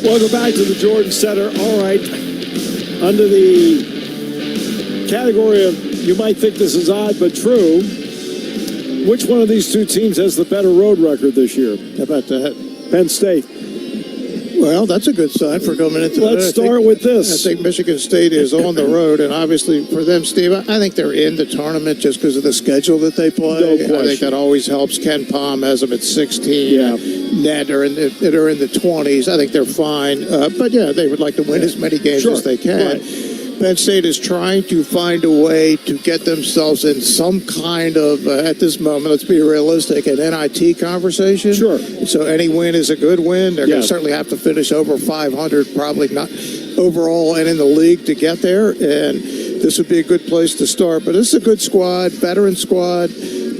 Welcome back to the Jordan Center. All right, under the category of you might think this is odd but true, which one of these two teams has the better road record this year? How about that? Penn State. Well, that's a good sign for coming into Let's start with this. I think Michigan State is on the road, and obviously for them, Steve, I think they're in the tournament just because of the schedule that they play. No question. I think that always helps. Ken Palm has them at 16. Yeah. Ned are in the 20s. I think they're fine. But, yeah, they would like to win as many games as they can. Right. Penn State is trying to find a way to get themselves in some kind of, at this moment, let's be realistic, an NIT conversation. Sure. So any win is a good win. They're going to Yes. certainly have to finish over 500, probably not overall and in the league to get there. And this would be a good place to start. But this is a good squad, veteran squad.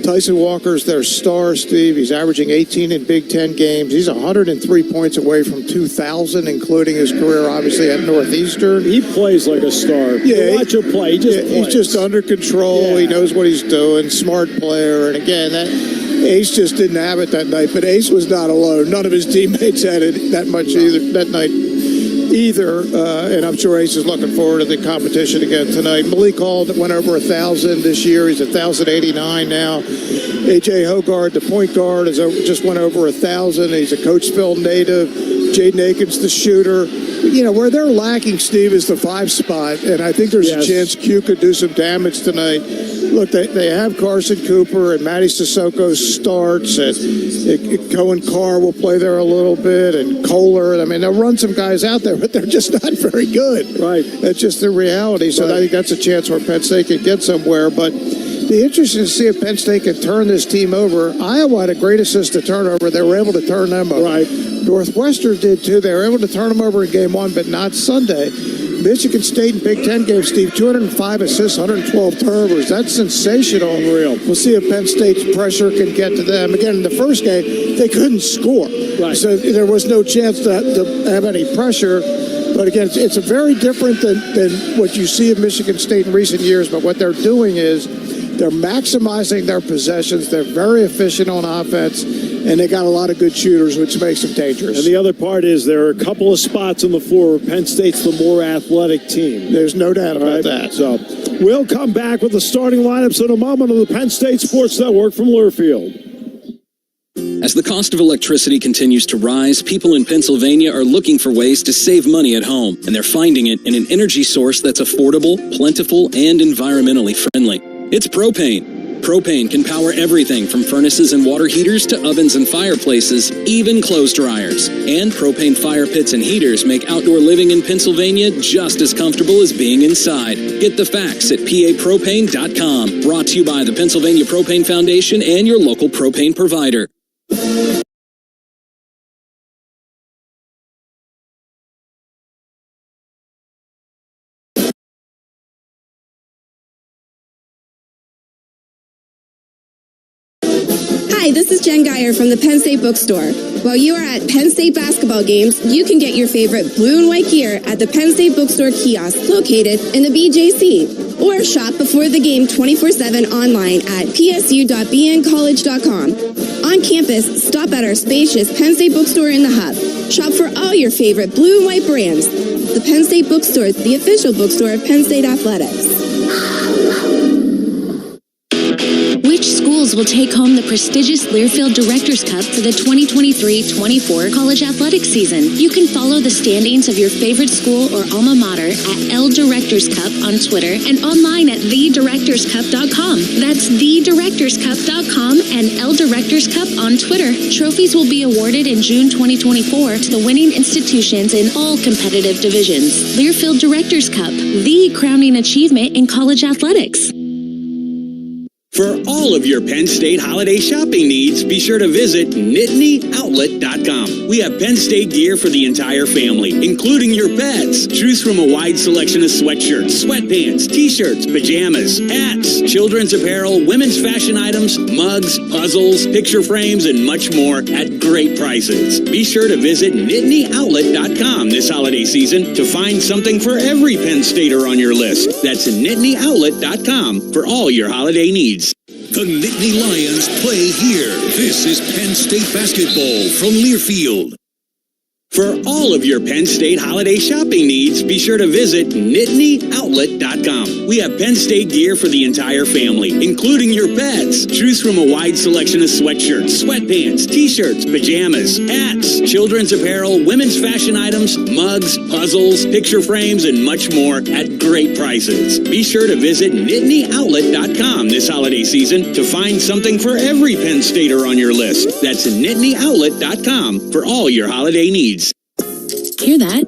Tyson Walker's their star, Steve. He's averaging 18 in Big Ten games. He's 103 points away from 2,000, including his career, obviously, at Northeastern. He plays like a star. Yeah, Watch him play. He just plays. He's just under control. Yeah. He knows what he's doing. Smart player. And again, that Ace just didn't have it that night. But Ace was not alone. None of his teammates had it that much that night either. And I'm sure Ace is looking forward to the competition again tonight. Malik Hall went over 1,000 this year. He's 1,089 now. A.J. Hogard, the point guard, just went over 1,000. He's a Coachville native. Jaden Akins, the shooter. You know, where they're lacking, Steve, is the 5 spot. And I think there's a chance Q could do some damage tonight. Look, they have Carson Cooper and Matty Sissoko starts. And Cohen Carr will play there a little bit. And Kohler. I mean, they'll run some guys out there, but they're just not very good. Right. That's just the reality. So I think that's a chance where Penn State can get somewhere. But be interesting to see if Penn State can turn this team over. Iowa had a great assist to turnover. They were able to turn them over. Right. Northwestern did too. They were able to turn them over in game 1, but not Sunday. Michigan State in Big Ten games, Steve, 205 assists, 112 turnovers. That's sensational. Unreal. We'll see if Penn State's pressure can get to them. Again, in the first game, they couldn't score. Right. So there was no chance to have any pressure. But again, it's a very different than what you see of Michigan State in recent years. But what they're doing is they're maximizing their possessions. They're very efficient on offense, and they got a lot of good shooters, which makes them dangerous. And the other part is there are a couple of spots on the floor where Penn State's the more athletic team. There's no doubt about that. So we'll come back with the starting lineups in a moment on the Penn State Sports Network from Learfield. As the cost of electricity continues to rise, people in Pennsylvania are looking for ways to save money at home, and they're finding it in an energy source that's affordable, plentiful, and environmentally friendly. It's propane. Propane can power everything from furnaces and water heaters to ovens and fireplaces, even clothes dryers. And propane fire pits and heaters make outdoor living in Pennsylvania just as comfortable as being inside. Get the facts at papropane.com. Brought to you by the Pennsylvania Propane Foundation and your local propane provider. Hi, this is Jen Geyer from the Penn State Bookstore. While you are at Penn State basketball games, you can get your favorite blue and white gear at the Penn State Bookstore kiosk located in the BJC. Or shop before the game 24/7 online at psu.bncollege.com. On campus, stop at our spacious Penn State Bookstore in the Hub. Shop for all your favorite blue and white brands. The Penn State Bookstore, the official bookstore of Penn State Athletics. Which schools will take home the prestigious Learfield Directors Cup for the 2023-24 college athletics season? You can follow the standings of your favorite school or alma mater at L Directors Cup on Twitter and online at thedirectorscup.com. That's thedirectorscup.com and L Directors Cup on Twitter. Trophies will be awarded in June 2024 to the winning institutions in all competitive divisions. Learfield Directors Cup, the crowning achievement in college athletics. For all of your Penn State holiday shopping needs, be sure to visit nittany.outlet.com. We have Penn State gear for the entire family, including your pets. Choose from a wide selection of sweatshirts, sweatpants, t-shirts, pajamas, hats, children's apparel, women's fashion items, mugs, puzzles, picture frames, and much more at great prices. Be sure to visit nittany.outlet.com this holiday season to find something for every Penn Stater on your list. That's nittany.outlet.com for all your holiday needs. The Nittany Lions play here. This is Penn State basketball from Learfield. For all of your Penn State holiday shopping needs, be sure to visit nittany.outlet.com. We have Penn State gear for the entire family, including your pets. Choose from a wide selection of sweatshirts, sweatpants, t-shirts, pajamas, hats, children's apparel, women's fashion items, mugs, puzzles, picture frames, and much more at great prices. Be sure to visit nittany.outlet.com this holiday season to find something for every Penn Stater on your list. That's nittany.outlet.com for all your holiday needs. Hear that?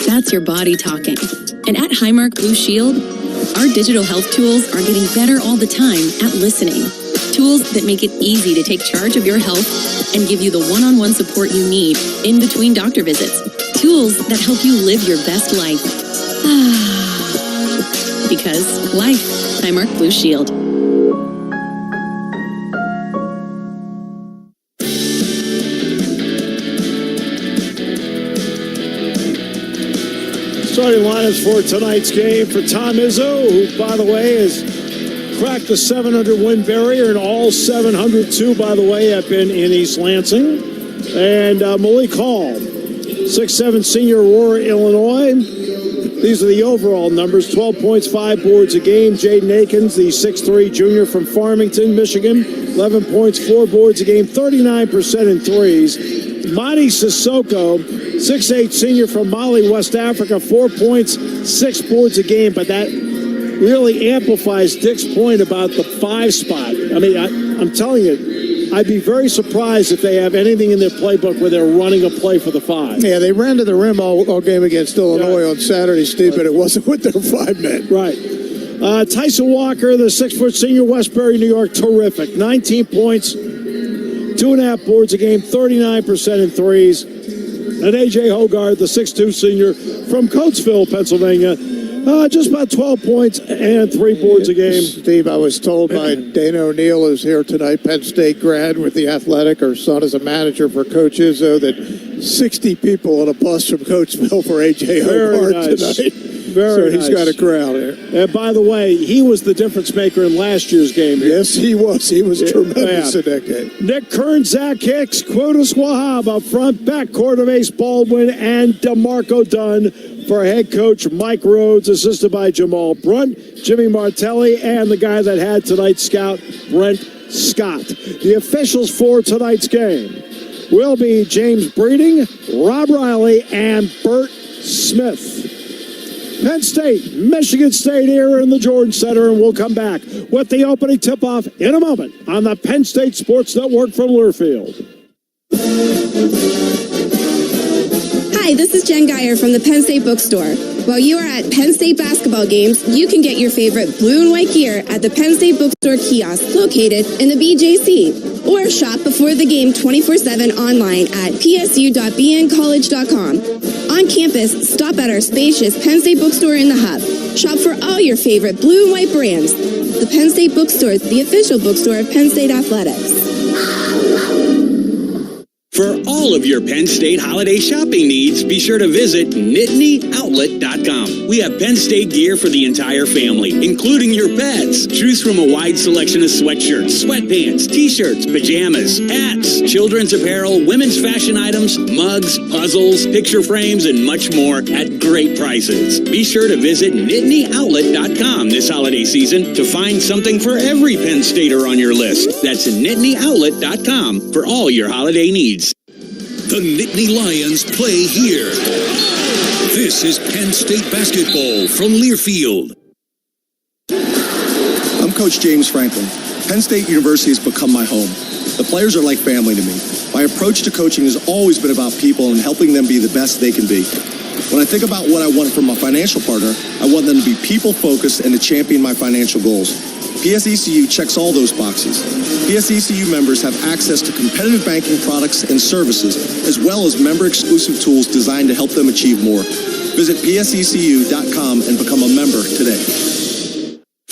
That's your body talking. And at Highmark Blue Shield, our digital health tools are getting better all the time at listening. Tools that make it easy to take charge of your health and give you the one-on-one support you need in between doctor visits. Tools that help you live your best life. Because life, Highmark Blue Shield. Starting lineups for tonight's game for Tom Izzo, who, by the way, has cracked the 700 win barrier, and all 702, by the way, have been in East Lansing. And Malik Hall, 6'7" senior, Aurora, Illinois. These are the overall numbers: 12 points, 5 boards a game. Jaden Akins, the 6'3" junior from Farmington, Michigan, 11 points, 4 boards a game, 39% in threes. Madi Sissoko, 6'8" senior from Mali, West Africa, 4 points, 6 boards a game, but that really amplifies Dick's point about the 5 spot. I mean, I'm telling you, I'd be very surprised if they have anything in their playbook where they're running a play for the 5. Yeah, they ran to the rim all game against Illinois on Saturday, Steve, but it wasn't with their 5 men. Right. Tyson Walker, the 6' senior, Westbury, New York, terrific. 19 points, 2.5 boards a game, 39% in threes. And A.J. Hogarth, the 6'2" senior from Coatesville, Pennsylvania, just about 12 points and 3 boards a game. Steve, I was told by Dana O'Neill, who's here tonight, Penn State grad with the Athletic. Her son is a manager for Coach Izzo, that 60 people on a bus from Coatesville for A.J. Hogarth tonight. So he's got a crowd here. And by the way, he was the difference maker in last year's game. Yes, he was. He was tremendous in that game. Nick Kern, Zach Hicks, Quotas Wahab up front, backcourt of Ace Baldwin and DeMarco Dunn for head coach Mike Rhodes, assisted by Jamal Brunt, Jimmy Martelli, and the guy that had tonight's scout, Brent Scott. The officials for tonight's game will be James Breeding, Rob Riley, and Bert Smith. Penn State, Michigan State here in the Jordan Center, and we'll come back with the opening tip-off in a moment on the Penn State Sports Network from Learfield. Hi, this is Jen Geyer from the Penn State Bookstore. While you are at Penn State basketball games, you can get your favorite blue and white gear at the Penn State Bookstore kiosk located in the BJC. Or shop before the game 24/7 online at psu.bncollege.com. On campus, stop at our spacious Penn State Bookstore in the Hub. Shop for all your favorite blue and white brands. The Penn State Bookstore is the official bookstore of Penn State Athletics. For all of your Penn State holiday shopping needs, be sure to visit nittany.outlet.com. We have Penn State gear for the entire family, including your pets. Choose from a wide selection of sweatshirts, sweatpants, t-shirts, pajamas, hats, children's apparel, women's fashion items, mugs, puzzles, picture frames, and much more at great prices. Be sure to visit nittany.outlet.com this holiday season to find something for every Penn Stater on your list. That's nittany.outlet.com for all your holiday needs. The Nittany Lions play here. This is Penn State basketball from Learfield. I'm Coach James Franklin. Penn State University has become my home. The players are like family to me. My approach to coaching has always been about people and helping them be the best they can be. When I think about what I want from a financial partner, I want them to be people-focused and to champion my financial goals. PSECU checks all those boxes. PSECU members have access to competitive banking products and services, as well as member-exclusive tools designed to help them achieve more. Visit psecu.com and become a member today.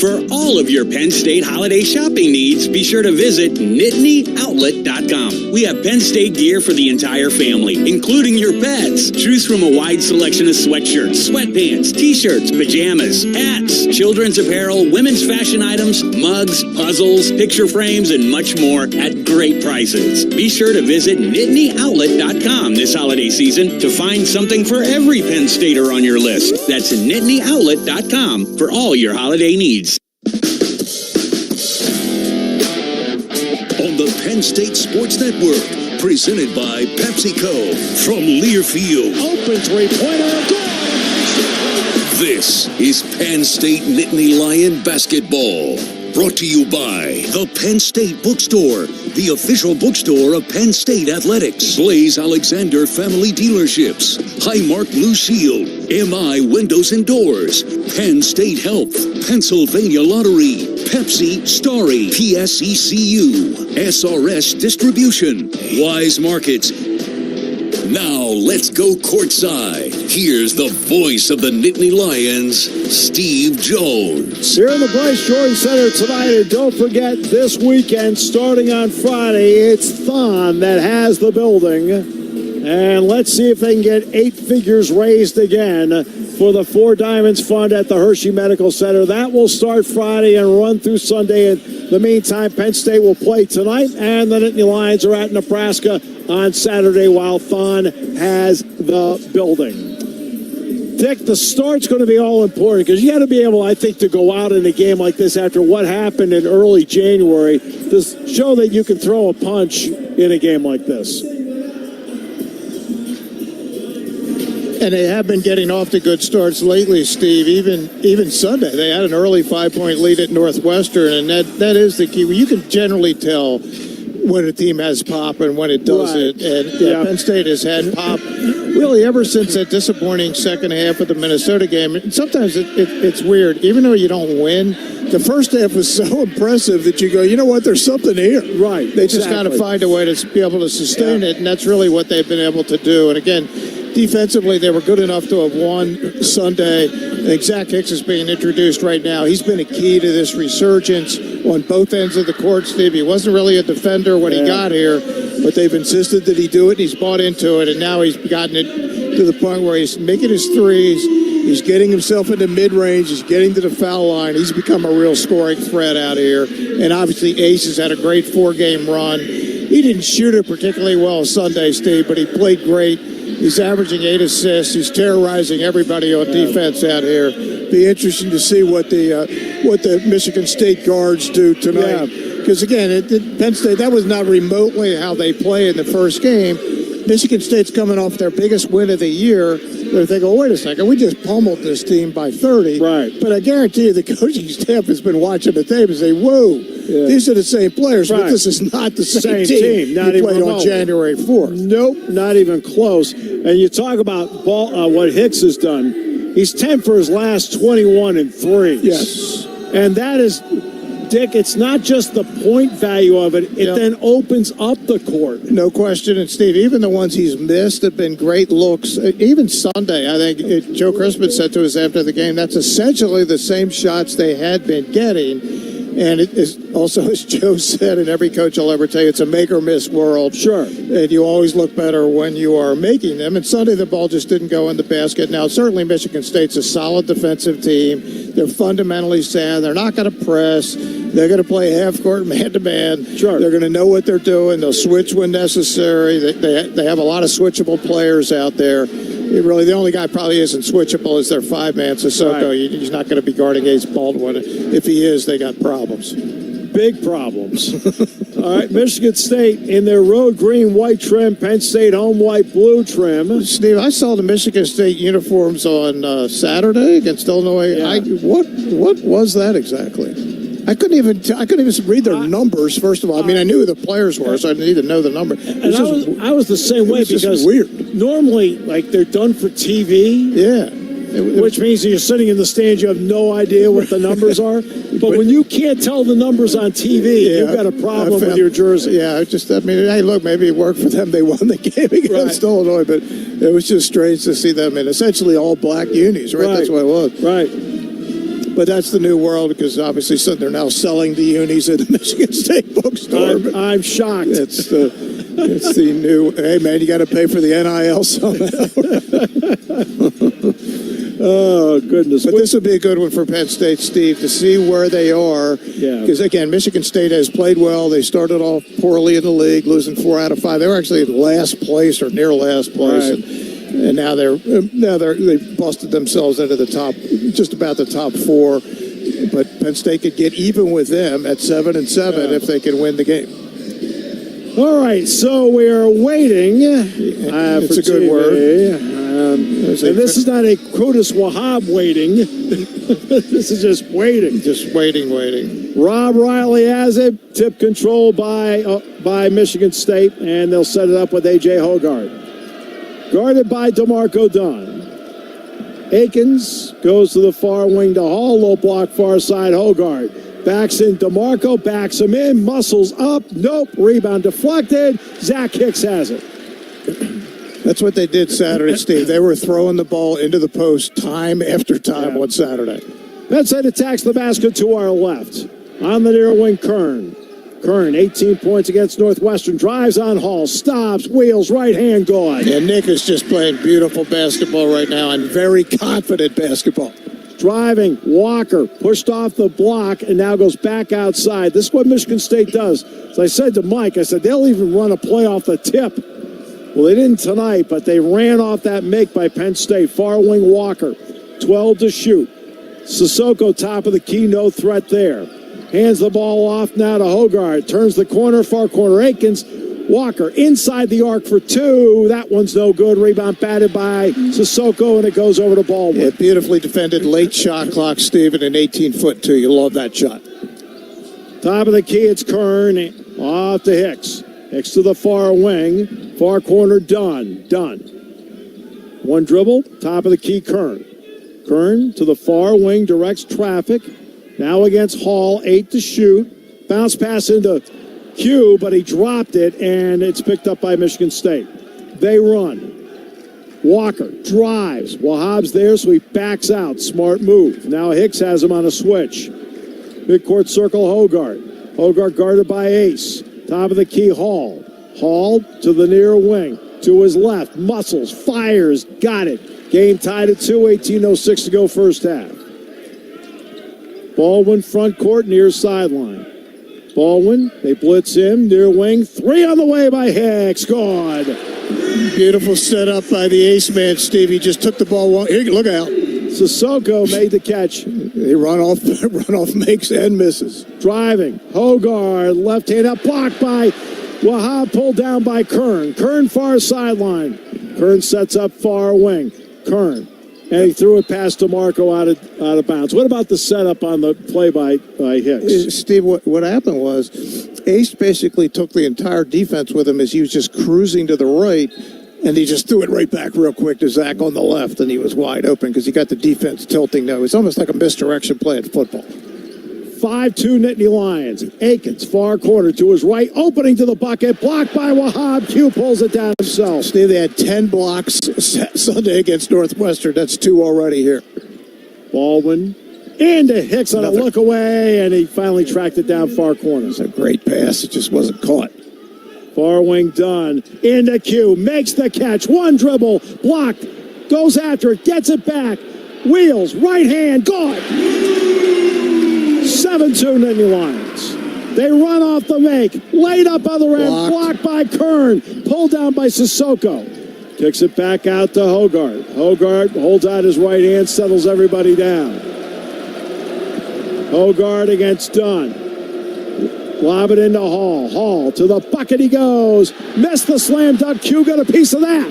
For all of your Penn State holiday shopping needs, be sure to visit nittany.outlet.com. We have Penn State gear for the entire family, including your pets. Choose from a wide selection of sweatshirts, sweatpants, t-shirts, pajamas, hats, children's apparel, women's fashion items, mugs, puzzles, picture frames, and much more at great prices. Be sure to visit nittany.outlet.com this holiday season to find something for every Penn Stater on your list. That's nittany.outlet.com for all your holiday needs. On the Penn State Sports Network, presented by PepsiCo from Learfield. Open three-pointer, goal! This is Penn State Nittany Lion Basketball. Brought to you by the Penn State Bookstore, the official bookstore of Penn State Athletics. Blaze Alexander Family Dealerships, Highmark Blue Shield, MI Windows and Doors, Penn State Health, Pennsylvania Lottery, Pepsi, Starry, PSECU, SRS Distribution, Wise Markets. Now let's go courtside. Here's the voice of the Nittany Lions, Steve Jones. Here in the Bryce Jordan Center tonight, and don't forget this weekend, starting on Friday, it's Thon that has the building. And let's see if they can get 8 figures raised again for the Four Diamonds Fund at the Hershey Medical Center. That will start Friday and run through Sunday. In the meantime, Penn State will play tonight, and the Nittany Lions are at Nebraska on Saturday while Thon has the building. Dick, the start's going to be all important because you got to be able, I think, to go out in a game like this after what happened in early January to show that you can throw a punch in a game like this. And they have been getting off to good starts lately, Steve. Even Sunday, they had an early 5-point lead at Northwestern, and that is the key. You can generally tell when a team has pop and when it doesn't. Right. And Penn State has had pop really ever since that disappointing second half of the Minnesota game. And sometimes it's weird. Even though you don't win, the first half was so impressive that you go, you know what, there's something here. Right. They just got to find a way to be able to sustain it, and that's really what they've been able to do. And again, defensively, they were good enough to have won Sunday. I think Zach Hicks is being introduced right now. He's been a key to this resurgence on both ends of the court, Steve. He wasn't really a defender when he got here, but they've insisted that he do it. He's bought into it, and now he's gotten it to the point where he's making his threes. He's getting himself into mid-range. He's getting to the foul line. He's become a real scoring threat out here. And obviously, Ace has had a great 4-game run. He didn't shoot it particularly well Sunday, Steve, but he played great. He's averaging 8 assists. He's terrorizing everybody on defense out here. Be interesting to see what the Michigan State guards do tonight. Because again, Penn State, that was not remotely how they play in the first game. Michigan State's coming off their biggest win of the year. They're thinking, oh, wait a second, we just pummeled this team by 30. Right. But I guarantee you the coaching staff has been watching the tape and say, whoa, these are the same players, but this is not the same team. Not even played on January 4th. Nope, not even close. And you talk about what Hicks has done. He's 10 for his last 21 in threes. Yes. And that is, Dick, it's not just the point value of it. It then opens up the court. No question. And, Steve, even the ones he's missed have been great looks. Even Sunday, I think Joe Crispin said to us after the game, that's essentially the same shots they had been getting. And it is also, as Joe said, and every coach will ever tell you, it's a make-or-miss world. Sure. And you always look better when you are making them. And Sunday, the ball just didn't go in the basket. Now, certainly Michigan State's a solid defensive team. They're fundamentally sound. They're not going to press. They're going to play half-court, man-to-man. Sure. They're going to know what they're doing. They'll switch when necessary. They have a lot of switchable players out there. Really, the only guy probably isn't switchable is their 5-man, Sissoko. Right. He's not going to be guarding Ace Baldwin. If he is, they got problems. Big problems. All right, Michigan State in their road green-white trim, Penn State home white-blue trim. Steve, I saw the Michigan State uniforms on Saturday against Illinois. Yeah. What was that exactly? I couldn't even read their numbers. First of all, I mean, I knew who the players were, so I didn't even know the number. And I was the same way because weird. Normally, like they're done for TV. Yeah. Which means you sitting in the stands, you have no idea what the numbers are. But when you can't tell the numbers on TV, you've got a problem with your jersey. Yeah, hey, look, maybe it worked for them. They won the game against Illinois, but it was just strange to see them in essentially all black unis, right? That's what it was. Right. But that's the new world because obviously they're now selling the unis at the Michigan State bookstore. I'm shocked. It's the new. Hey man, you got to pay for the NIL somehow. Oh goodness! But this would be a good one for Penn State, Steve, to see where they are. Yeah. Because again, Michigan State has played well. They started off poorly in the league, losing 4 out of 5. They were actually in last place or near last place. Right. And now they busted themselves into the top, just about the top 4. But Penn State could get even with them at 7-7 if they can win the game. All right, so we are waiting. It's for a good TV. word. And this is not a Qudus Wahab waiting. This is just waiting. Just waiting. Rob Riley has it. Tip control by Michigan State, and they'll set it up with A.J. Hogarth. Guarded by DeMarco Dunn. Akins goes to the far wing to Hall. Low block far side Hogarth. Backs in DeMarco. Backs him in. Muscles up. Nope. Rebound deflected. Zach Hicks has it. That's what they did Saturday, Steve. They were throwing the ball into the post time after time on Saturday. Penn State attacks the basket to our left. On the near wing, Kern. Kern, 18 points against Northwestern. Drives on Hall. Stops. Wheels. Right hand good. And Nick is just playing beautiful basketball right now and very confident basketball. Driving. Walker pushed off the block and now goes back outside. This is what Michigan State does. As I said to Mike, I said, they'll even run a play off the tip. Well, they didn't tonight, but they ran off that make by Penn State. Far wing Walker, 12 to shoot. Sissoko, top of the key, no threat there. Hands the ball off now to Hogarth. Turns the corner, far corner Akins. Walker inside the arc for 2. That one's no good. Rebound batted by Sissoko, and it goes over to Baldwin. Yeah, beautifully defended. Late shot clock, Steve, and an 18-foot 2. You love that shot. Top of the key, it's Kern. Off to Hicks. Hicks to the far wing. Far corner, Dunn. One dribble. Top of the key, Kern. Kern to the far wing, directs traffic. Now against Hall, 8 to shoot. Bounce pass into Q, but he dropped it, and it's picked up by Michigan State. They run. Walker drives. Wahab's there, so he backs out. Smart move. Now Hicks has him on a switch. Midcourt circle, Hogarth. Hogarth guarded by Ace. Top of the key, Hall. Hall to the near wing. To his left. Muscles. Fires. Got it. Game tied at 2. 18:06 to go first half. Baldwin front court near sideline. Baldwin, they blitz him. Near wing. 3 on the way by Hicks. Good. Beautiful setup by the ace man, Steve. He just took the ball. Here, look out. Sissoko made the catch. They run off, makes and misses. Driving. Hogarth, left hand up, blocked by Wahab, pulled down by Kern. Kern far sideline. Kern sets up far wing. Kern. And he threw it past DeMarco out of bounds. What about the setup on the play by Hicks? Steve, what happened was Ace basically took the entire defense with him as he was just cruising to the right, and he just threw it right back real quick to Zach on the left, and he was wide open because he got the defense tilting now. It's almost like a misdirection play in football. 5-2 Nittany Lions. Akins, far corner to his right, opening to the bucket, blocked by Wahab. Q pulls it down himself. Steve, they had 10 blocks Sunday against Northwestern. That's 2 already here. Baldwin into Hicks on a look away, and he finally tracked it down far corner. It's a great pass. It just wasn't caught. Far wing Dunn into Q, makes the catch. One dribble, blocked, goes after it, gets it back. Wheels, right hand, good. 7-2 Nittany Lions. They run off the make. Laid up other end. Blocked by Kern. Pulled down by Sissoko. Kicks it back out to Hogarth. Hogarth holds out his right hand, settles everybody down. Hogarth against Dunn. Lob it into Hall. Hall to the bucket he goes. Missed the slam dunk. Q got a piece of that.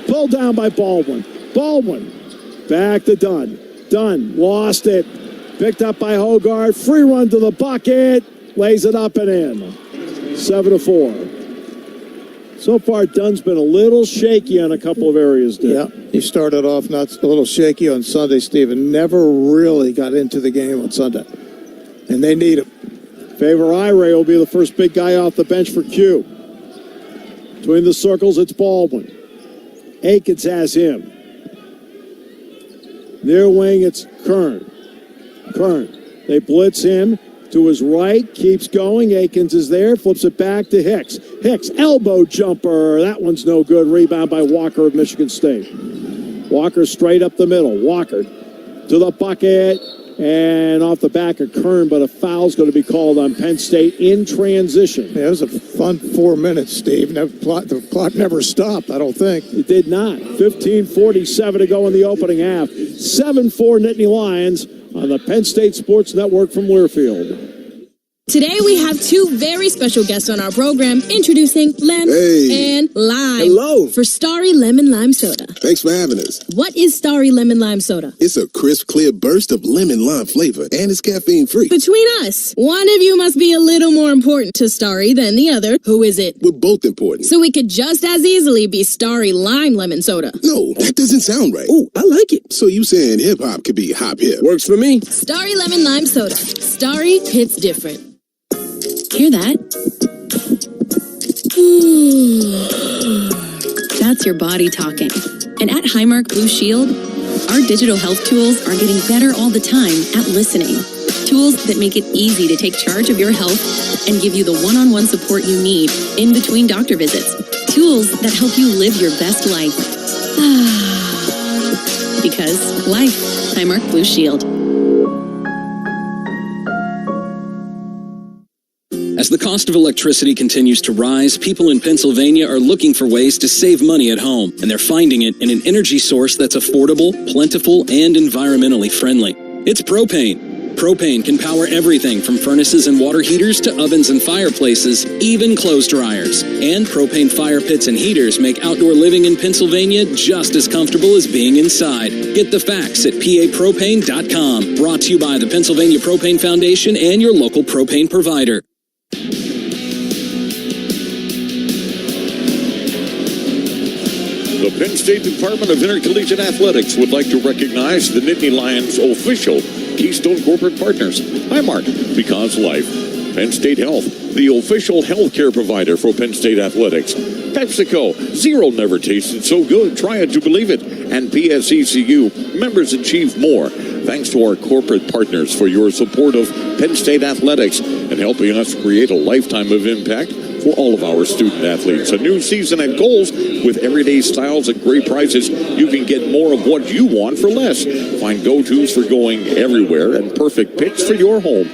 Pulled down by Baldwin. Baldwin back to Dunn. Dunn lost it. Picked up by Hogarth. Free run to the bucket. Lays it up and in. 7-4. So far, Dunn's been a little shaky on a couple of areas, Dick. Yeah, he started off not a little shaky on Sunday, Steve, and never really got into the game on Sunday. And they need him. Favor Ire will be the first big guy off the bench for Q. Between the circles, it's Baldwin. Akins has him. Near wing, it's Kern. Kern. They blitz him to his right, keeps going. Akins is there, flips it back to Hicks. Hicks, elbow jumper. That one's no good. Rebound by Walker of Michigan State. Walker straight up the middle. Walker to the bucket and off the back of Kern, but a foul's going to be called on Penn State in transition. Yeah, it was a fun 4 minutes, Steve. The clock never stopped, I don't think. It did not. 15:47 to go in the opening half. 7-4 Nittany Lions on the Penn State Sports Network from Learfield. Today we have two very special guests on our program, introducing Lem and Lime. Hello. For Starry Lemon Lime Soda. Thanks for having us. What is Starry Lemon Lime Soda? It's a crisp, clear burst of lemon lime flavor, and it's caffeine-free. Between us, one of you must be a little more important to Starry than the other. Who is it? We're both important. So we could just as easily be Starry Lime Lemon Soda. No, that doesn't sound right. Oh, I like it. So you saying hip-hop could be hop-hip? Works for me. Starry Lemon Lime Soda. Starry hits different. Hear that? That's your body talking. And at Highmark Blue Shield, our digital health tools are getting better all the time at listening. Tools that make it easy to take charge of your health and give you the one-on-one support you need in between doctor visits. Tools that help you live your best life. Because life, Highmark Blue Shield. As the cost of electricity continues to rise, people in Pennsylvania are looking for ways to save money at home, and they're finding it in an energy source that's affordable, plentiful, and environmentally friendly. It's propane. Propane can power everything from furnaces and water heaters to ovens and fireplaces, even clothes dryers. And propane fire pits and heaters make outdoor living in Pennsylvania just as comfortable as being inside. Get the facts at papropane.com. Brought to you by the Pennsylvania Propane Foundation and your local propane provider. The Penn State Department of Intercollegiate Athletics would like to recognize the Nittany Lions' official Keystone Corporate Partners. Highmark, because life. Penn State Health, the official healthcare provider for Penn State Athletics. PepsiCo, zero never tasted so good. Try it to believe it. And PSECU, members achieve more. Thanks to our corporate partners for your support of Penn State Athletics and helping us create a lifetime of impact for all of our student athletes. A new season at Kohl's with everyday styles at great prices. You can get more of what you want for less. Find go-tos for going everywhere and perfect picks for your home.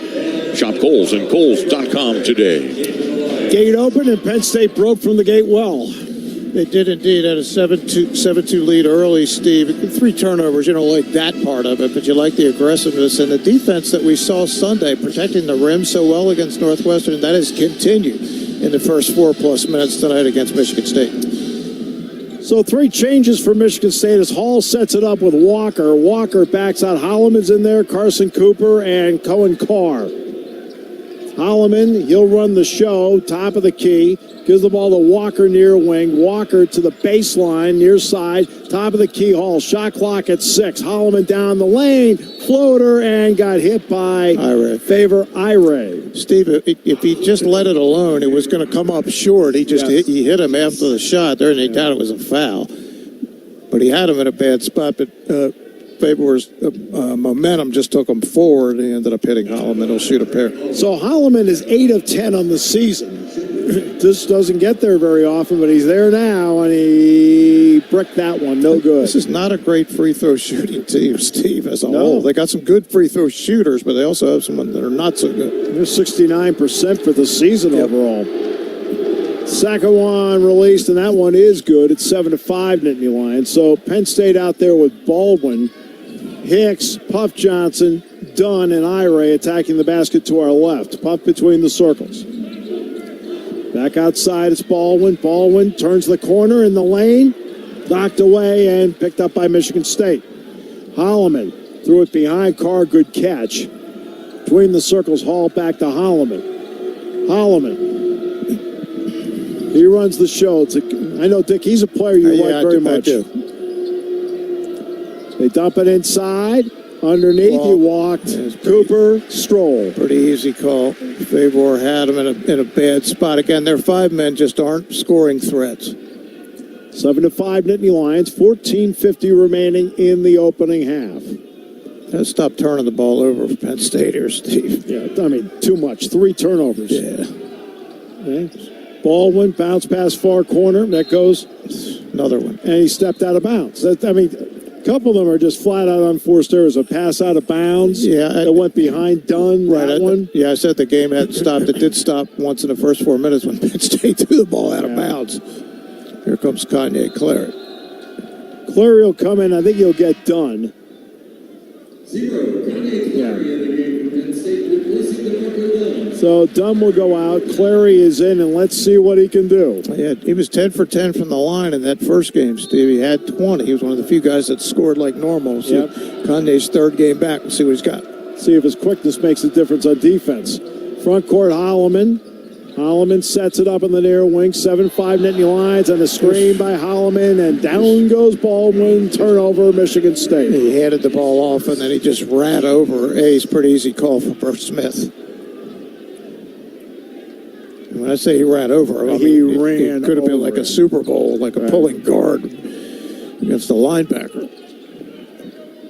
Shop Kohl's and Kohl's.com today. Gate open and Penn State broke from the gate well. They did indeed. Had a 7-2 lead early, Steve. 3 turnovers. You don't like that part of it, but you like the aggressiveness and the defense that we saw Sunday, protecting the rim so well against Northwestern. That has continued in the first 4+ minutes tonight against Michigan State. So 3 changes for Michigan State as Hall sets it up with Walker. Walker backs out. Holloman's in there, Carson Cooper, and Cohen Carr. Holloman, he'll run the show, top of the key. Gives the ball to Walker near wing. Walker to the baseline, near side, top of the key. Hall, shot clock at 6. Holloman down the lane, floater, and got hit by Favor Ire. Steve, if he just let it alone, it was going to come up short. He just he hit him after the shot there, and he thought it was a foul. But he had him in a bad spot, but Favor's momentum just took him forward, and he ended up hitting Holloman. He'll shoot a pair. So Holloman is 8 of 10 on the season. Just doesn't get there very often, but he's there now, and he bricked that one. No good. This is not a great free throw shooting team, Steve, as a whole. They got some good free throw shooters, but they also have some that are not so good. They're 69% for the season overall. Second one released, and that one is good. It's 7-5 Nittany Lions. So Penn State out there with Baldwin, Hicks, Puff Johnson, Dunn, and Ire attacking the basket to our left. Puff between the circles. Back outside, it's Baldwin. Baldwin turns the corner in the lane, knocked away and picked up by Michigan State. Holloman threw it behind Carr, good catch. Between the circles, Hall back to Holloman. Holloman. He runs the show. I know, Dick, he's a player you like very much. I do. They dump it inside. Underneath, he walked. Cooper, Stroll. Pretty easy call. Favor had him in a bad spot. Again, their 5 men just aren't scoring threats. 7-5 Nittany Lions. 14:50 remaining in the opening half. Gotta stop turning the ball over for Penn State here, Steve. Yeah, I mean, too much. 3 turnovers. Yeah. Okay. Baldwin, bounce pass far corner. That goes. Another one. And he stepped out of bounds. A couple of them are just flat out unforced errors. A pass out of bounds. Yeah. That went behind Dunn. Right. That one. Yeah, I said the game hadn't stopped. It did stop once in the first 4 minutes when Penn State threw the ball out of bounds. Here comes Kanye Clary. Clary will come in. I think he'll get done. Yeah. So Dunn will go out. Clary is in, and let's see what he can do. Yeah, he was 10 for 10 from the line in that first game, Steve. He had 20. He was one of the few guys that scored like normal. So Yep. Kanye's third game back. We'll see what he's got. See if his quickness makes a difference on defense. Front court, Holloman. Holloman sets it up in the near wing. 7-5 Nittany Lions, and a screen by Holloman, and down goes Baldwin. Turnover, Michigan State. He handed the ball off, and then he just ran over A's. Pretty easy call for Bert Smith. And when I say he ran over, I He mean, ran it could have been over like a it. Super Bowl, like a pulling guard against the linebacker.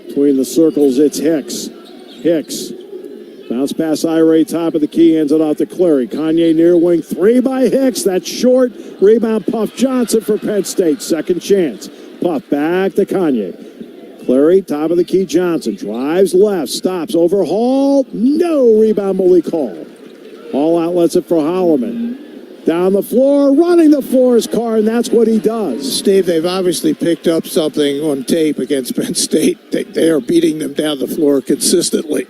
Between the circles, it's Hicks. Hicks. Bounce pass Ira, top of the key, hands it off to Clary. Kanye near wing, 3 by Hicks. That's short. Rebound, Puff Johnson for Penn State. Second chance. Puff back to Kanye. Clary, top of the key, Johnson. Drives left, stops, over Hall. No rebound, Malik Hall. Hall outlets it for Holloman. Down the floor, running the floor is Carr, and that's what he does. Steve, they've obviously picked up something on tape against Penn State. They are beating them down the floor consistently.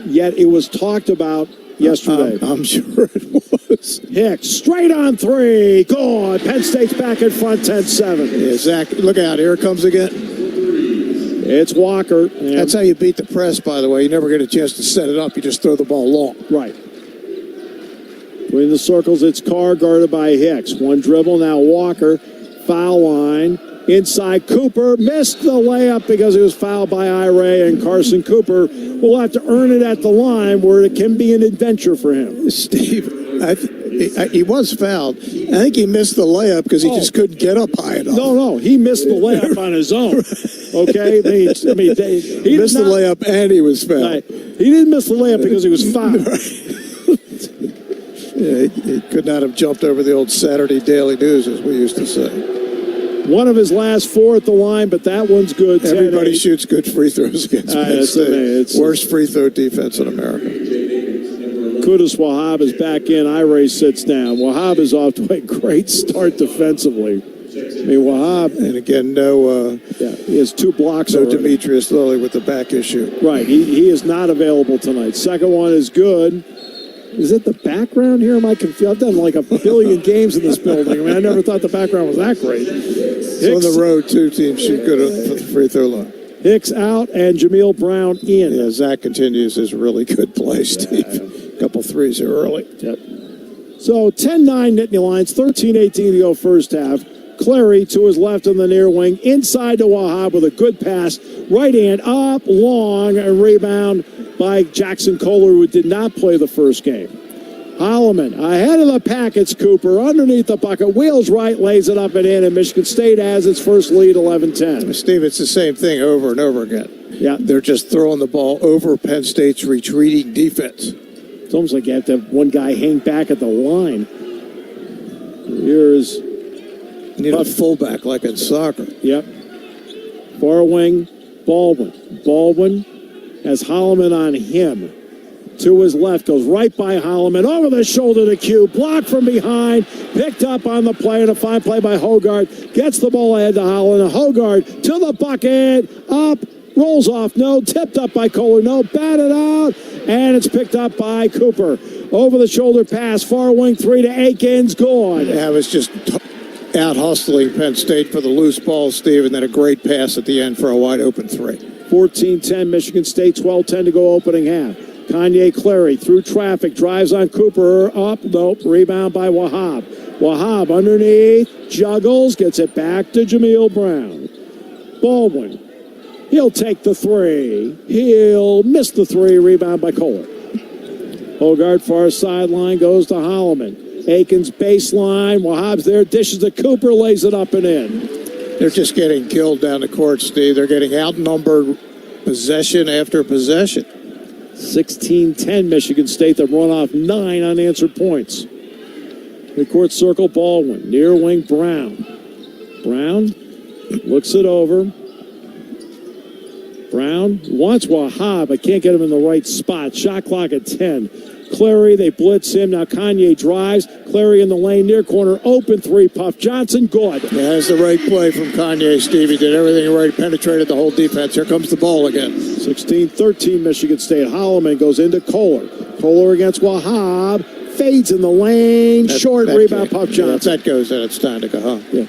Yet it was talked about yesterday. I'm sure it was. Hicks, straight on 3. Good. Penn State's back in front, 10-7. Yeah, Zach, look out. Here it comes again. It's Walker. That's how you beat the press, by the way. You never get a chance to set it up. You just throw the ball long. Right. Between the circles, it's Carr guarded by Hicks. One dribble, now Walker. Foul line. Inside, Cooper missed the layup because he was fouled by Ira, and Carson Cooper will have to earn it at the line where it can be an adventure for him. Steve, he was fouled. I think he missed the layup because he just couldn't get up high enough. No, he missed the layup on his own. Okay? He missed the layup and he was fouled. Right. He didn't miss the layup because he was fouled. Yeah, he could not have jumped over the old Saturday Daily News, as we used to say. One of his last 4 at the line, but that one's good. Everybody shoots good free throws against Penn State. Worst free throw defense in America. Kudus Wahab is back in. Ira sits down. Wahab is off to a great start defensively. I mean, Wahab. And again, he has 2 blocks. No Demetrius Lilly with the back issue. Right. He is not available tonight. Second one is good. Is it the background here? Am I confused? I've done like a billion games in this building. I mean, I never thought the background was that great. So on the road, 2 teams shoot good for the free throw line. Hicks out and Jameel Brown in. Yeah, Zach continues his really good play, Steve. Couple threes here early. Yep. So 10-9 Nittany Lions, 13-18 to go first half. Clary to his left on the near wing, inside to Wahab with a good pass. Right hand up, long, and rebound by Jackson Kohler, who did not play the first game. Holloman ahead of the packets, Cooper underneath the bucket, wheels right, lays it up and in, and Michigan State has its first lead, 11-10. Steve, it's the same thing over and over again. Yeah. They're just throwing the ball over Penn State's retreating defense. It's almost like you have to have one guy hang back at the line. Here's... You need a fullback like in soccer. Yep. Far wing, Baldwin. Baldwin has Holloman on him. To his left, goes right by Holloman, over the shoulder to Q, blocked from behind, picked up on the play, and a fine play by Hogard. Gets the ball ahead to Holland. Hogard to the bucket, up, rolls off, no, tipped up by Kohler, no, batted out, and it's picked up by Cooper. Over the shoulder pass, far wing 3 to Akins, good. Yeah, it was just out hustling Penn State for the loose ball, Steve, and then a great pass at the end for a wide open 3. 14-10 Michigan State, 12-10 to go opening half. Kanye Clary through traffic, drives on Cooper, up, nope, rebound by Wahab. Wahab underneath, juggles, gets it back to Jameel Brown. Baldwin, he'll take the 3. He'll miss the 3, rebound by Kohler. Hogard far sideline, goes to Holloman. Akins baseline, Wahab's there, dishes to Cooper, lays it up and in. They're just getting killed down the court, Steve. They're getting outnumbered. possession after possession. 16-10 Michigan State. They've run off 9 unanswered points. Midcourt circle, Baldwin. Near wing, Brown. Brown looks it over. Brown wants Wahab, but can't get him in the right spot. Shot clock at 10. Clary, they blitz him. Now Kanye drives. Clary in the lane, near corner, open 3. Puff Johnson, good. Yeah, that's the right play from Kanye, Steve. He did everything right, penetrated the whole defense. Here comes the ball again. 16-13 Michigan State. Holloman goes into Kohler. Kohler against Wahab. Fades in the lane. Short rebound, Puff Johnson. Yeah, if that goes in, it's time to go home. Yeah.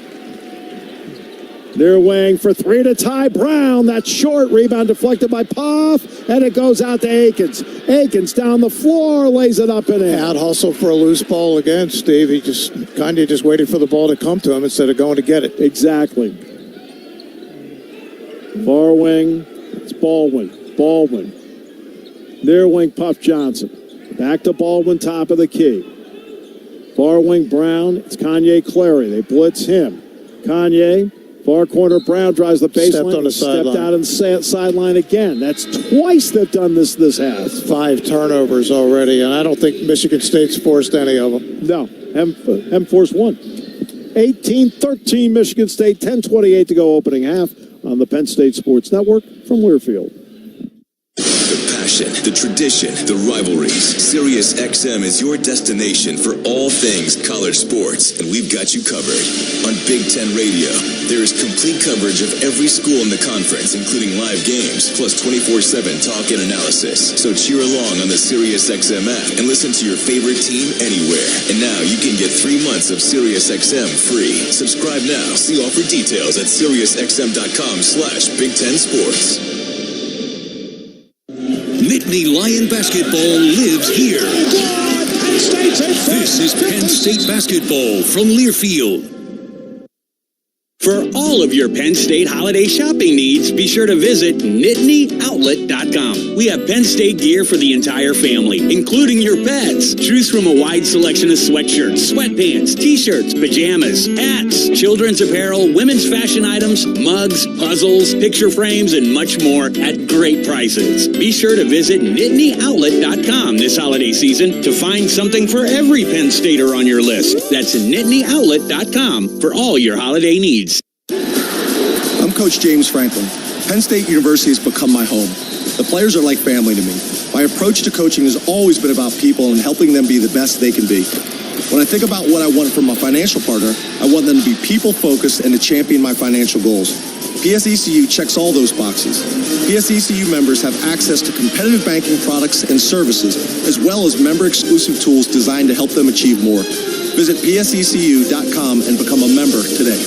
Near wing for 3 to tie Brown. That short rebound deflected by Puff, and it goes out to Akins. Akins down the floor, lays it up and in. Out hustle for a loose ball again, Steve. He just Kanye just waited for the ball to come to him instead of going to get it. Exactly. Far wing, it's Baldwin. Baldwin. Near wing, Puff Johnson. Back to Baldwin, top of the key. Far wing, Brown. It's Kanye Clary. They blitz him. Kanye. Far corner, Brown drives the baseline. Stepped out on the sideline again. That's twice they've done this half. That's 5 turnovers already, and I don't think Michigan State's forced any of them. No, haven't forced one. 18-13 Michigan State, 10:28 to go opening half on the Penn State Sports Network from Learfield. The passion, the tradition, the rivalries. Sirius XM is your destination for all things college sports, and we've got you covered. On Big Ten Radio, there is complete coverage of every school in the conference, including live games, plus 24/7 talk and analysis. So cheer along on the Sirius XM app and listen to your favorite team anywhere. And now you can get 3 months of Sirius XM free. Subscribe now. See offer details at SiriusXM.com/Big Ten Sports. Nittany Lion basketball lives here. This is Penn State basketball from Learfield. For all of your Penn State holiday shopping needs, be sure to visit nittany.outlet.com. We have Penn State gear for the entire family, including your pets. Choose from a wide selection of sweatshirts, sweatpants, t-shirts, pajamas, hats, children's apparel, women's fashion items, mugs, puzzles, picture frames, and much more at great prices. Be sure to visit nittany.outlet.com this holiday season to find something for every Penn Stater on your list. That's nittany.outlet.com for all your holiday needs. I'm Coach James Franklin. Penn State University has become my home. The players are like family to me. My approach to coaching has always been about people and helping them be the best they can be. When I think about what I want from a financial partner, I want them to be people-focused and to champion my financial goals. PSECU checks all those boxes. PSECU members have access to competitive banking products and services, as well as member-exclusive tools designed to help them achieve more. Visit psecu.com and become a member today.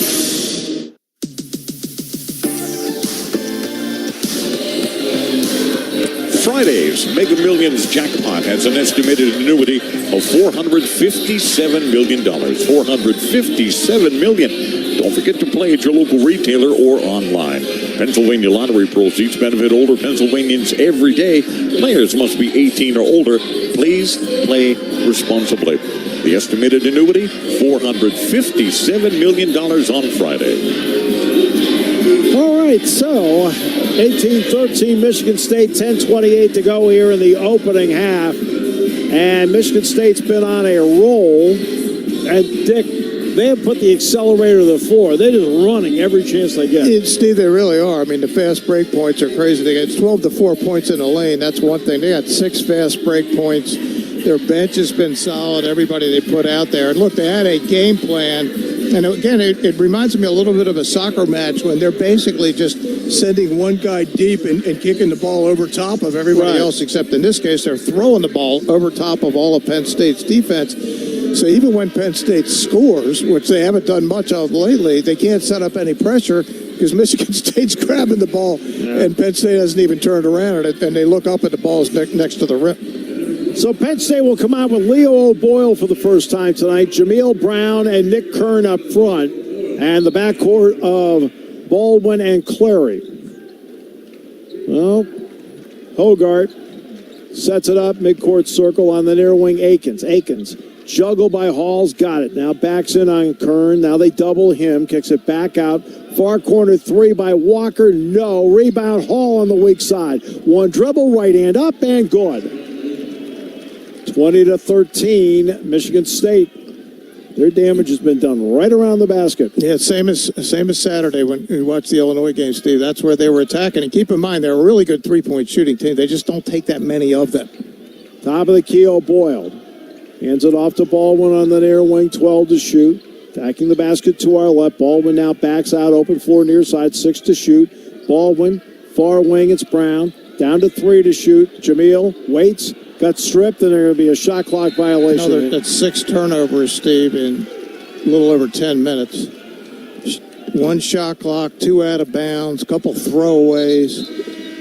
Friday's Mega Millions jackpot has an estimated annuity of $457 million. $457 million. Don't forget to play at your local retailer or online. Pennsylvania lottery proceeds benefit older Pennsylvanians every day. Players must be 18 or older. Please play responsibly. The estimated annuity, $457 million on Friday. All right, so 18-13 Michigan State, 10:28 to go here in the opening half. And Michigan State's been on a roll. And Dick, they have put the accelerator to the floor. They're just running every chance they get. Steve, they really are. I mean, the fast break points are crazy. They got 12 to 4 points in the lane. That's one thing. They got 6 fast break points. Their bench has been solid, everybody they put out there. And look, they had a game plan. And again, it reminds me a little bit of a soccer match when they're basically just sending one guy deep and kicking the ball over top of everybody else, except in this case, they're throwing the ball over top of all of Penn State's defense. So even when Penn State scores, which they haven't done much of lately, they can't set up any pressure because Michigan State's grabbing the ball and Penn State hasn't even turned around and they look up at the balls next to the rim. So Penn State will come out with Leo O'Boyle for the first time tonight, Jameel Brown and Nick Kern up front, and the backcourt of Baldwin and Clary. Well, Hogart sets it up, midcourt circle on the near wing, Akins. Akins, juggled by Halls, got it. Now backs in on Kern. Now they double him, kicks it back out Far corner three by Walker. No. Rebound Hall on the weak side. One dribble, right hand up, and good. 20-13, Michigan State. Their damage has been done right around the basket. Yeah, same as Saturday when we watched the Illinois game, Steve. That's where they were attacking. And keep in mind, they're a really good three-point shooting team. They just don't take that many of them. Top of the key, O'Boyle. Hands it off to Baldwin on the near wing, 12 to shoot. Attacking the basket to our left. Baldwin now backs out, open floor near side, 6 to shoot. Baldwin, far wing, it's Brown. Down to 3 to shoot. Jamil waits. Got stripped, and there's going to be a shot clock violation. That's 6 turnovers, Steve, in a little over 10 minutes. 1 shot clock, 2 out of bounds, couple throwaways.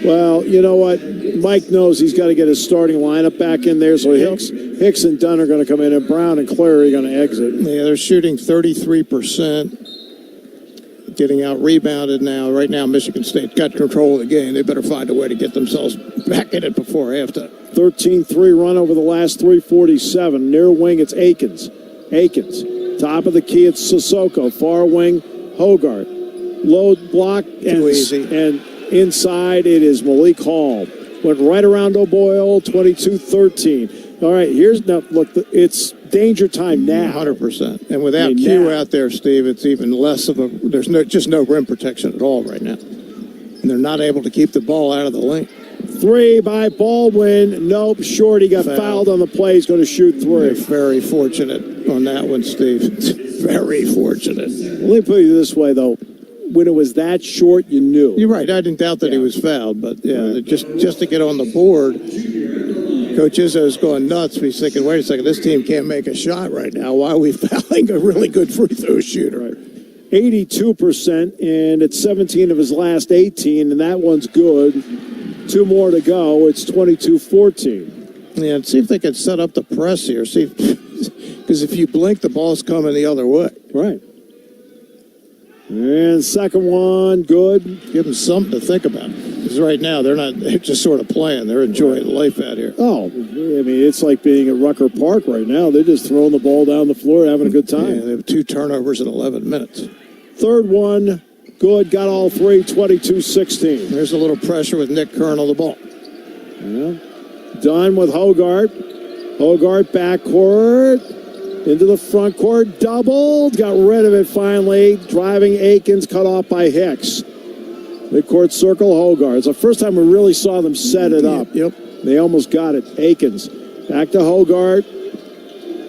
Well, you know what? Mike knows he's got to get his starting lineup back in there, so Hicks and Dunn are going to come in, and Brown and Clary are going to exit. Yeah, they're shooting 33%. Getting out rebounded now. Right now, Michigan State got control of the game. They better find a way to get themselves back in it before halftime. 13-3 run over the last 3:47. Near wing, it's Akins. Top of the key, it's Sissoko. Far wing, Hogarth. Low block, and inside, it is Malik Hall. Went right around O'Boyle, 22-13. All right, it's danger time now. 100%. And without Q out there, Steve, it's even less of there's just no rim protection at all right now. And they're not able to keep the ball out of the lane. 3 by Baldwin. Nope, short. He got fouled on the play. He's going to shoot 3. They're very fortunate on that one, Steve. Very fortunate. Let me put it this way, though. When it was that short, you knew. You're right. I didn't doubt that he was fouled, but just to get on the board, Coach Izzo's going nuts. He's thinking, wait a second, this team can't make a shot right now. Why are we fouling a really good free throw shooter? Right. 82%, and it's 17 of his last 18, and that one's good. 2 more to go. It's 22-14. Yeah, and see if they can set up the press here. See, because if you blink, the ball's coming the other way. Right. And second one, good. Give them something to think about. Because right now, they're just sort of playing. They're enjoying life out here. Oh, I mean, it's like being at Rucker Park right now. They're just throwing the ball down the floor, having a good time. Yeah, they have 2 turnovers in 11 minutes. Third one, good. Got all 3, 22-16. There's a little pressure with Nick Kern on the ball. Yeah. Done with Hogarth. Hogarth backcourt. Into the front court, doubled, got rid of it finally. Driving Akins, cut off by Hicks. Midcourt circle, Hogarth. It's the first time we really saw them set it up. Yep. They almost got it. Akins, back to Hogarth.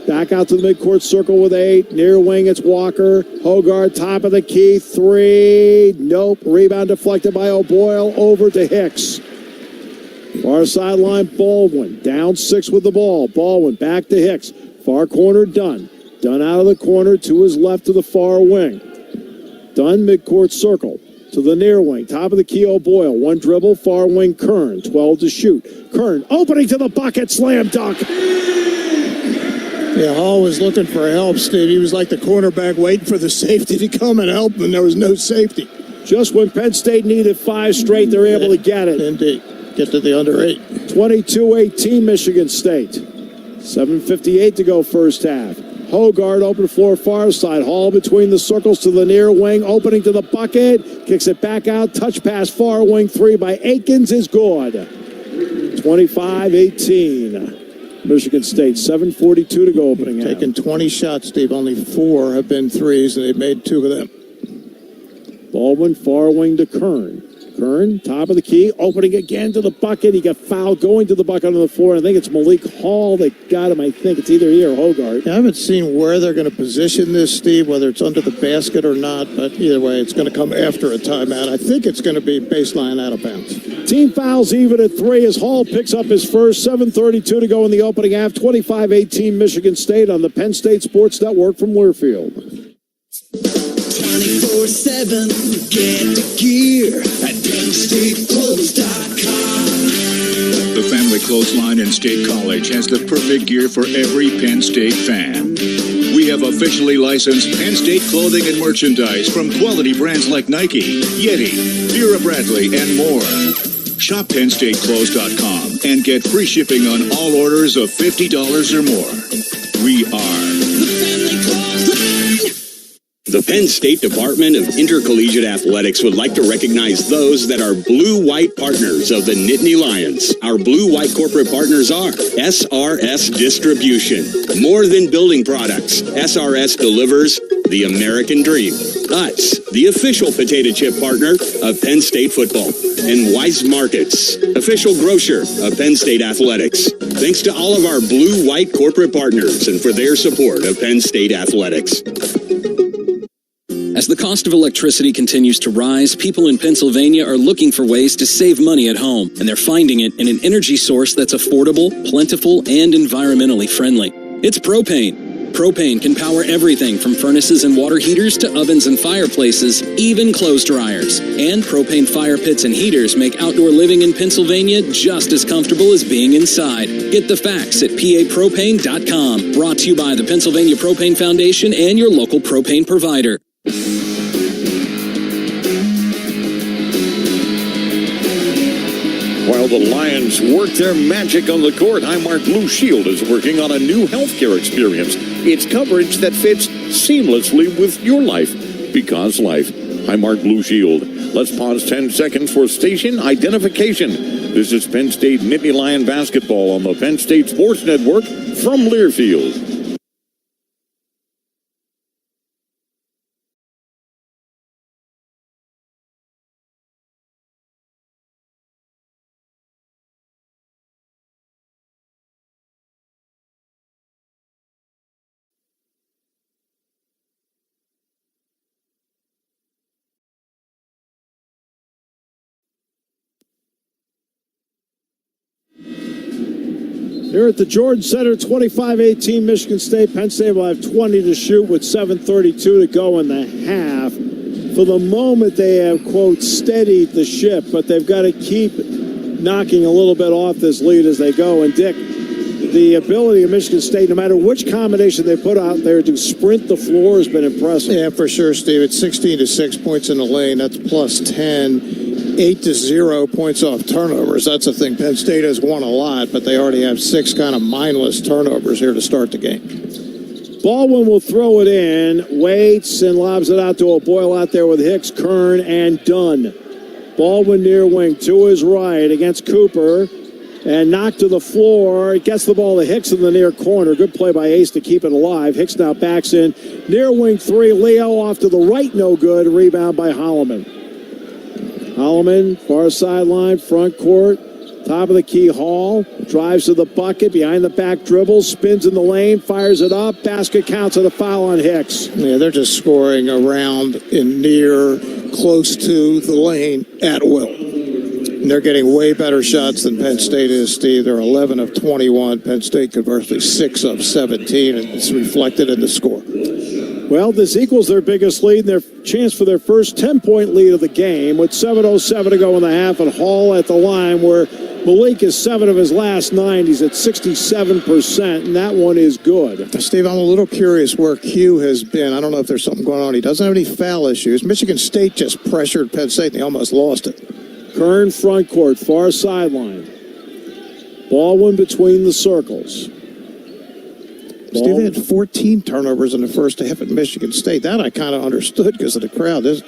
Back out to the midcourt circle with 8. Near wing, it's Walker. Hogarth, top of the key, 3. Nope. Rebound deflected by O'Boyle, over to Hicks. Far sideline, Baldwin. Down 6 with the ball. Baldwin, back to Hicks. Far corner, Dunn. Dunn out of the corner to his left to the far wing. Dunn, midcourt circle. To the near wing. Top of the key, O'Boyle. 1 dribble, far wing, Kern. 12 to shoot. Kern, opening to the bucket, slam dunk. Yeah, Hall was looking for help, Steve. He was like the cornerback waiting for the safety to come and help him, and there was no safety. Just when Penn State needed 5 straight, they're able to get it. Indeed. Get to the under 8. 22-18 Michigan State. 7:58 to go first half. Hogarth open floor far side. Hall between the circles to the near wing. Opening to the bucket. Kicks it back out. Touch pass far wing 3 by Akins is good. 25-18. Michigan State. 7:42 to go opening half. Taking 20 shots, Steve. Only 4 have been threes, and they've made 2 of them. Baldwin far wing to Kern. Kern, top of the key, opening again to the bucket. He got fouled going to the bucket on the floor. I think it's Malik Hall that got him. I think it's either he or Hogarth. I haven't seen where they're going to position this, Steve, whether it's under the basket or not. But either way, it's going to come after a timeout. I think it's going to be baseline out of bounds. Team fouls even at 3 as Hall picks up his first. 7:32 to go in the opening half. 25-18 Michigan State on the Penn State Sports Network from Learfield. 24/7, get the gear at PennStateClothes.com. The family clothesline in State College has the perfect gear for every Penn State fan. We have officially licensed Penn State clothing and merchandise from quality brands like Nike, Yeti, Vera Bradley, and more. Shop PennStateClothes.com and get free shipping on all orders of $50 or more. We are the family clothesline. The Penn State Department of Intercollegiate Athletics would like to recognize those that are blue-white partners of the Nittany Lions. Our blue-white corporate partners are SRS Distribution. More than building products, SRS delivers the American dream. Us, the official potato chip partner of Penn State football. And Wise Markets, official grocer of Penn State athletics. Thanks to all of our blue-white corporate partners and for their support of Penn State athletics. As the cost of electricity continues to rise, people in Pennsylvania are looking for ways to save money at home, and they're finding it in an energy source that's affordable, plentiful, and environmentally friendly. It's propane. Propane can power everything from furnaces and water heaters to ovens and fireplaces, even clothes dryers. And propane fire pits and heaters make outdoor living in Pennsylvania just as comfortable as being inside. Get the facts at papropane.com. Brought to you by the Pennsylvania Propane Foundation and your local propane provider. While the Lions work their magic on the court, Highmark Blue Shield is working on a new healthcare experience. It's coverage that fits seamlessly with your life. Because life. Highmark Blue Shield. Let's pause 10 seconds for station identification. This is Penn State Nittany Lion basketball on the Penn State Sports Network from Learfield. Here at the Jordan Center, 25-18 Michigan State. Penn State will have 20 to shoot with 7:32 to go in the half. For the moment, they have, quote, steadied the ship, but they've got to keep knocking a little bit off this lead as they go. And, Dick, the ability of Michigan State, no matter which combination they put out there to sprint the floor, has been impressive. Yeah, for sure, Steve. It's 16 to 6 points in the lane. That's plus 10. 8 to 0 points off turnovers. That's a thing. Penn State has won a lot, but they already have 6 kind of mindless turnovers here to start the game. Baldwin will throw it in, waits, and lobs it out to O'Boyle out there with Hicks, Kern, and Dunn. Baldwin near wing to his right against Cooper, and knocked to the floor. It gets the ball to Hicks in the near corner. Good play by Ace to keep it alive. Hicks now backs in. Near wing 3, Leo off to the right, no good. Rebound by Holloman. Holloman, far sideline, front court, top of the key, Hall, drives to the bucket, behind the back dribble, spins in the lane, fires it up, basket counts and a foul on Hicks. Yeah, they're just scoring around in near, close to the lane at will. And they're getting way better shots than Penn State is, Steve. They're 11 of 21. Penn State conversely 6 of 17, and it's reflected in the score. Well, this equals their biggest lead and their chance for their first 10-point lead of the game with 7:07 to go in the half, and Hall at the line where Malik is 7 of his last 9. He's at 67%, and that one is good. Steve, I'm a little curious where Q has been. I don't know if there's something going on. He doesn't have any foul issues. Michigan State just pressured Penn State, and they almost lost it. Kern front court, far sideline. Baldwin between the circles. Steve, they had 14 turnovers in the first half at Michigan State. That I kind of understood because of the crowd. That's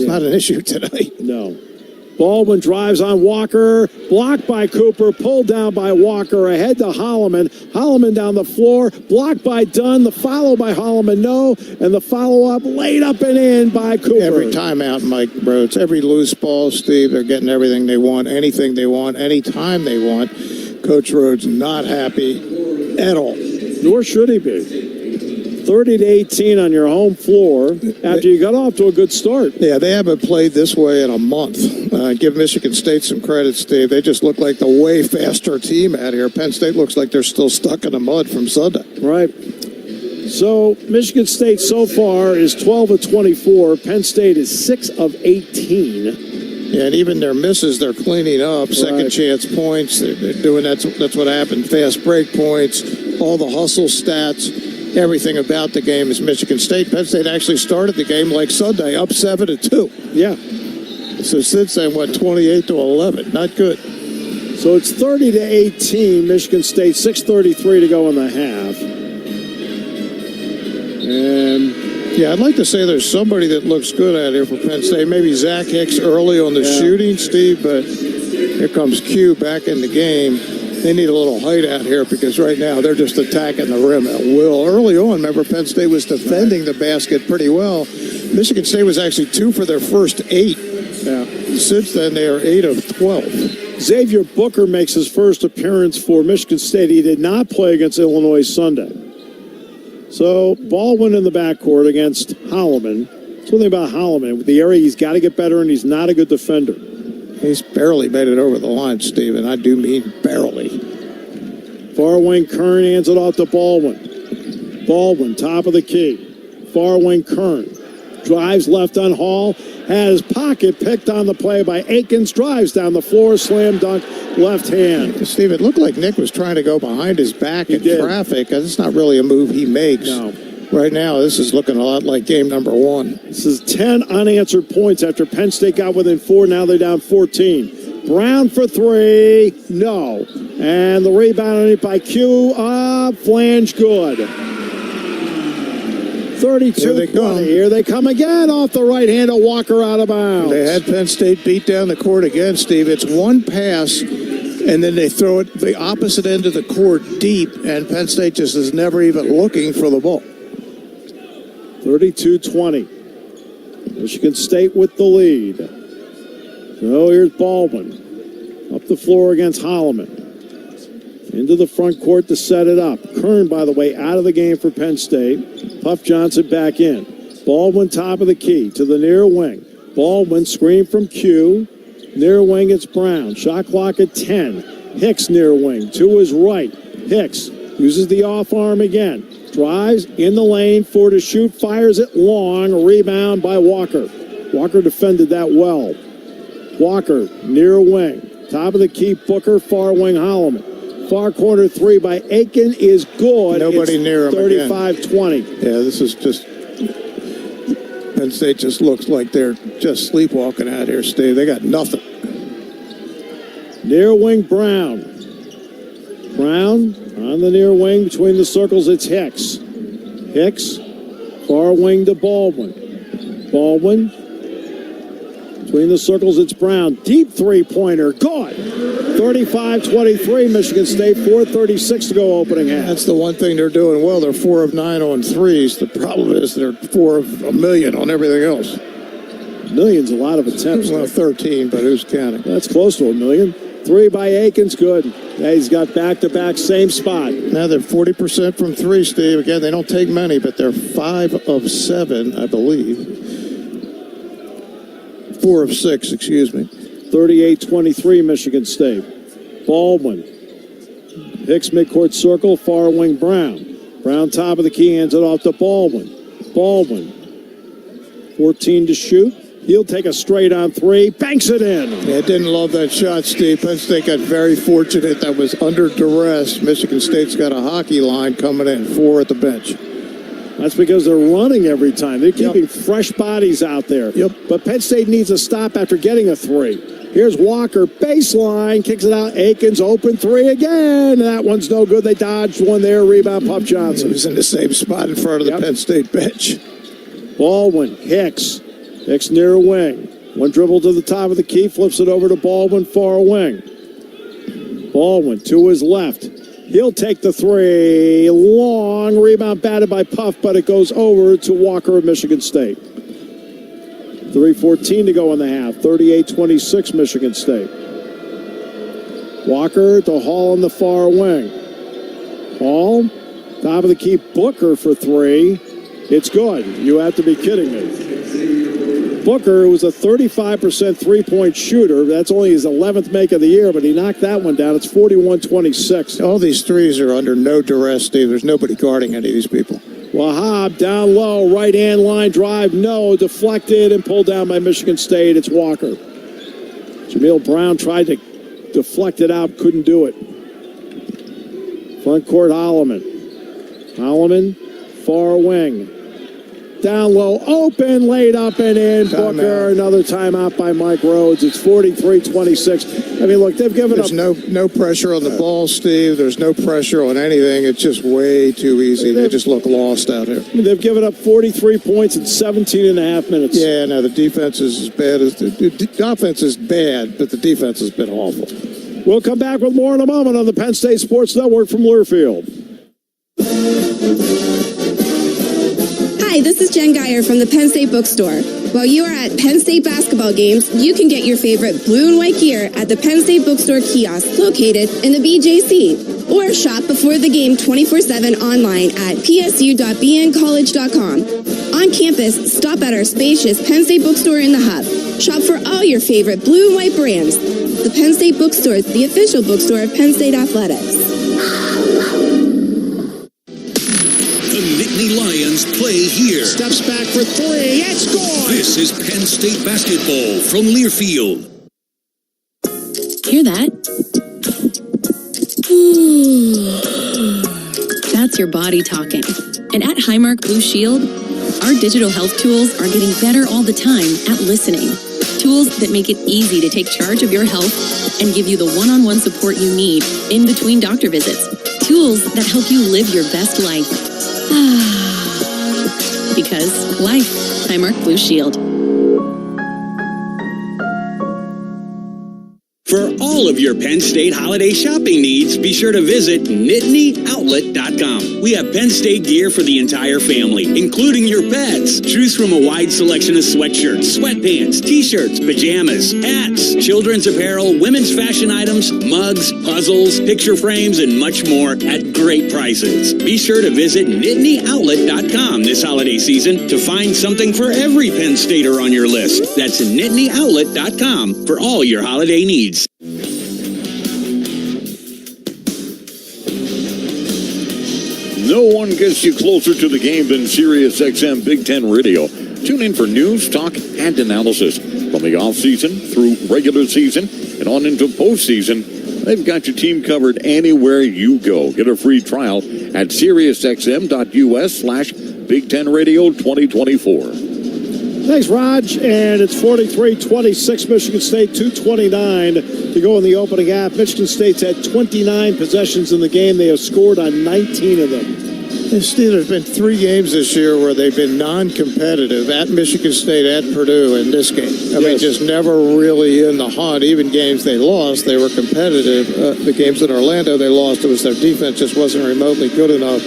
not an issue tonight. No. Baldwin drives on Walker, blocked by Cooper, pulled down by Walker, ahead to Holloman. Holloman down the floor, blocked by Dunn, the follow by Holloman, no, and the follow-up laid up and in by Cooper. Every timeout, Mike Rhodes, every loose ball, Steve, they're getting everything they want, anything they want, anytime they want. Coach Rhodes not happy at all. Nor should he be. 30-18 on your home floor after you got off to a good start. Yeah, they haven't played this way in a month. Give Michigan State some credit, Steve. They just look like the way faster team out here. Penn State looks like they're still stuck in the mud from Sunday. Right. So Michigan State so far is 12 of 24. Penn State is 6 of 18. Yeah, and even their misses, they're cleaning up. Second chance points, they're doing that's what happened. Fast break points, all the hustle stats, everything about the game is Michigan State. Penn State actually started the game like Sunday, up 7-2. Yeah. So since then, 28-11? Not good. So it's 30-18, Michigan State, 6:33 to go in the half. And Yeah, I'd like to say there's somebody that looks good out here for Penn State. Maybe Zach Hicks early on the shooting, Steve, but here comes Q back in the game. They need a little height out here because right now they're just attacking the rim at will. Early on, remember, Penn State was defending the basket pretty well. Michigan State was actually 2 for their first 8. Yeah. Since then, they are 8 of 12. Xavier Booker makes his first appearance for Michigan State. He did not play against Illinois Sunday. So Baldwin in the backcourt against Holloman. Something about Holloman. With the area, he's got to get better, and he's not a good defender. He's barely made it over the line, Steve, and I do mean barely. Far wing Kern hands it off to Baldwin. Baldwin, top of the key. Far wing Kern. Drives left on Hall. Has pocket picked on the play by Akins. Drives down the floor. Slam dunk. Left hand. Steve, it looked like Nick was trying to go behind his back in traffic. It's not really a move he makes. No. Right now, this is looking a lot like game number 1. This is 10 unanswered points after Penn State got within 4. Now they're down 14. Brown for 3. No. And the rebound on it by Q. Flange good. 32-20. Here they come again off the right hand of Walker out of bounds. They had Penn State beat down the court again, Steve. It's one pass, and then they throw it the opposite end of the court deep, and Penn State just is never even looking for the ball. 32-20. Michigan State with the lead. So here's Baldwin. Up the floor against Holloman. Into the front court to set it up. Kern, by the way, out of the game for Penn State. Puff Johnson back in. Baldwin top of the key to the near wing. Baldwin screen from Q. Near wing it's Brown. Shot clock at 10. Hicks near wing to his right. Hicks uses the off arm again. Drives in the lane for to shoot. Fires it long. Rebound by Walker. Walker defended that well. Walker near wing. Top of the key Booker. Far wing Holloman. Far corner 3 by Aiken is good. Nobody near him 35-20. Yeah, this is just... Penn State just looks like they're just sleepwalking out here, Steve. They got nothing. Near wing Brown. Brown on the near wing between the circles. It's Hicks. Hicks. Far wing to Baldwin. Baldwin. Between the circles, it's Brown. Deep three-pointer. Good. 35-23, Michigan State. 4:36 to go opening half. That's the one thing they're doing well. They're 4 of 9 on threes. The problem is they're 4 of a million on everything else. Million's a lot of attempts. Well, 13, but who's counting? That's close to a million. 3 by Akins, good. Yeah, he's got back-to-back, same spot. Now they're 40% from 3, Steve. Again, they don't take many, but they're 5 of 7, I believe. 4 of 6, excuse me. 38-23, Michigan State. Baldwin. Hicks midcourt circle, far wing Brown. Brown top of the key, hands it off to Baldwin. Baldwin. 14 to shoot. He'll take a straight on 3. Banks it in. Yeah, didn't love that shot, Steve. Penn State got very fortunate. That was under duress. Michigan State's got a hockey line coming in. 4 at the bench. That's because they're running every time. They're keeping fresh bodies out there. But Penn State needs a stop after getting a 3. Here's Walker, baseline, kicks it out. Akins, open 3 again. That one's no good. They dodged one there. Rebound, Puff Johnson. He was in the same spot in front of the Penn State bench. Baldwin, Hicks. Hicks near wing. One dribble to the top of the key, flips it over to Baldwin, far wing. Baldwin to his left. He'll take the 3. Long rebound batted by Puff, but it goes over to Walker of Michigan State. 3:14 to go in the half. 38-26 Michigan State. Walker to Hall on the far wing. Hall, top of the key, Booker for 3. It's good. You have to be kidding me. Booker was a 35% three-point shooter. That's only his 11th make of the year, but he knocked that one down. It's 41-26. All these threes are under no duress, Steve. There's nobody guarding any of these people. Wahab down low, right-hand line drive, no, deflected and pulled down by Michigan State. It's Walker. Jameel Brown tried to deflect it out, couldn't do it. Front court, Holloman. Holloman, far wing. Down low, open, laid up and in. Booker, another timeout by Mike Rhodes. It's 43-26. I mean, look, they've given There's up. no pressure on the ball, Steve. There's no pressure on anything. It's just way too easy. They just look lost out here. I mean, they've given up 43 points in 17 and a half minutes. Yeah, no, the defense is as bad as the offense is bad, but the defense has been awful. We'll come back with more in a moment on the Penn State Sports Network from Learfield. Hi, this is Jen Geyer from the Penn State Bookstore. While you are at Penn State basketball games, you can get your favorite blue and white gear at the Penn State Bookstore kiosk located in the BJC. Or shop before the game 24/7 online at psu.bncollege.com. On campus, stop at our spacious Penn State Bookstore in the Hub. Shop for all your favorite blue and white brands. The Penn State Bookstore is the official bookstore of Penn State Athletics. The Nittany Lions play here. Steps back for three. It's gone. This is Penn State basketball from Learfield. Hear that? That's your body talking. And at Highmark Blue Shield, our digital health tools are getting better all the time at listening. Tools that make it easy to take charge of your health and give you the one-on-one support you need in between doctor visits. Tools that help you live your best life. Because life, Highmark Blue Shield. For all of your Penn State holiday shopping needs, be sure to visit nittany.outlet.com. We have Penn State gear for the entire family, including your pets. Choose from a wide selection of sweatshirts, sweatpants, t-shirts, pajamas, hats, children's apparel, women's fashion items, mugs, puzzles, picture frames, and much more at great prices. Be sure to visit nittany.outlet.com this holiday season to find something for every Penn Stater on your list. That's nittany.outlet.com for all your holiday needs. No one gets you closer to the game than Sirius XM Big Ten Radio. Tune in for news, talk, and analysis from the offseason through regular season and on into postseason. They've got your team covered anywhere you go. Get a free trial at SiriusXM.us/Big Ten Radio 2024. Thanks, Raj. And it's 43-26, Michigan State, 2:29 to go in the opening half. Michigan State's had 29 possessions in the game. They have scored on 19 of them. Steve, there's been 3 games this year where they've been non-competitive at Michigan State, at Purdue, in this game. I mean, just never really in the hunt. Even games they lost, they were competitive. The games in Orlando they lost, it was their defense just wasn't remotely good enough.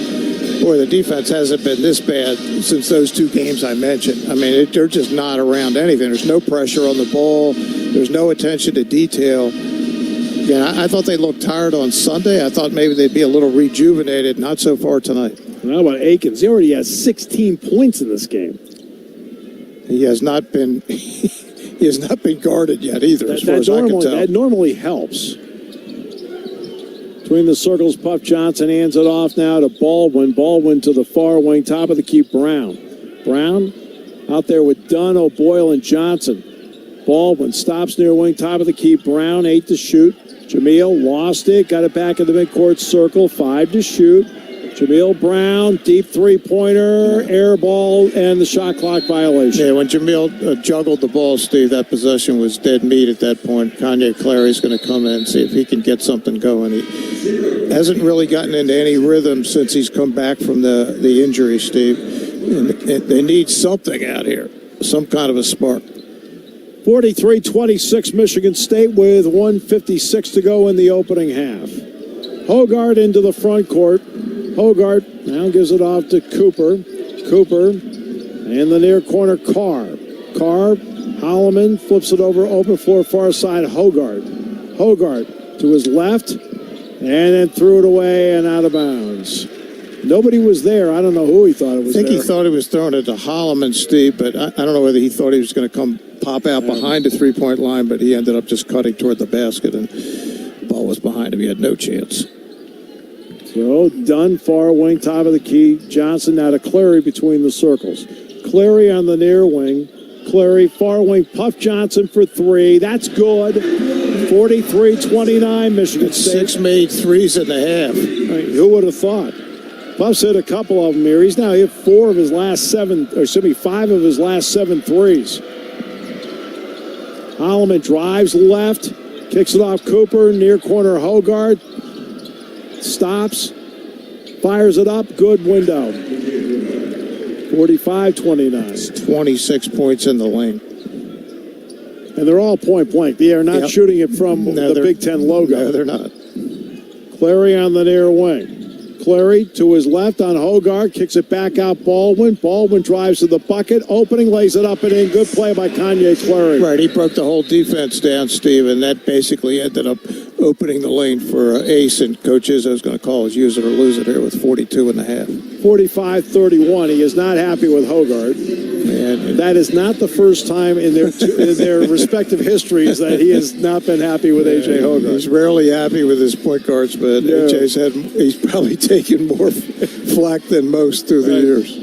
Boy, the defense hasn't been this bad since those 2 games I mentioned. I mean, they're just not around anything. There's no pressure on the ball. There's no attention to detail. Yeah, I thought they looked tired on Sunday. I thought maybe they'd be a little rejuvenated. Not so far tonight. And how about Akins? He already has 16 points in this game. He has not been guarded yet either, as far as I can tell. That normally helps. Between the circles, Puff Johnson hands it off now to Baldwin. Baldwin to the far wing, top of the key, Brown. Brown out there with Dunn, O'Boyle, and Johnson. Baldwin stops near wing, top of the key, Brown, 8 to shoot. Jamil lost it, got it back in the midcourt circle, 5 to shoot. Jamil Brown, deep three-pointer, air ball, and the shot clock violation. Yeah, when Jamil juggled the ball, Steve, that possession was dead meat at that point. Kanye Clary's going to come in and see if he can get something going. He hasn't really gotten into any rhythm since he's come back from the injury, Steve. And they need something out here, some kind of a spark. 43-26 Michigan State with 1:56 to go in the opening half. Hogarth into the front court. Hogarth now gives it off to Cooper. Cooper in the near corner, Carr. Carr, Holloman flips it over, open floor, far side, Hogarth. Hogarth to his left, and then threw it away and out of bounds. Nobody was there. I don't know who he thought it was. I think he thought he was throwing it to Holloman, Steve, but I don't know whether he thought he was going to come pop out behind the three-point line, but he ended up just cutting toward the basket, and the ball was behind him. He had no chance. So Dunn, far wing, top of the key. Johnson now to Clary between the circles. Clary on the near wing. Clary, far wing, Puff Johnson for 3. That's good. 43-29, Michigan State. 6 made threes in the half. Right, who would have thought? Puff's hit a couple of them here. He's now hit 5 of his last 7 threes. Holloman drives left, kicks it off Cooper, near corner Hogard. Stops, fires it up, good window. 45-29. 26 points in the lane. And they're all point blank. They are not shooting it from the Big Ten logo. No, they're not. Clary on the near wing. Clary to his left on Hogard, kicks it back out Baldwin. Baldwin drives to the bucket, opening, lays it up and in. Good play by Kanye Clary. Right, he broke the whole defense down, Steve, and that basically ended up opening the lane for Ace, and Coach Izzo's going to call his use it or lose it here with 42.5. 45-31. He is not happy with Hogard. And that is not the first time in their respective histories that he has not been happy with A.J. Hogard. He's rarely happy with his point guards, but he's probably taken more flack than most through the years.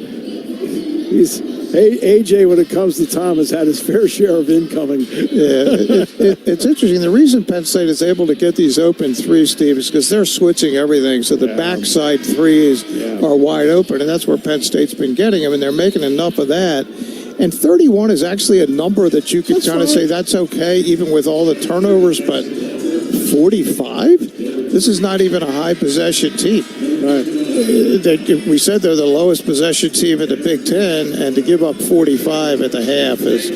A.J., when it comes to Tom, has had his fair share of incoming. It's interesting. The reason Penn State is able to get these open threes, Steve, is because they're switching everything. So the backside threes are wide open, and that's where Penn State's been getting them, and they're making enough of that. And 31 is actually a number that you could kind of say that's okay, even with all the turnovers, but 45? This is not even a high possession team. Right. We said they're the lowest possession team in the Big Ten, and to give up 45 at the half is,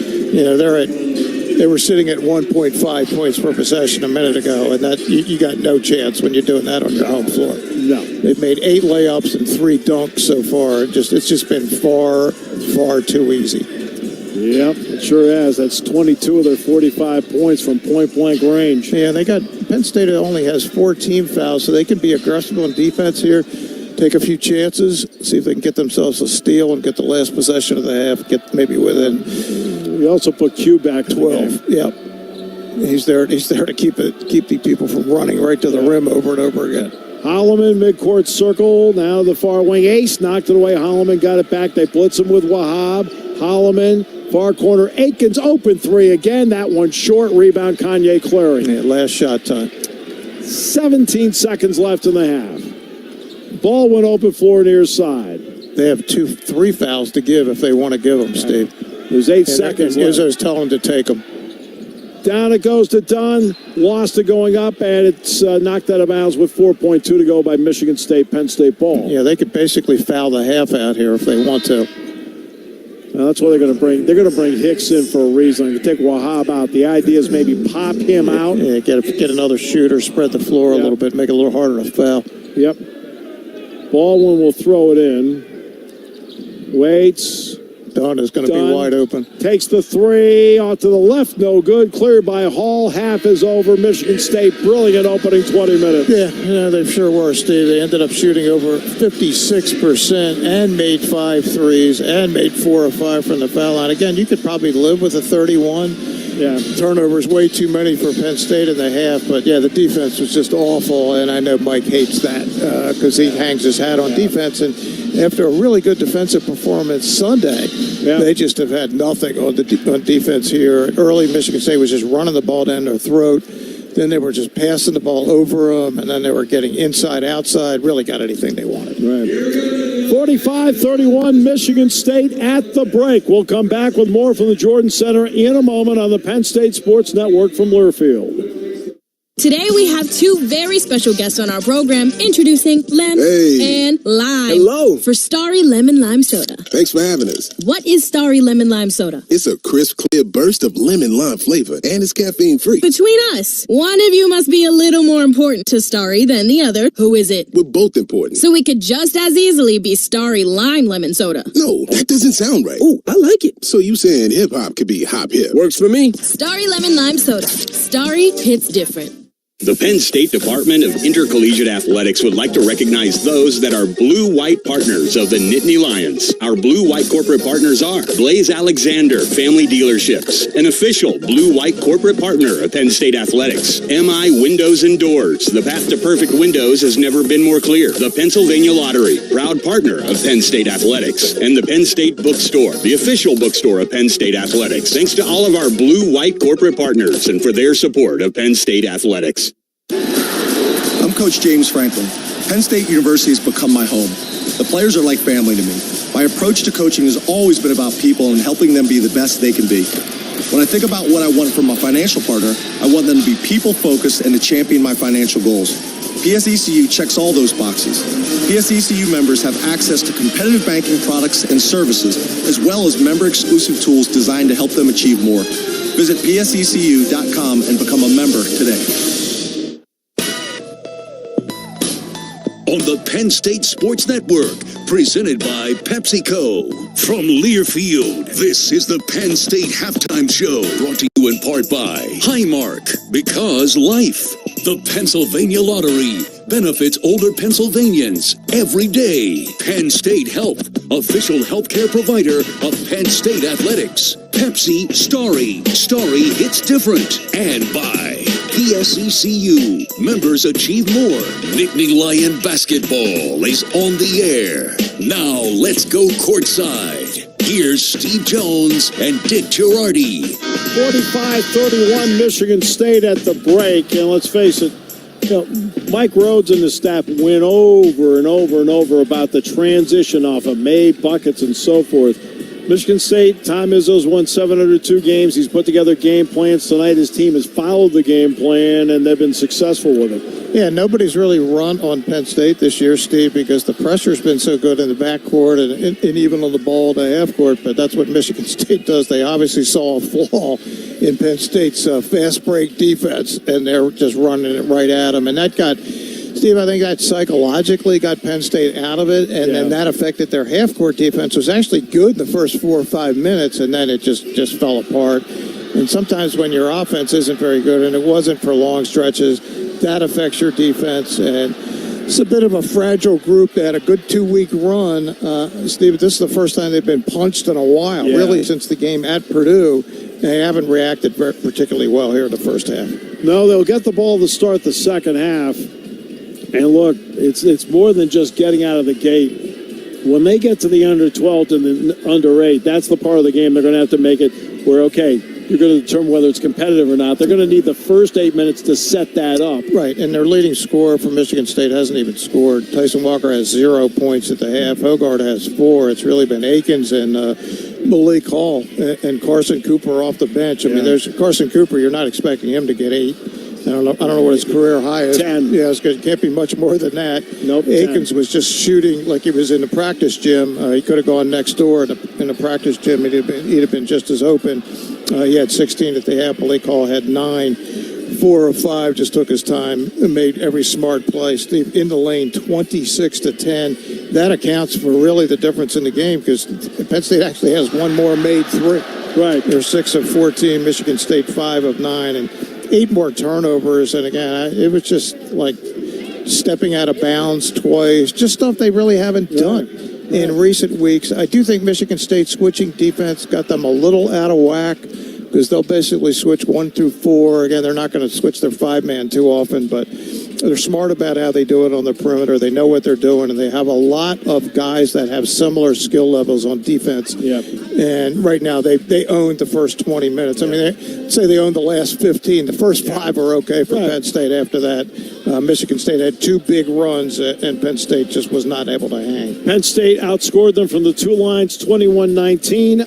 they were sitting at 1.5 points per possession a minute ago, and that you got no chance when you're doing that on your home floor. No. They've made 8 layups and 3 dunks so far. It's just been far, far too easy. Yep, it sure has. That's 22 of their 45 points from point-blank range. Yeah, Penn State only has 4 team fouls, so they can be aggressive on defense here, take a few chances, see if they can get themselves a steal and get the last possession of the half, get maybe within. We also put Q back 12. Yep. He's there to keep the people from running right to the rim over and over again. Holloman, midcourt circle, now the far wing. Ace knocked it away. Holloman got it back. They blitz him with Wahab. Holloman, far corner. Aikens, open 3 again. That one short. Rebound, Kanye Clary. Yeah, last shot time. 17 seconds left in the half. Ball went open floor near side. They have 3 fouls to give if they want to give them, Steve. There's 8 seconds left. Izzo's telling them to take them. Down it goes to Dunn. Lost it going up, and it's knocked out of bounds with 4.2 to go by Michigan State, Penn State ball. Yeah, they could basically foul the half out here if they want to. That's what they're going to bring. They're going to bring Hicks in for a reason. To take Wahab out. The idea is maybe pop him out. Yeah, get another shooter, spread the floor a little bit, make it a little harder to foul. Yep. Baldwin will throw it in. Waits. Dunn is going to be wide open. Takes the 3 off to the left. No good. Cleared by Hall. Half is over. Michigan State, brilliant opening 20 minutes. Yeah, they sure were, Steve. They ended up shooting over 56% and made 5 threes and made 4 of 5 from the foul line. Again, you could probably live with a 31. Yeah, turnovers way too many for Penn State in the half. But, yeah, the defense was just awful, and I know Mike hates that because he hangs his hat on defense. And after a really good defensive performance Sunday, they just have had nothing on defense here. Early, Michigan State was just running the ball down their throat. Then they were just passing the ball over them, and then they were getting inside, outside, really got anything they wanted. Right. 45-31, Michigan State at the break. We'll come back with more from the Jordan Center in a moment on the Penn State Sports Network from Learfield. Today we have 2 very special guests on our program, introducing Lem and Lime. Hello. For Starry Lemon Lime Soda. Thanks for having us. What is Starry Lemon Lime Soda? It's a crisp, clear burst of lemon lime flavor, and it's caffeine-free. Between us, one of you must be a little more important to Starry than the other. Who is it? We're both important. So we could just as easily be Starry Lime Lemon Soda. No, that doesn't sound right. Oh, I like it. So you saying hip-hop could be hop-hip? Works for me. Starry Lemon Lime Soda. Starry hits different. The Penn State Department of Intercollegiate Athletics would like to recognize those that are blue-white partners of the Nittany Lions. Our blue-white corporate partners are Blaze Alexander Family Dealerships, an official blue-white corporate partner of Penn State Athletics. MI Windows and Doors. The path to perfect windows has never been more clear. The Pennsylvania Lottery, proud partner of Penn State Athletics. And the Penn State Bookstore, the official bookstore of Penn State Athletics. Thanks to all of our blue-white corporate partners and for their support of Penn State Athletics. I'm Coach James Franklin. Penn State University has become my home. The players are like family to me. My approach to coaching has always been about people and helping them be the best they can be. When I think about what I want from my financial partner, I want them to be people-focused and to champion my financial goals. PSECU checks all those boxes. PSECU members have access to competitive banking products and services, as well as member-exclusive tools designed to help them achieve more. Visit PSECU.com and become a member today. On the Penn State Sports Network, presented by PepsiCo. From Learfield, this is the Penn State Halftime Show, brought to you in part by Highmark, because life. The Pennsylvania Lottery benefits older Pennsylvanians every day. Penn State Health, official healthcare provider of Penn State Athletics. Pepsi Starry. Starry hits different. And by PSECU. Members achieve more. Nittany Lion basketball is on the air. Now let's go courtside. Here's Steve Jones and Dick Girardi. 45-31 Michigan State at the break. And let's face it, Mike Rhodes and the staff went over and over and over about the transition off of May, buckets, and so forth. Michigan State, Tom Izzo's won 702 games. He's put together game plans tonight. His team has followed the game plan, and they've been successful with it. Yeah, nobody's really run on Penn State this year, Steve, because the pressure's been so good in the backcourt and even on the ball to half court, but that's what Michigan State does. They obviously saw a flaw in Penn State's fast break defense, and they're just running it right at them. And that got... Steve, I think that psychologically got Penn State out of it, and then that affected their half-court defense. It was actually good in the first 4 or 5 minutes, and then it just fell apart. And sometimes when your offense isn't very good, and it wasn't for long stretches, that affects your defense. And it's a bit of a fragile group. They had a good 2-week run. Steve, this is the first time they've been punched in a while, really since the game at Purdue. They haven't reacted particularly well here in the first half. No, they'll get the ball to start the second half. And look, it's more than just getting out of the gate. When they get to the under 12 and the under 8, that's the part of the game they're going to have to make it where, okay, you're going to determine whether it's competitive or not. They're going to need the first 8 minutes to set that up. Right, and their leading scorer for Michigan State hasn't even scored. Tyson Walker has 0 points at the half. Hogarth has 4. It's really been Akins and Malik Hall and Carson Cooper off the bench. I mean, there's Carson Cooper. You're not expecting him to get 8. I don't know what his career high is. 10. Yeah, it can't be much more than that. Nope. Akins was just shooting like he was in the practice gym. He could have gone next door in the practice gym. He'd have been just as open. He had 16 at the half. Malik Hall had 9. 4 of 5, just took his time and made every smart play. Steve, in the lane, 26-10. That accounts for really the difference in the game because Penn State actually has one more made 3. Right. They're 6 of 14. Michigan State 5 of 9. And 8 more turnovers, and again, it was just like stepping out of bounds twice, just stuff they really haven't done in recent weeks. I do think Michigan State switching defense got them a little out of whack because they'll basically switch 1 through 4. Again, they're not going to switch their 5-man too often, but they're smart about how they do it on the perimeter. They know what they're doing, and they have a lot of guys that have similar skill levels on defense. Yeah. And right now, they owned the first 20 minutes. I mean, they owned the last 15. The first 5 were okay for Penn State. After that, Michigan State had 2 big runs, and Penn State just was not able to hang. Penn State outscored them from the 2 lines, 21-19.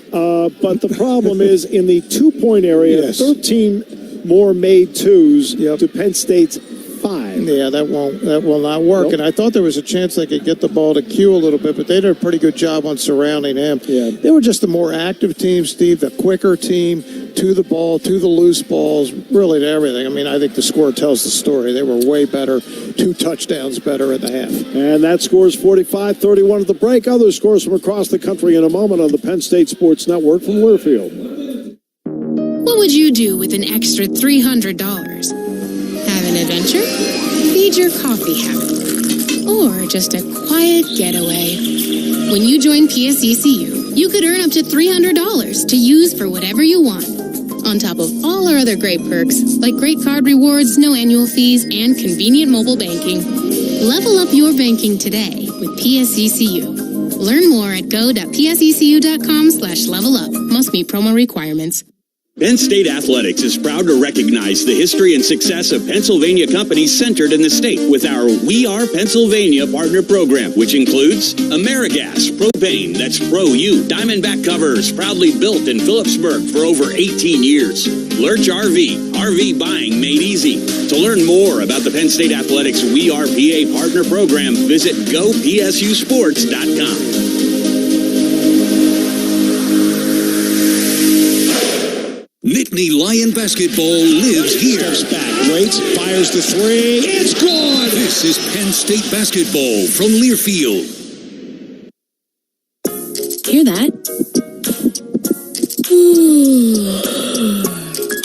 But the problem is in the 2-point area, 13 more made 2s to Penn State's 5. Yeah, that will not work. Nope. And I thought there was a chance they could get the ball to Q a little bit, but they did a pretty good job on surrounding him. Yeah. They were just the more active team, Steve, the quicker team to the ball, to the loose balls, really to everything. I mean, I think the score tells the story. They were way better, 2 touchdowns better at the half. And that scores 45-31 at the break. Other scores from across the country in a moment on the Penn State Sports Network from Learfield. What would you do with an extra $300? Have an adventure? Feed your coffee habit? Or just a quiet getaway? When you join PSECU, you could earn up to $300 to use for whatever you want. On top of all our other great perks, like great card rewards, no annual fees, and convenient mobile banking. Level up your banking today with PSECU. Learn more at go.psecu.com/levelup. Must meet promo requirements. Penn State Athletics is proud to recognize the history and success of Pennsylvania companies centered in the state with our We Are Pennsylvania partner program, which includes Amerigas, Propane, that's Pro-U, Diamondback Covers, proudly built in Phillipsburg for over 18 years, Lurch RV, RV buying made easy. To learn more about the Penn State Athletics We Are PA partner program, visit gopsusports.com. Nittany Lion basketball lives here. Steps back, waits, fires the three. It's gone! This is Penn State basketball from Learfield. Hear that?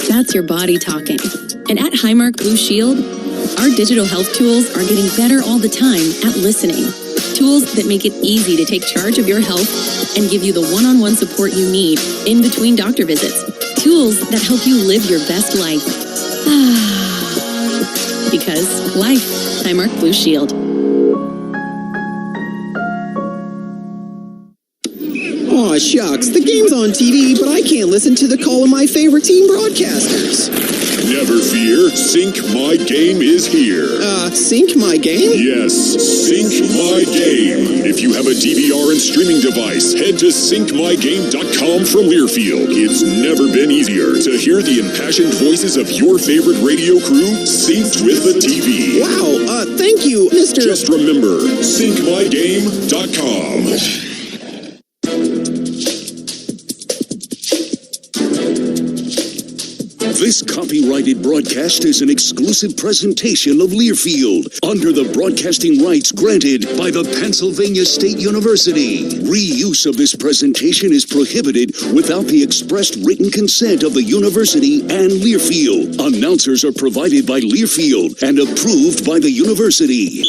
That's your body talking. And at Highmark Blue Shield, our digital health tools are getting better all the time at listening. Tools that make it easy to take charge of your health and give you the one-on-one support you need in between doctor visits. Tools that help you live your best life. Because life. Highmark Blue Shield. Aw, shucks. The game's on TV, but I can't listen to the call of my favorite team broadcasters. Never fear. Sync My Game is here. Sync My Game? Yes, Sync My Game. If you have a DVR and streaming device, head to syncmygame.com from Learfield. It's never been easier to hear the impassioned voices of your favorite radio crew synced with the TV. Wow, thank you, Mr. Just remember, syncmygame.com. This copyrighted broadcast is an exclusive presentation of Learfield under the broadcasting rights granted by the Pennsylvania State University. Reuse of this presentation is prohibited without the expressed written consent of the university and Learfield. Announcers are provided by Learfield and approved by the university.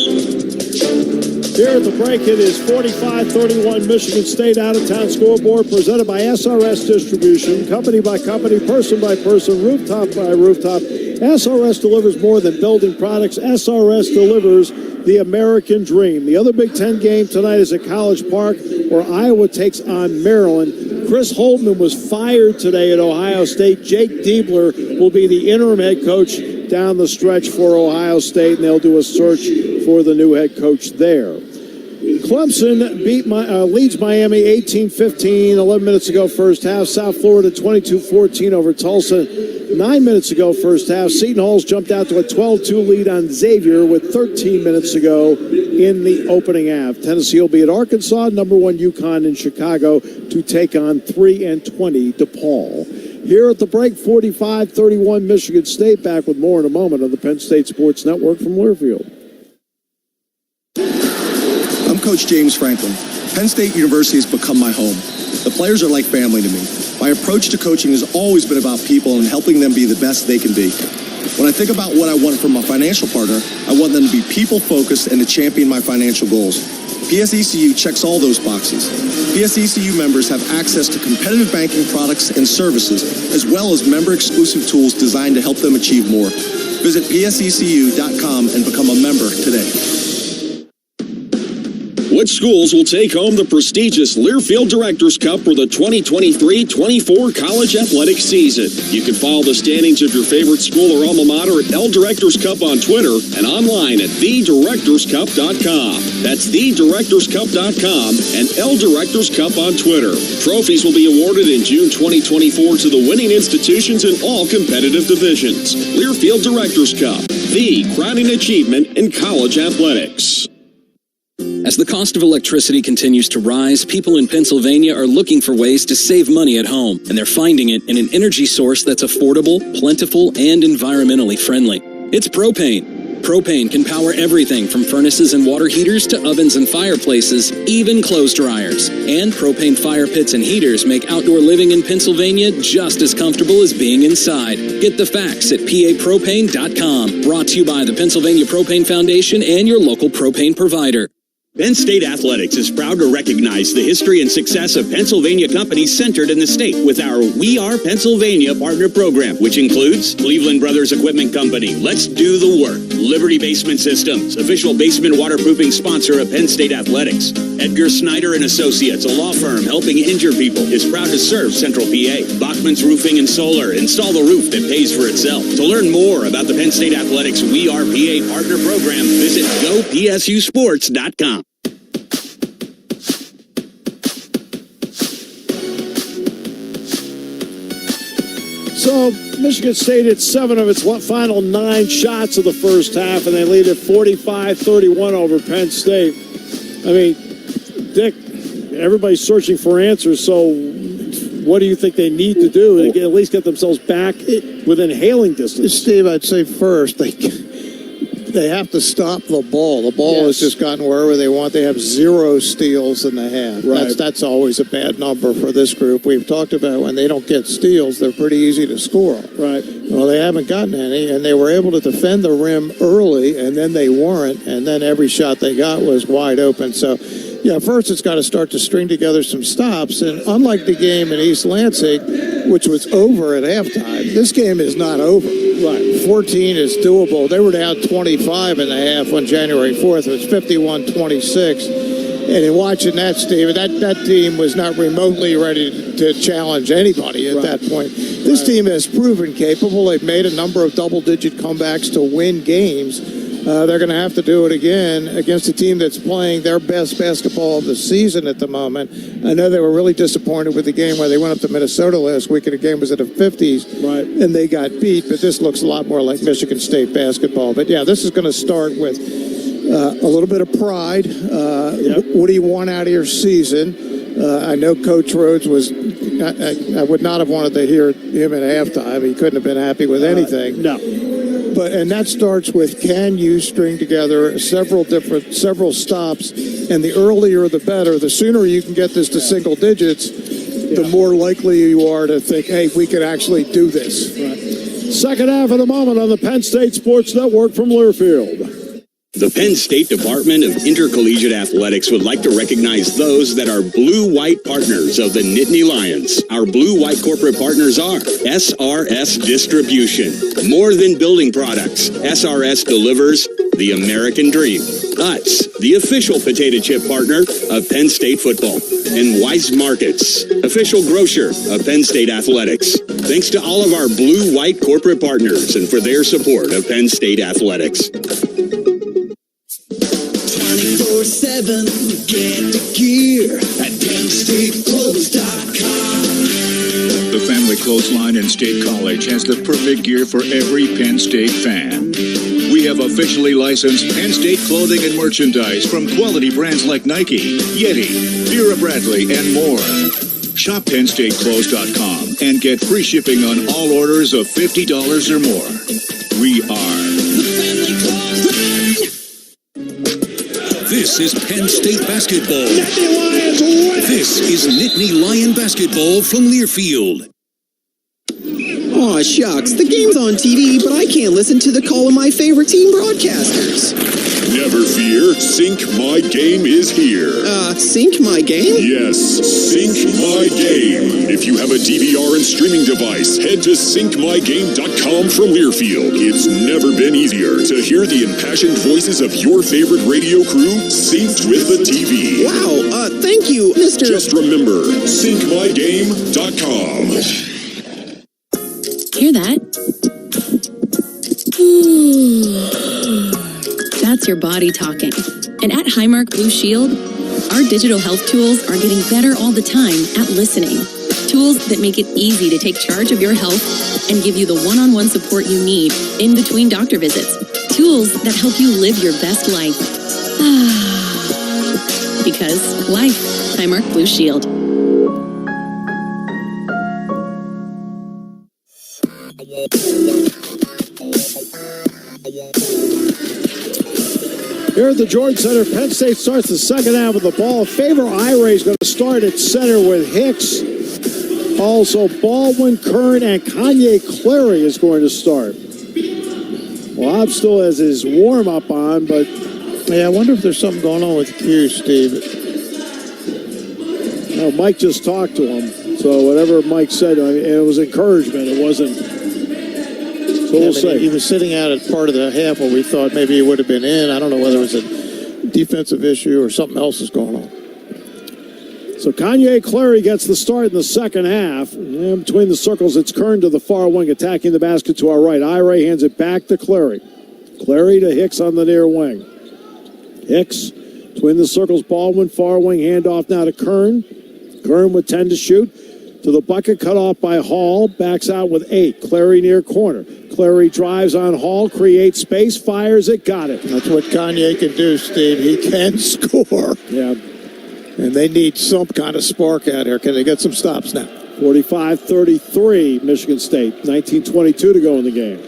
Here at the break, it is 45-31 Michigan State out-of-town scoreboard presented by SRS Distribution, company by company, person by person, rooftop by rooftop. SRS delivers more than building products. SRS delivers the American dream. The other Big Ten game tonight is at College Park, where Iowa takes on Maryland. Chris Holtman was fired today at Ohio State. Jake Diebler will be the interim head coach down the stretch for Ohio State, and they'll do a search for the new head coach there. Clemson leads Miami 18-15, 11 minutes ago first half. South Florida 22-14 over Tulsa 9 minutes ago first half. Seton Hall's jumped out to a 12-2 lead on Xavier with 13 minutes to go in the opening half. Tennessee will be at Arkansas, number 1 UConn in Chicago to take on 3-20 DePaul. Here at the break, 45-31 Michigan State. Back with more in a moment on the Penn State Sports Network from Learfield. I'm Coach James Franklin. Penn State University has become my home. The players are like family to me. My approach to coaching has always been about people and helping them be the best they can be. When I think about what I want from a financial partner, I want them to be people-focused and to champion my financial goals. PSECU checks all those boxes. PSECU members have access to competitive banking products and services, as well as member-exclusive tools designed to help them achieve more. Visit psecu.com and become a member today. Which schools will take home the prestigious Learfield Directors Cup for the 2023-24 college athletic season? You can follow the standings of your favorite school or alma mater at L Directors Cup on Twitter and online at thedirectorscup.com. That's thedirectorscup.com and L Directors Cup on Twitter. Trophies will be awarded in June 2024 to the winning institutions in all competitive divisions. Learfield Directors Cup, the crowning achievement in college athletics. As the cost of electricity continues to rise, people in Pennsylvania are looking for ways to save money at home, and they're finding it in an energy source that's affordable, plentiful, and environmentally friendly. It's propane. Propane can power everything from furnaces and water heaters to ovens and fireplaces, even clothes dryers. And propane fire pits and heaters make outdoor living in Pennsylvania just as comfortable as being inside. Get the facts at papropane.com. Brought to you by the Pennsylvania Propane Foundation and your local propane provider. Penn State Athletics is proud to recognize the history and success of Pennsylvania companies centered in the state with our We Are Pennsylvania partner program, which includes Cleveland Brothers Equipment Company, Let's Do the Work, Liberty Basement Systems, official basement waterproofing sponsor of Penn State Athletics. Edgar Snyder and Associates, a law firm helping injured people, is proud to serve Central PA. Bachman's Roofing and Solar, install the roof that pays for itself. To learn more about the Penn State Athletics We Are PA partner program, visit gopsusports.com. So Michigan State hit 7 of its final 9 shots of the first half, and they lead at 45-31 over Penn State. I mean, Dick, everybody's searching for answers, so what do you think they need to do to at least get themselves back within hailing distance? Steve, I'd say first, they have to stop the ball. The ball has just gotten wherever they want. They have 0 steals in the half. Right. That's always a bad number for this group. We've talked about when they don't get steals, they're pretty easy to score. Right. Well, they haven't gotten any, and they were able to defend the rim early, and then they weren't, and then every shot they got was wide open. So, yeah, first it's got to start to string together some stops, and unlike the game in East Lansing, which was over at halftime, this game is not over. Right. 14 is doable. They were down 25 in the half on January 4th. It was 51-26. And in watching that, Steve, that team was not remotely ready to challenge anybody at that point. This team has proven capable. They've made a number of double-digit comebacks to win games. They're going to have to do it again against a team that's playing their best basketball of the season at the moment. I know they were really disappointed with the game where they went up to Minnesota last week and the game was in the 50s, and they got beat, but this looks a lot more like Michigan State basketball. But, yeah, this is going to start with a little bit of pride. What do you want out of your season? I know Coach Rhodes was I would not have wanted to hear him at halftime. He couldn't have been happy with anything. No. And that starts with, can you string together several stops, and the earlier the better. The sooner you can get this to single digits, the more likely you are to think, hey, we could actually do this. Right. Second half of the moment on the Penn State Sports Network from Learfield. The Penn State Department of Intercollegiate Athletics would like to recognize those that are blue-white partners of the Nittany Lions. Our blue-white corporate partners are SRS Distribution. More than building products, SRS delivers the American dream. Utz, the official potato chip partner of Penn State football. And Wise Markets, official grocer of Penn State Athletics. Thanks to all of our blue-white corporate partners and for their support of Penn State Athletics. 24/7, get the gear at PennStateClothes.com. The family clothesline in State College has the perfect gear for every Penn State fan. We have officially licensed Penn State clothing and merchandise from quality brands like Nike, Yeti, Vera Bradley, and more. Shop PennStateClothes.com and get free shipping on all orders of $50 or more. We are the family clothesline. This is Penn State basketball. Nittany Lions win. This is Nittany Lion basketball from Learfield. Aw, shucks. The game's on TV, but I can't listen to the call of my favorite team broadcasters. Never fear, Sync My Game is here. Sync My Game? Yes, Sync My Game. If you have a DVR and streaming device, head to syncmygame.com from Learfield. It's never been easier to hear the impassioned voices of your favorite radio crew synced with the TV. Wow, thank you, Mr. Just remember, syncmygame.com. Hear that? That's your body talking. And at Highmark Blue Shield, our digital health tools are getting better all the time at listening. Tools that make it easy to take charge of your health and give you the one-on-one support you need in between doctor visits. Tools that help you live your best life. Because life, Highmark Blue Shield. Here at the George Center, Penn State starts the second half of the ball. Faber Ira is going to start at center with Hicks. Also, Baldwin, Kern, and Kanye Clary is going to start. Lob still has his warm-up on, but Yeah, I wonder if there's something going on with Q, Steve. No, Mike just talked to him. So whatever Mike said, it was encouragement. It wasn't. So we'll see. He was sitting out at part of the half where we thought maybe he would have been in. I don't know whether it was a defensive issue or something else is going on. So Kanye Clary gets the start in the second half. And between the circles, it's Kern to the far wing, attacking the basket to our right. Ira hands it back to Clary. Clary to Hicks on the near wing. Hicks between the circles, Baldwin, far wing, handoff now to Kern. Kern with 10 to shoot. To the bucket, cut off by Hall. Backs out with 8. Clary near corner. Clary drives on Hall, creates space, fires it, got it. That's what Kanye can do, Steve. He can score. Yeah. And they need some kind of spark out here. Can they get some stops now? 45-33, Michigan State. 19:22 to go in the game.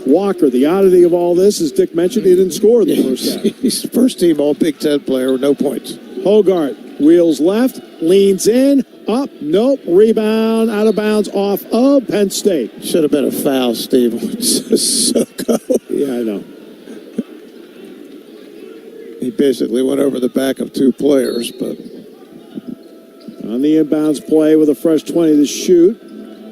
Walker, the oddity of all this, as Dick mentioned, he didn't score in the first half. He's the first team All Big Ten player with no points. Hogarth, wheels left, leans in, up, nope, rebound, out of bounds, off of Penn State. Should have been a foul, Steve. Sissoko. Yeah, I know. He basically went over the back of two players, but... On the inbounds play with a fresh 20 to shoot.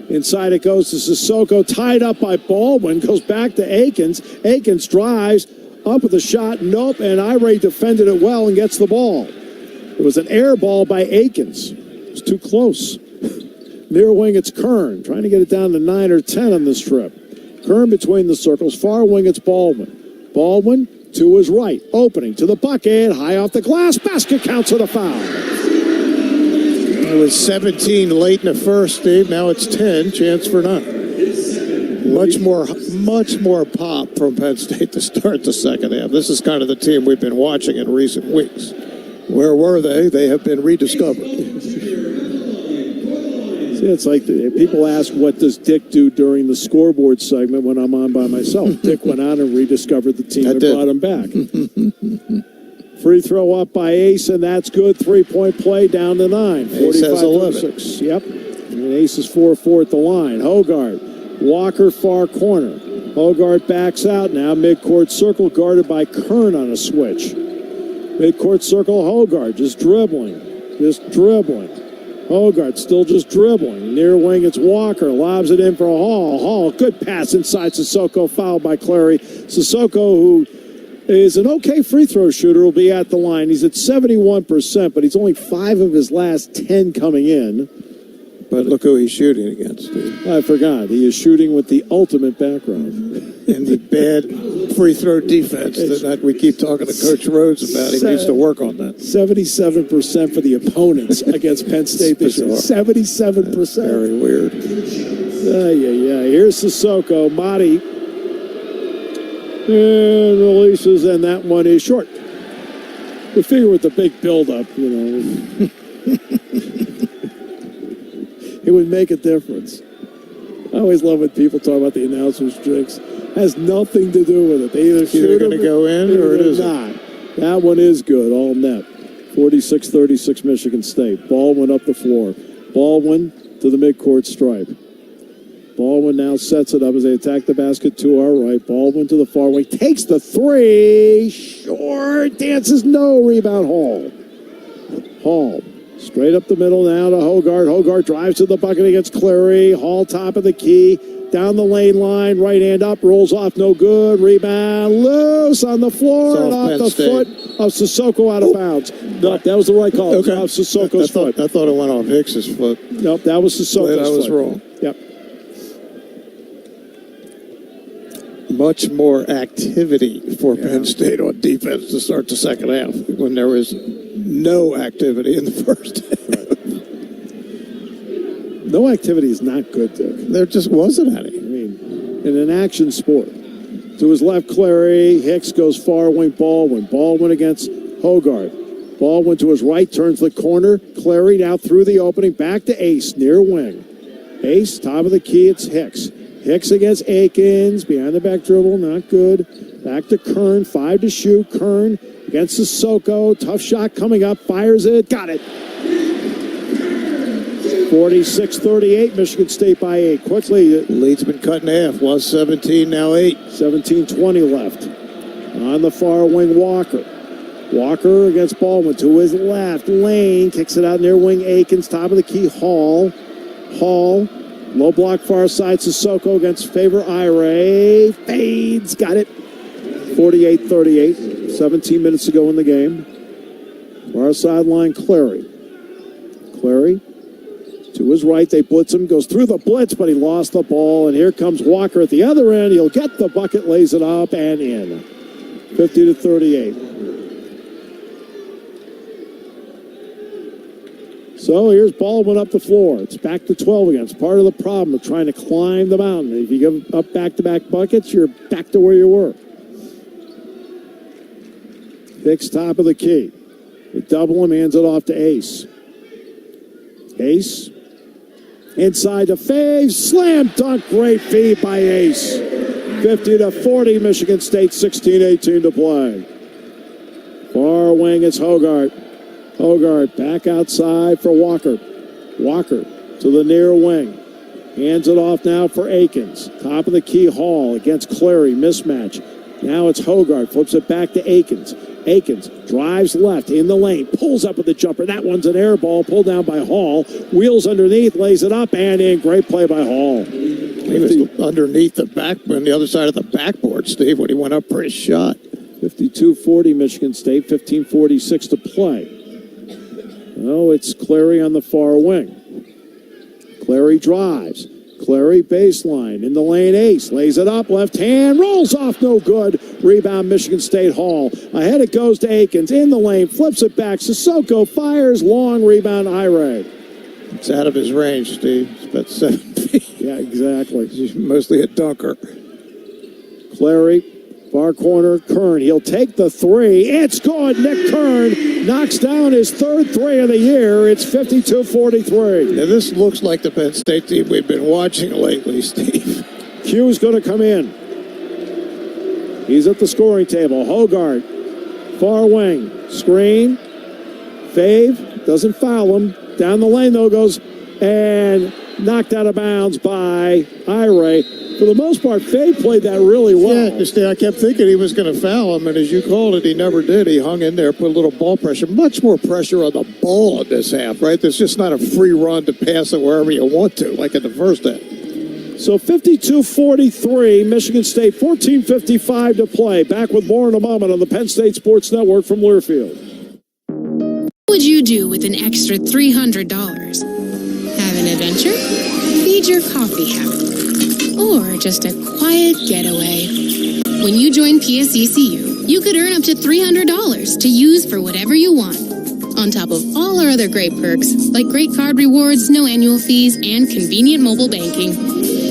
Inside it goes to Sissoko, tied up by Baldwin, goes back to Akins. Akins drives, up with a shot, nope, and Ira defended it well and gets the ball. It was an air ball by Akins. It was too close. Near wing, it's Kern, trying to get it down to 9 or 10 on this trip. Kern between the circles, far wing, it's Baldwin. Baldwin to his right, opening to the bucket, high off the glass, basket counts for the foul. It was 17 late in the first, Steve. Now it's 10. Chance for none. Much more pop from Penn State to start the second half. This is kind of the team we've been watching in recent weeks. Where were they? They have been rediscovered. See, it's like people ask, what does Dick do during the scoreboard segment when I'm on by myself? Dick went out and rediscovered the team and brought him back. Free throw up by Ace, and that's good. 3-point play down to 9. Ace has 11. Yep. And Ace is 4-4 at the line. Hogarth. Walker, far corner. Hogarth backs out. Now midcourt circle, guarded by Kern on a switch. Midcourt circle, Hogarth just dribbling. Hogarth still just dribbling. Near wing, it's Walker. Lobs it in for Hall. Hall, good pass inside Sissoko, fouled by Clary. Sissoko, who is an okay free throw shooter, will be at the line. He's at 71%, but he's only 5 of his last 10 coming in. But look who he's shooting against, Steve. I forgot. He is shooting with the ultimate background. And the bad free throw defense that we keep talking to Coach Rhodes about. He needs to work on that. 77% for the opponents against Penn State this year. 77%. That's very weird. Yeah. Here's Sissoko. Mahdi. And releases, and that one is short. We figure with the big buildup, it would make a difference. I always love when people talk about the announcers' drinks. Has nothing to do with it. They either shoot going to go in or it isn't. Not. That one is good, all net. 46-36 Michigan State. Baldwin up the floor. Baldwin to the midcourt stripe. Baldwin now sets it up as they attack the basket to our right. Baldwin to the far wing. Takes the 3. Short. Dances no. Rebound Hall. Straight up the middle now to Hogarth. Hogarth drives to the bucket against Clary. Hall top of the key. Down the lane line. Right hand up. Rolls off. No good. Rebound. Loose on the floor. And off the foot of Sissoko out of bounds. Nope, that was the right call. Okay. Off Sissoko's foot. I thought it went off Hicks's foot. Nope, that was Sissoko's foot. I was wrong. Yep. Much more activity for Penn State on defense to start the second half when there was no activity in the first half. No activity is not good, Dick. There just wasn't any. I mean, in an action sport. To his left, Clary. Hicks goes far wing, Baldwin. Baldwin against Hogarth. Baldwin to his right, turns the corner. Clary now through the opening, back to Ace, near wing. Ace, top of the key, it's Hicks. Hicks against Akins, behind the back dribble, not good. Back to Kern, 5 to shoot. Kern against Sissoko, tough shot coming up, fires it, got it. 46-38, Michigan State by 8. Quickly, lead's been cut in half. Was 17, now 8. 17-20 left. On the far wing, Walker. Walker against Baldwin to his left. Lane kicks it out near wing. Akins, top of the key. Hall. Low block far side. Sissoko against favor Ire. Fades. Got it. 48-38. 17 minutes to go in the game. Far sideline, Clary. Clary to his right. They blitz him. Goes through the blitz, but he lost the ball. And here comes Walker at the other end. He'll get the bucket, lays it up, and in. 50-38. So here's Baldwin up the floor. It's back to 12 again. It's part of the problem of trying to climb the mountain. If you give up back-to-back buckets, you're back to where you were. Hicks top of the key. They double him, hands it off to Ace. Ace. Inside to Fave. Slam dunk. Great feed by Ace. 50-40. Michigan State, 16-18 to play. Far wing, it's Hogart. Hogart back outside for Walker. Walker to the near wing. Hands it off now for Akins. Top of the key, Hall against Clary. Mismatch. Now it's Hogart. Flips it back to Akins. Akins drives left in the lane. Pulls up with the jumper. That one's an air ball. Pulled down by Hall. Wheels underneath. Lays it up and in. Great play by Hall. He was underneath the back, on the other side of the backboard, Steve, when he went up for his shot. 52-40 Michigan State. 15:46 to play. Oh, it's Clary on the far wing. Clary drives. Clary baseline. In the lane, Ace. Lays it up. Left hand. Rolls off. No good. Rebound, Michigan State Hall. Ahead it goes to Akins. In the lane. Flips it back. Sissoko fires. Long rebound, Ire. It's out of his range, Steve. It's about 7 feet. Yeah, exactly. He's mostly a dunker. Clary. Far corner, Kern. He'll take the three. It's good. Nick Kern knocks down his third three of the year. It's 52-43. Now, this looks like the Penn State team we've been watching lately, Steve. Q's going to come in. He's at the scoring table. Hogart, far wing. Screen. Fave. Doesn't foul him. Down the lane, though, goes and knocked out of bounds by Ire. For the most part, Fave played that really well. Yeah, I kept thinking he was going to foul him, and as you called it, he never did. He hung in there, put a little ball pressure. Much more pressure on the ball in this half, right? There's just not a free run to pass it wherever you want to, like in the first half. So 52-43, Michigan State, 14:55 to play. Back with more in a moment on the Penn State Sports Network from Learfield. What would you do with an extra $300? Have an adventure? Feed your coffee habit? Or just a quiet getaway? When you join PSECU, you could earn up to $300 to use for whatever you want. On top of all our other great perks, like great card rewards, no annual fees, and convenient mobile banking.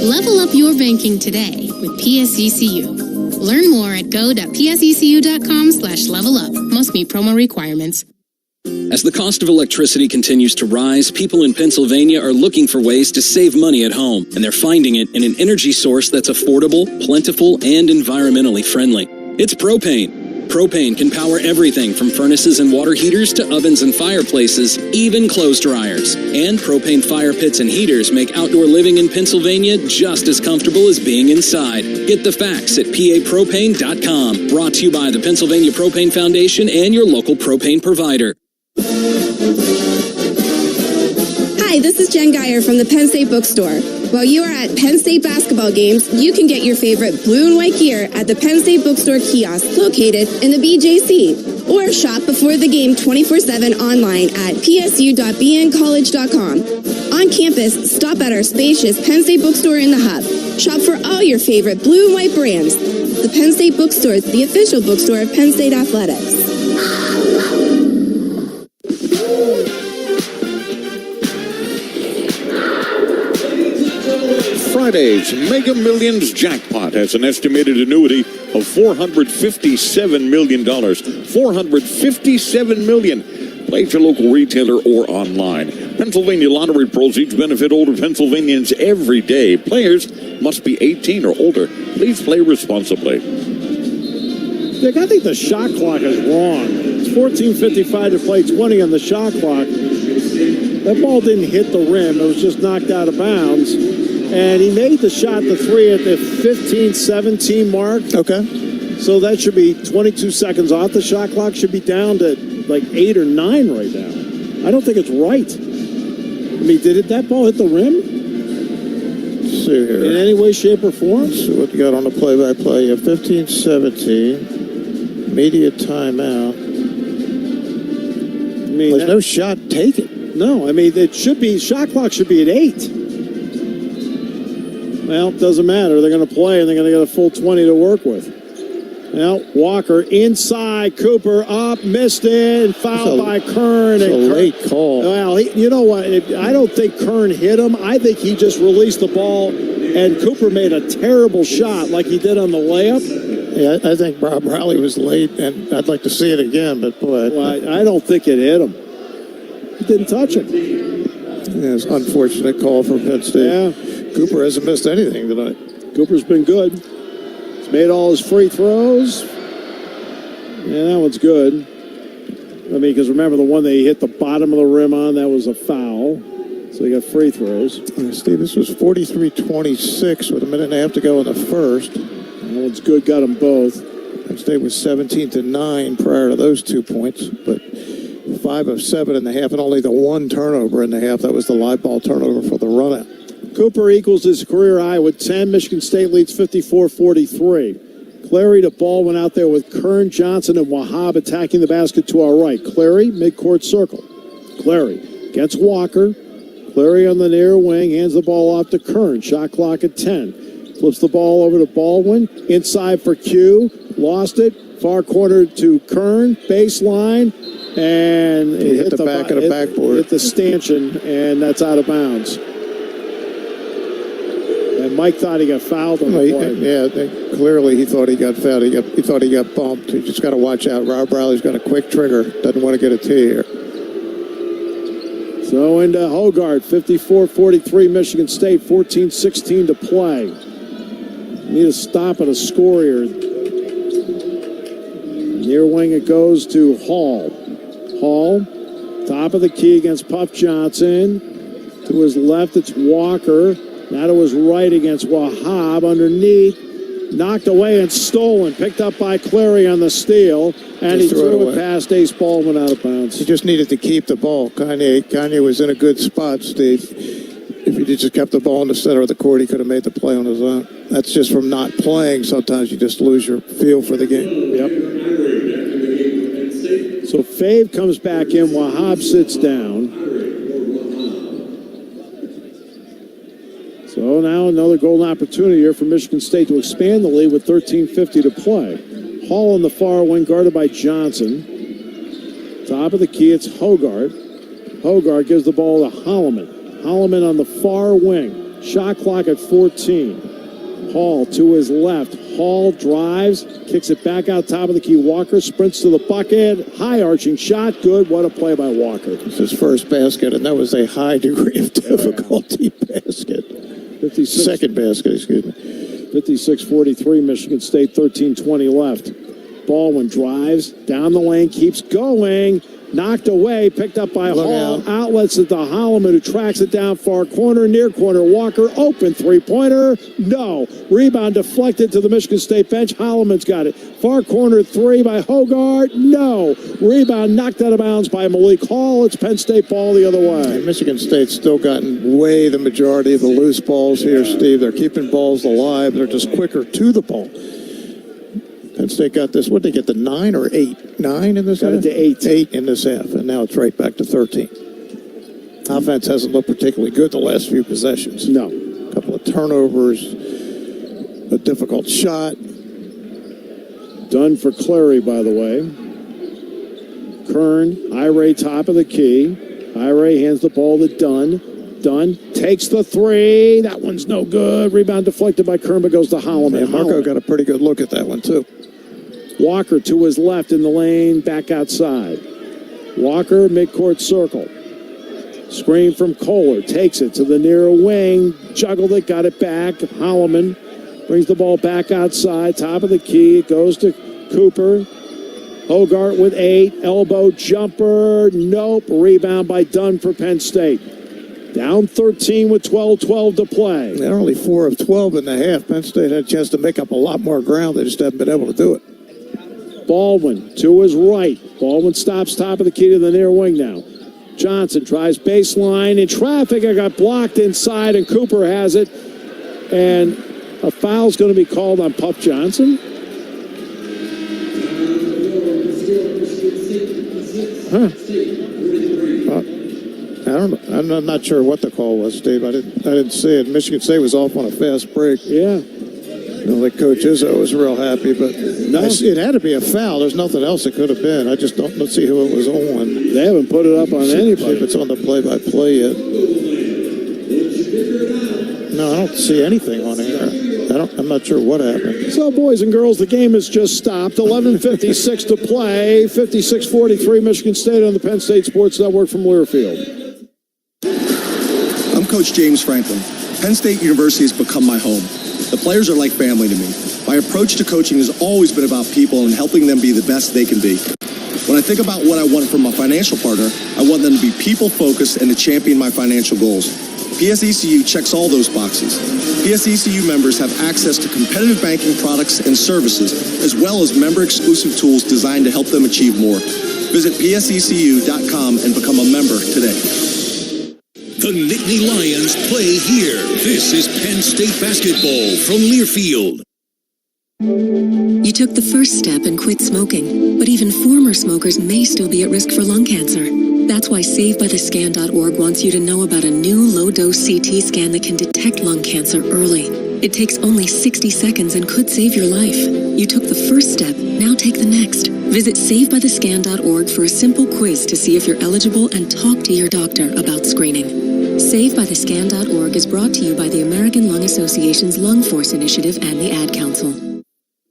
Level up your banking today with PSECU. Learn more at go.psecu.com/levelup. Must meet promo requirements. As the cost of electricity continues to rise, people in Pennsylvania are looking for ways to save money at home, and they're finding it in an energy source that's affordable, plentiful, and environmentally friendly. It's propane. Propane can power everything from furnaces and water heaters to ovens and fireplaces, even clothes dryers. And propane fire pits and heaters make outdoor living in Pennsylvania just as comfortable as being inside. Get the facts at papropane.com. Brought to you by the Pennsylvania Propane Foundation and your local propane provider. Hi, this is Jen Geyer from the Penn State Bookstore. While you are at Penn State basketball games, you can get your favorite blue and white gear at the Penn State Bookstore kiosk located in the BJC. Or shop before the game 24/7 online at psu.bncollege.com. On campus, stop at our spacious Penn State Bookstore in the Hub. Shop for all your favorite blue and white brands. The Penn State Bookstore is the official bookstore of Penn State Athletics. Friday's Mega Millions jackpot has an estimated annuity of $457 million. $457 million. Play at your local retailer or online. Pennsylvania lottery proceeds benefit older Pennsylvanians every day. Players must be 18 or older. Please play responsibly. Dick, I think the shot clock is wrong. It's 14:55 to play, 20 on the shot clock. That ball didn't hit the rim. It was just knocked out of bounds. And he made the shot, the three, at the 15-17 mark. Okay. So that should be 22 seconds off. The shot clock should be down to like 8 or 9 right now. I don't think it's right. I mean, did that ball hit the rim? Let's see here. In any way, shape, or form? Let's see what you got on the play-by-play. You have 15-17. Media timeout. I mean, there's no shot taken. No, I mean, it should be, shot clock should be at 8. Well, it doesn't matter. They're going to play, and they're going to get a full 20 to work with. Well, Walker inside, Cooper up, missed it, and fouled by Kern. It's a late call. Well, you know what? I don't think Kern hit him. I think he just released the ball, and Cooper made a terrible shot like he did on the layup. Yeah, I think Rob Riley was late, and I'd like to see it again, but boy. Well, I don't think it hit him. It didn't touch him. Yeah, it's an unfortunate call from Penn State. Yeah. Cooper hasn't missed anything tonight. Cooper's been good. He's made all his free throws. Yeah, that one's good. I mean, because remember the one that he hit the bottom of the rim on, that was a foul. So he got free throws. Steve, this was 43-26 with a minute and a half to go in the first. That one's good, got them both. Penn State was 17-9 prior to those 2 points, but 5 of 7 in the half, and only the one turnover in the half. That was the live ball turnover for the run-out. Cooper equals his career high with 10. Michigan State leads 54-43. Clary to Baldwin out there with Kern, Johnson, and Wahab attacking the basket to our right. Clary, midcourt circle. Clary gets Walker. Clary on the near wing, hands the ball off to Kern. Shot clock at 10. Flips the ball over to Baldwin. Inside for Q. Lost it. Far corner to Kern. Baseline. And it hit the back of the backboard. Hit the stanchion, and that's out of bounds. And Mike thought he got fouled on the play. Yeah, clearly he thought he got fouled. He thought he got bumped. You just got to watch out. Rob Riley's got a quick trigger. Doesn't want to get a tee here. So into Hogard, 54-43, Michigan State, 14-16 to play. Need a stop and a score here. Near wing it goes to Hall. Hall, top of the key against Puff Johnson. To his left, it's Walker. Now to his right against Wahab underneath. Knocked away and stolen. Picked up by Clary on the steal. And he threw it past Ace Baldwin out of bounds. He just needed to keep the ball. Kanye was in a good spot, Steve. If he just kept the ball in the center of the court, he could have made the play on his own. That's just from not playing. Sometimes you just lose your feel for the game. Yep. So FEB comes back in. Wahab sits down. So now another golden opportunity here for Michigan State to expand the lead with 13:50 to play. Hall on the far wing, guarded by Johnson. Top of the key, it's Hogard. Hogard gives the ball to Holloman. Holloman on the far wing. Shot clock at 14. Hall to his left. Hall drives, kicks it back out top of the key. Walker sprints to the bucket. High arching shot, good. What a play by Walker. It's his first basket, and that was a high degree of difficulty basket. Second basket, excuse me. 56-43, Michigan State, 13:20 left. Baldwin drives, down the lane, keeps going. Knocked away, picked up by Hall. Outlets it to Holloman, who tracks it down far corner, near corner. Walker, open three-pointer. No. Rebound deflected to the Michigan State bench. Holloman's got it. Far corner three by Hogard. No. Rebound knocked out of bounds by Malik Hall. It's Penn State ball the other way. And Michigan State's still gotten way the majority of the loose balls here, Steve. They're keeping balls alive. They're just quicker to the ball. Penn State got this. What did they get, the 9 or 8? 9 in this half? Got it to 8. 8 in this half, and now it's right back to 13. Offense hasn't looked particularly good the last few possessions. No. A couple of turnovers, a difficult shot. Done for Clary, by the way. Kern, Ire top of the key. Ire hands the ball to Dunn. Dunn takes the three. That one's no good. Rebound deflected by Kern, but goes to Holloman. And Marco got a pretty good look at that one, too. Walker to his left in the lane, back outside. Walker, midcourt circle. Screen from Kohler, takes it to the near wing, juggled it, got it back. Holloman brings the ball back outside, top of the key. It goes to Cooper. Hogart with 8, elbow jumper, nope. Rebound by Dunn for Penn State. Down 13 with 12 to play. They're only 4 of 12 in the half. Penn State had a chance to make up a lot more ground. They just haven't been able to do it. Baldwin to his right. Baldwin stops top of the key to the near wing now. Johnson tries baseline in traffic. I got blocked inside, and Cooper has it. And a foul's going to be called on Puff Johnson. Huh. I don't know. I'm not sure what the call was, Steve. I didn't see it. Michigan State was off on a fast break. Yeah. Like Coach Izzo was real happy, but no. It had to be a foul. There's nothing else it could have been. I just let's see who it was on. They haven't put it up on anybody. If it's on the play-by-play yet. No, I don't see anything on here. I'm not sure what happened. So, boys and girls, the game has just stopped. 11:56 to play. 56-43 Michigan State on the Penn State Sports Network from Learfield. I'm Coach James Franklin. Penn State University has become my home. The players are like family to me. My approach to coaching has always been about people and helping them be the best they can be. When I think about what I want from a financial partner, I want them to be people-focused and to champion my financial goals. PSECU checks all those boxes. PSECU members have access to competitive banking products and services, as well as member-exclusive tools designed to help them achieve more. Visit PSECU.com and become a member today. The Nittany Lions play here. This is Penn State basketball from Learfield. You took the first step and quit smoking, but even former smokers may still be at risk for lung cancer. That's why SaveByTheScan.org wants you to know about a new low-dose CT scan that can detect lung cancer early. It takes only 60 seconds and could save your life. You took the first step, now take the next. Visit SaveByTheScan.org for a simple quiz to see if you're eligible and talk to your doctor about screening. SaveByTheScan.org is brought to you by the American Lung Association's Lung Force Initiative and the Ad Council.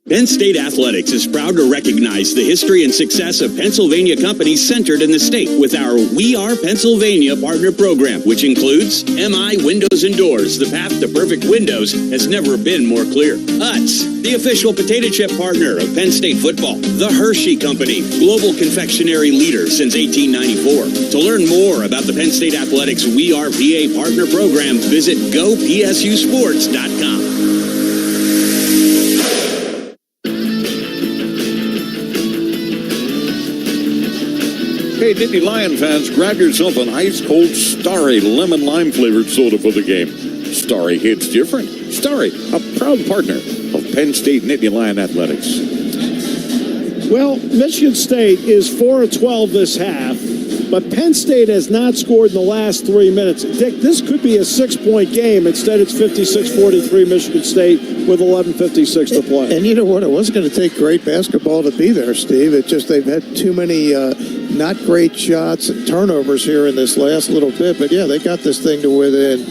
Penn State Athletics is proud to recognize the history and success of Pennsylvania companies centered in the state with our We Are Pennsylvania partner program, which includes MI Windows and Doors. The path to perfect windows has never been more clear. Utz, the official potato chip partner of Penn State football. The Hershey Company, global confectionery leader since 1894. To learn more about the Penn State Athletics We Are PA partner program, visit gopsusports.com. Hey, Nittany Lion fans, grab yourself an ice-cold Starry lemon-lime flavored soda for the game. Starry hits different. Starry, a proud partner of Penn State Nittany Lion Athletics. Well, Michigan State is 4 of 12 this half, but Penn State has not scored in the last 3 minutes. Dick, this could be a 6-point game. Instead, it's 56-43 Michigan State with 11:56 to play. And you know what? It wasn't going to take great basketball to be there, Steve. It's just they've had too many not great shots and turnovers here in this last little bit. But, yeah, they got this thing to within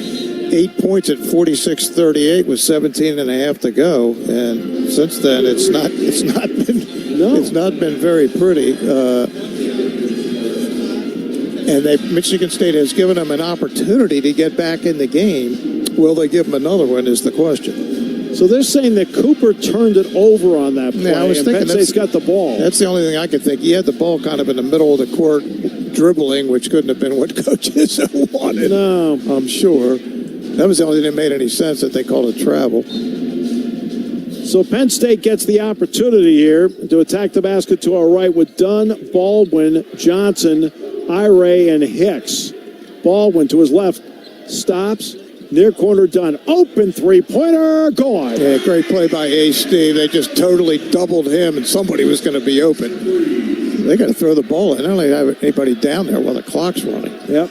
8 points at 46-38 with 17 and a half to go. And since then, it's not been very pretty. And Michigan State has given them an opportunity to get back in the game. Will they give them another one is the question. So they're saying that Cooper turned it over on that play, I was thinking Penn State's got the ball. That's the only thing I could think. He had the ball kind of in the middle of the court, dribbling, which couldn't have been what Coach Izzo wanted. No. I'm sure. That was the only thing that made any sense, that they called it travel. So Penn State gets the opportunity here to attack the basket to our right with Dunn, Baldwin, Johnson, Ire, and Hicks. Baldwin to his left, stops, near corner Dunn. Open three-pointer, good. Yeah, great play by Ace, Steve. They just totally doubled him, and somebody was going to be open. They got to throw the ball in. I don't have anybody down there while the clock's running. Yep.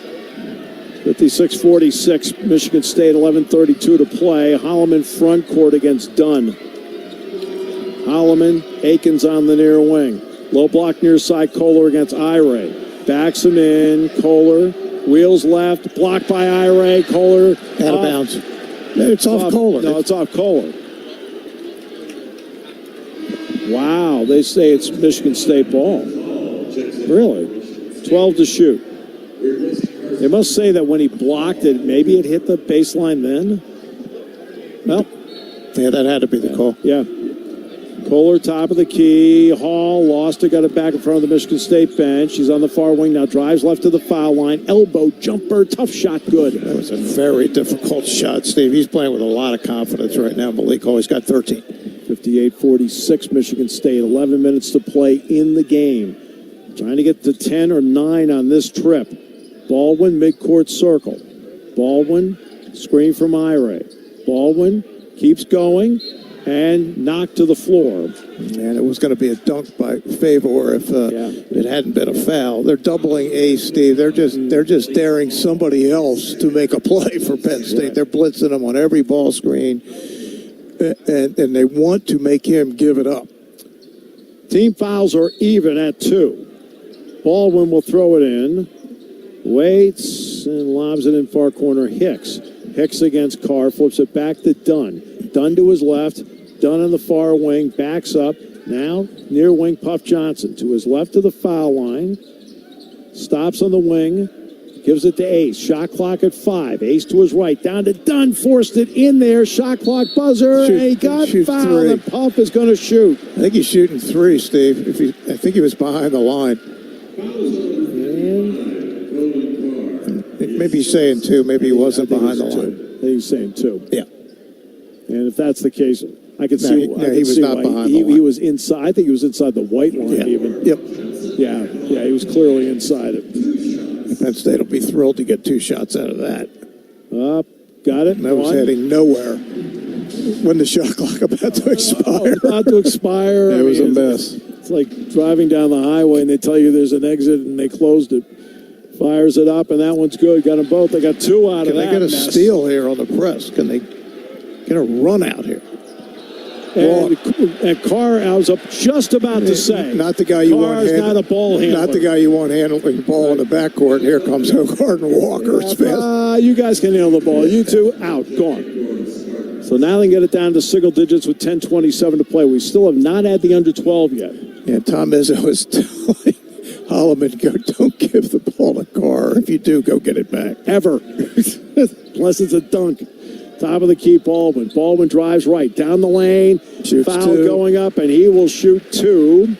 56-46, Michigan State, 11:32 to play. Holloman front court against Dunn. Holloman, Aikens on the near wing. Low block near side, Kohler against Ire. Backs him in, Kohler, wheels left, blocked by Ire, Kohler. Out of bounds. It's off Kohler. No, it's off Kohler. Wow, they say it's Michigan State ball. Really? 12 to shoot. They must say that when he blocked it, maybe it hit the baseline then? Well. Yeah, that had to be the call. Yeah. Kohler, top of the key. Hall lost it, got it back in front of the Michigan State bench. She's on the far wing now, drives left to the foul line. Elbow jumper, tough shot, good. That was a very difficult shot, Steve. He's playing with a lot of confidence right now. Malik Hall, he's got 13. 58-46, Michigan State. 11 minutes to play in the game. Trying to get to 10 or 9 on this trip. Baldwin, midcourt circle. Baldwin, screen from Ire. Baldwin keeps going and knocked to the floor. And it was going to be a dunk by Favor if it hadn't been a foul. They're doubling Ace, Steve. They're just daring somebody else to make a play for Penn State. They're blitzing them on every ball screen, and they want to make him give it up. Team fouls are even at 2. Baldwin will throw it in. Waits and lobs it in far corner. Hicks against Carr, flips it back to Dunn. Dunn to his left. Dunn on the far wing, backs up. Now, near wing, Puff Johnson. To his left to the foul line. Stops on the wing. Gives it to Ace. Shot clock at 5. Ace to his right. Down to Dunn. Forced it in there. Shot clock buzzer. And he got fouled. And Puff is going to shoot. I think he's shooting 3, Steve. I think he was behind the line. Maybe he's saying 2. Maybe he wasn't behind the line. I think he's saying 2. Yeah. And if that's the case, I can see. He was not behind the line. He was inside. I think he was inside the white line even. Yep. Yeah, he was clearly inside it. Penn State will be thrilled to get 2 shots out of that. Got it. That was heading nowhere. When the shot clock about to expire. About to expire. It was a mess. It's like driving down the highway and they tell you there's an exit and they closed it. Fires it up, and that one's good. Got them both. They got 2 out of that. Can they get a steal here on the press? Can they get a run out here? And Carr, I was just about to say. Not the guy you want handling. Not a ball handler. Not the guy you want handling the ball in the backcourt. Here comes Hogard and Walker. You guys can handle the ball. You two, out. Gone. So now they can get it down to single digits with 10:27 to play. We still have not had the under 12 yet. Yeah, Tom Izzo was telling Holloman, don't give the ball to Carr. If you do, go get it back. Ever. Unless it's a dunk. Top of the key, Baldwin. Baldwin drives right. Down the lane. Shoots foul 2. Going up, and he will shoot 2.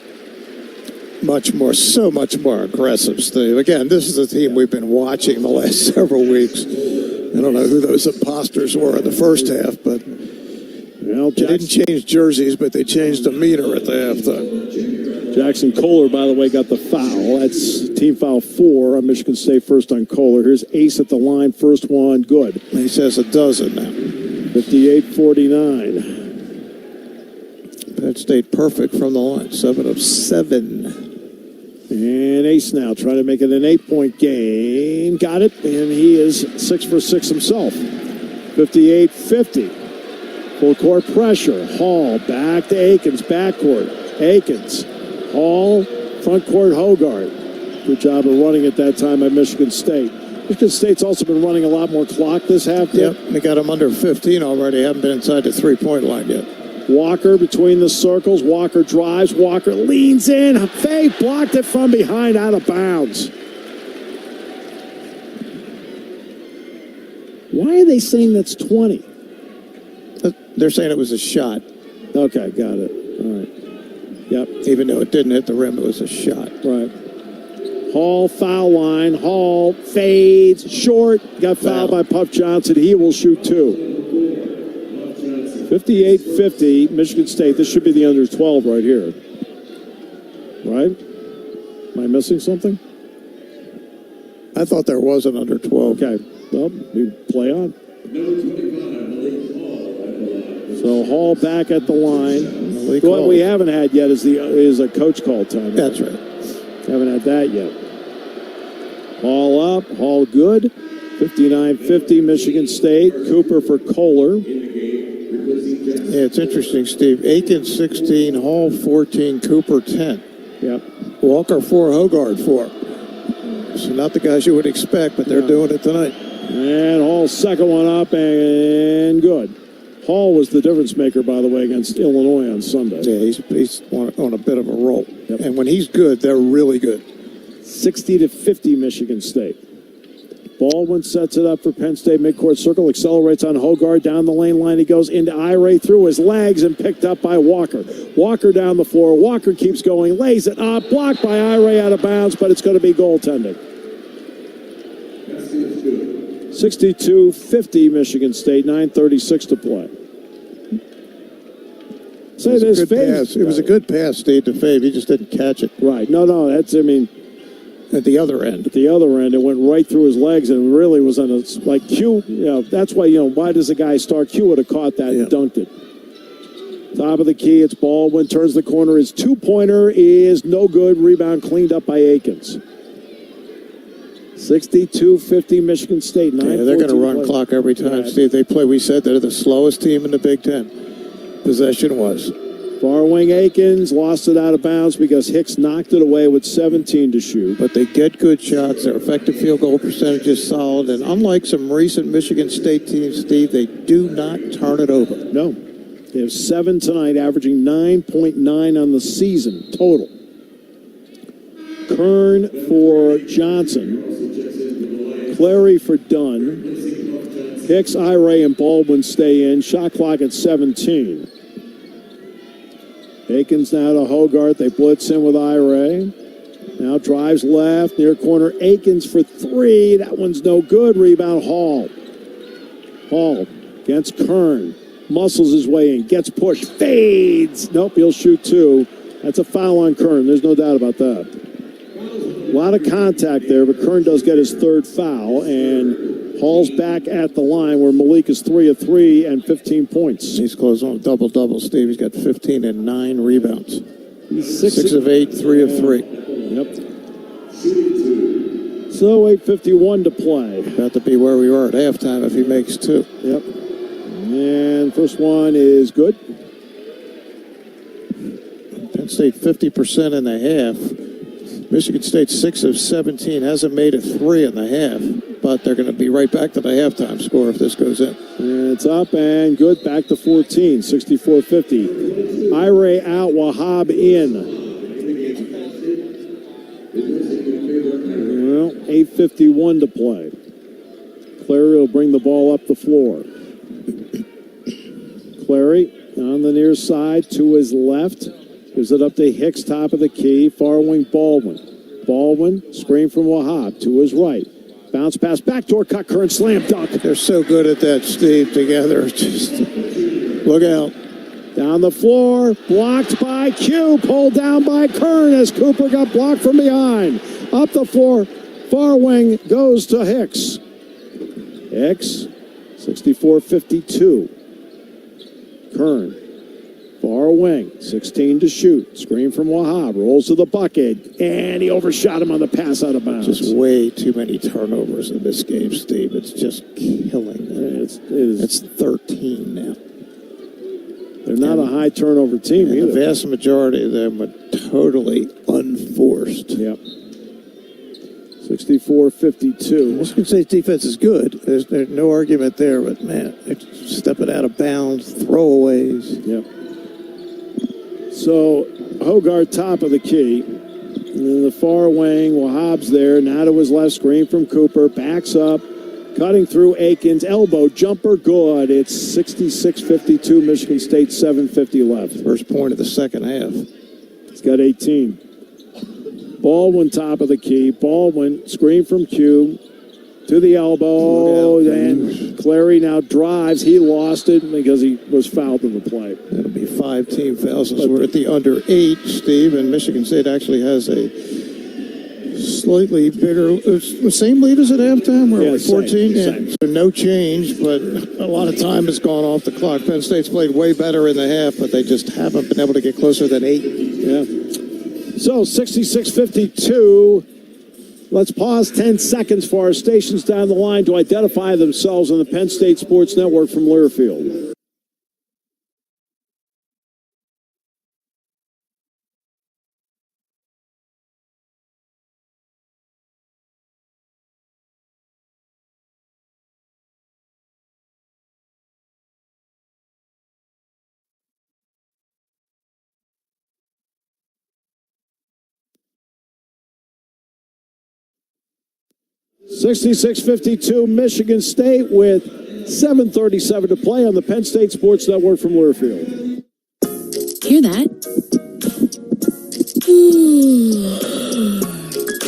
So much more aggressive, Steve. Again, this is a team we've been watching the last several weeks. I don't know who those imposters were in the first half, but they didn't change jerseys, but they changed the meter at the halftime. Jackson Kohler, by the way, got the foul. That's team foul 4 on Michigan State, first on Kohler. Here's Ace at the line, first one, good. He says a dozen now. 58-49. Penn State perfect from the line, 7 of 7. And Ace now trying to make it an 8-point game. Got it, and he is 6 for 6 himself. 58-50. Full court pressure. Hall back to Akins, backcourt. Akins. Hall, front court, Hogard. Good job of running at that time by Michigan State. Michigan State's also been running a lot more clock this half. Yep, they got them under 15 already. Haven't been inside the 3-point line yet. Walker between the circles. Walker drives. Walker leans in. Fake blocked it from behind, out of bounds. Why are they saying that's 20? They're saying it was a shot. Okay, got it. All right. Yep. Even though it didn't hit the rim, it was a shot. Right. Hall, foul line. Hall fades. Short. Got fouled by Puff Johnson. He will shoot 2. 58-50, Michigan State. This should be the under 12 right here. Right? Am I missing something? I thought there was an under 12. Okay. Well, we play on. So Hall back at the line. What we haven't had yet is a coach call time. That's right. Haven't had that yet. Hall up. Hall good. 59-50, Michigan State. Cooper for Kohler. Yeah, it's interesting, Steve. Akins 16, Hall 14, Cooper 10. Yep. Walker 4, Hogard 4. So not the guys you would expect, but they're doing it tonight. And Hall's second one up and good. Hall was the difference maker, by the way, against Illinois on Sunday. Yeah, he's on a bit of a roll. Yep. And when he's good, they're really good. 60-50, Michigan State. Baldwin sets it up for Penn State. Midcourt circle, accelerates on Hogarth. Down the lane line he goes into Ira through his legs and picked up by Walker. Walker down the floor. Walker keeps going, lays it up. Blocked by Ira out of bounds, but it's going to be goaltending. 62-50 Michigan State, 9:36 to play. Say this, It was a good pass, Steve, to Fabe. He just didn't catch it. Right. No, that's, I mean... At the other end. At the other end, it went right through his legs and really was on a, like, Q, that's why, why does the guy start? Q would have caught that and dunked it. Top of the key, it's Baldwin, turns the corner, his two-pointer is no good, rebound cleaned up by Akins. 62-50 Michigan State, 9. Yeah, they're going to run clock every time, Steve. They play, we said they're the slowest team in the Big Ten. Possession was. Far wing Akins lost it out of bounds because Hicks knocked it away with 17 to shoot. But they get good shots. Their effective field goal percentage is solid. And unlike some recent Michigan State teams, Steve, they do not turn it over. No. They have 7 tonight, averaging 9.9 on the season total. Kern for Johnson. Clary for Dunn. Hicks, Ira, and Baldwin stay in. Shot clock at 17. Akins now to Hogarth. They blitz in with Ira. Now drives left, near corner. Akins for 3. That one's no good. Rebound, Hall. Hall against Kern. Muscles his way in. Gets pushed. Fades. Nope, he'll shoot 2. That's a foul on Kern. There's no doubt about that. A lot of contact there, but Kern does get his 3rd foul, and Hall's back at the line where Malik is 3 of 3 and 15 points. He's close on a double-double, Steve. He's got 15 and 9 rebounds. He's 6 of 8, 3 of 3. Yep. So 8:51 to play. About to be where we were at halftime if he makes 2. Yep. And first one is good. Penn State 50% in the half. Michigan State 6 of 17, hasn't made it 3 in the half, but they're going to be right back to the halftime score if this goes in. And it's up and good, back to 14, 64-50. Ira out, Wahab in. Well, 8:51 to play. Clary will bring the ball up the floor. Clary on the near side to his left. Gives it up to Hicks, top of the key. Far wing, Baldwin. Baldwin, screen from Wahab to his right. Bounce pass, backdoor cut, Kern, slam dunk. They're so good at that, Steve, together. Just look out. Down the floor, blocked by Q, pulled down by Kern as Cooper got blocked from behind. Up the floor, far wing goes to Hicks. Hicks, 64-52. Kern. Far wing, 16 to shoot. Screen from Wahab, rolls to the bucket, and he overshot him on the pass out of bounds. Just way too many turnovers in this game, Steve. It's just killing them. It's 13 now. They're not a high turnover team either. The vast majority of them are totally unforced. Yep. 64-52. Michigan State's defense is good. There's no argument there, but man, they're stepping out of bounds, throwaways. Yep. So, Hogarth top of the key. And then the far wing, Wahab's there. Now to his left, screen from Cooper. Backs up. Cutting through Akins. Elbow jumper, good. It's 66-52. Michigan State, 7:50 left. First point of the second half. He's got 18. Baldwin top of the key. Baldwin, screen from Q. To the elbow, and Clary now drives. He lost it because he was fouled in the play. That'll be 5 team fouls. We're at the under 8, Steve, and Michigan State actually has a slightly bigger, same lead as at halftime. We're at 14. Same. So no change, but a lot of time has gone off the clock. Penn State's played way better in the half, but they just haven't been able to get closer than 8. Yeah. So 66-52. Let's pause 10 seconds for our stations down the line to identify themselves on the Penn State Sports Network from Learfield. 66-52 Michigan State with 7:37 to play on the Penn State Sports Network from Learfield. Hear that?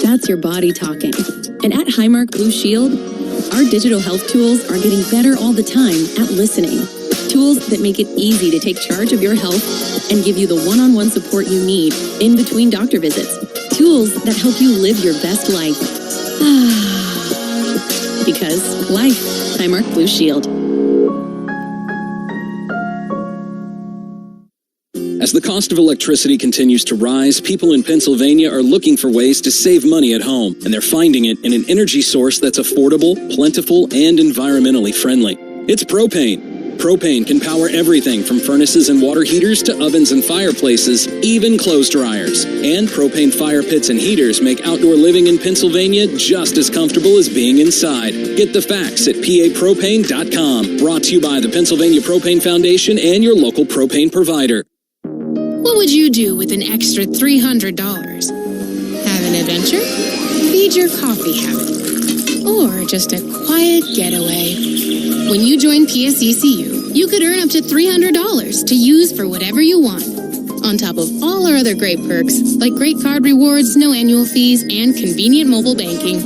That's your body talking. And at Highmark Blue Shield, our digital health tools are getting better all the time at listening. Tools that make it easy to take charge of your health and give you the one-on-one support you need in between doctor visits. Tools that help you live your best life. Because life, Highmark Blue Shield. As the cost of electricity continues to rise, people in Pennsylvania are looking for ways to save money at home, and they're finding it in an energy source that's affordable, plentiful, and environmentally friendly. It's propane. Propane can power everything from furnaces and water heaters to ovens and fireplaces, even clothes dryers. And propane fire pits and heaters make outdoor living in Pennsylvania just as comfortable as being inside. Get the facts at papropane.com. Brought to you by the Pennsylvania Propane Foundation and your local propane provider. What would you do with an extra $300? Have an adventure? Feed your coffee habit? Or just a quiet getaway? When you join PSECU, you could earn up to $300 to use for whatever you want. On top of all our other great perks, like great card rewards, no annual fees, and convenient mobile banking.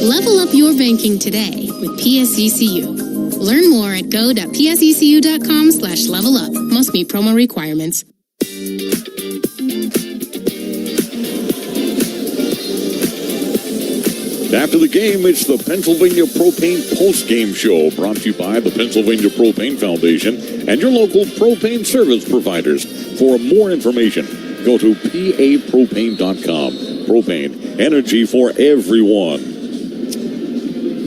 Level up your banking today with PSECU. Learn more at go.psecu.com/levelup. Must meet promo requirements. After the game, it's the Pennsylvania Propane Post-Game Show, brought to you by the Pennsylvania Propane Foundation and your local propane service providers. For more information, go to papropane.com. Propane, energy for everyone.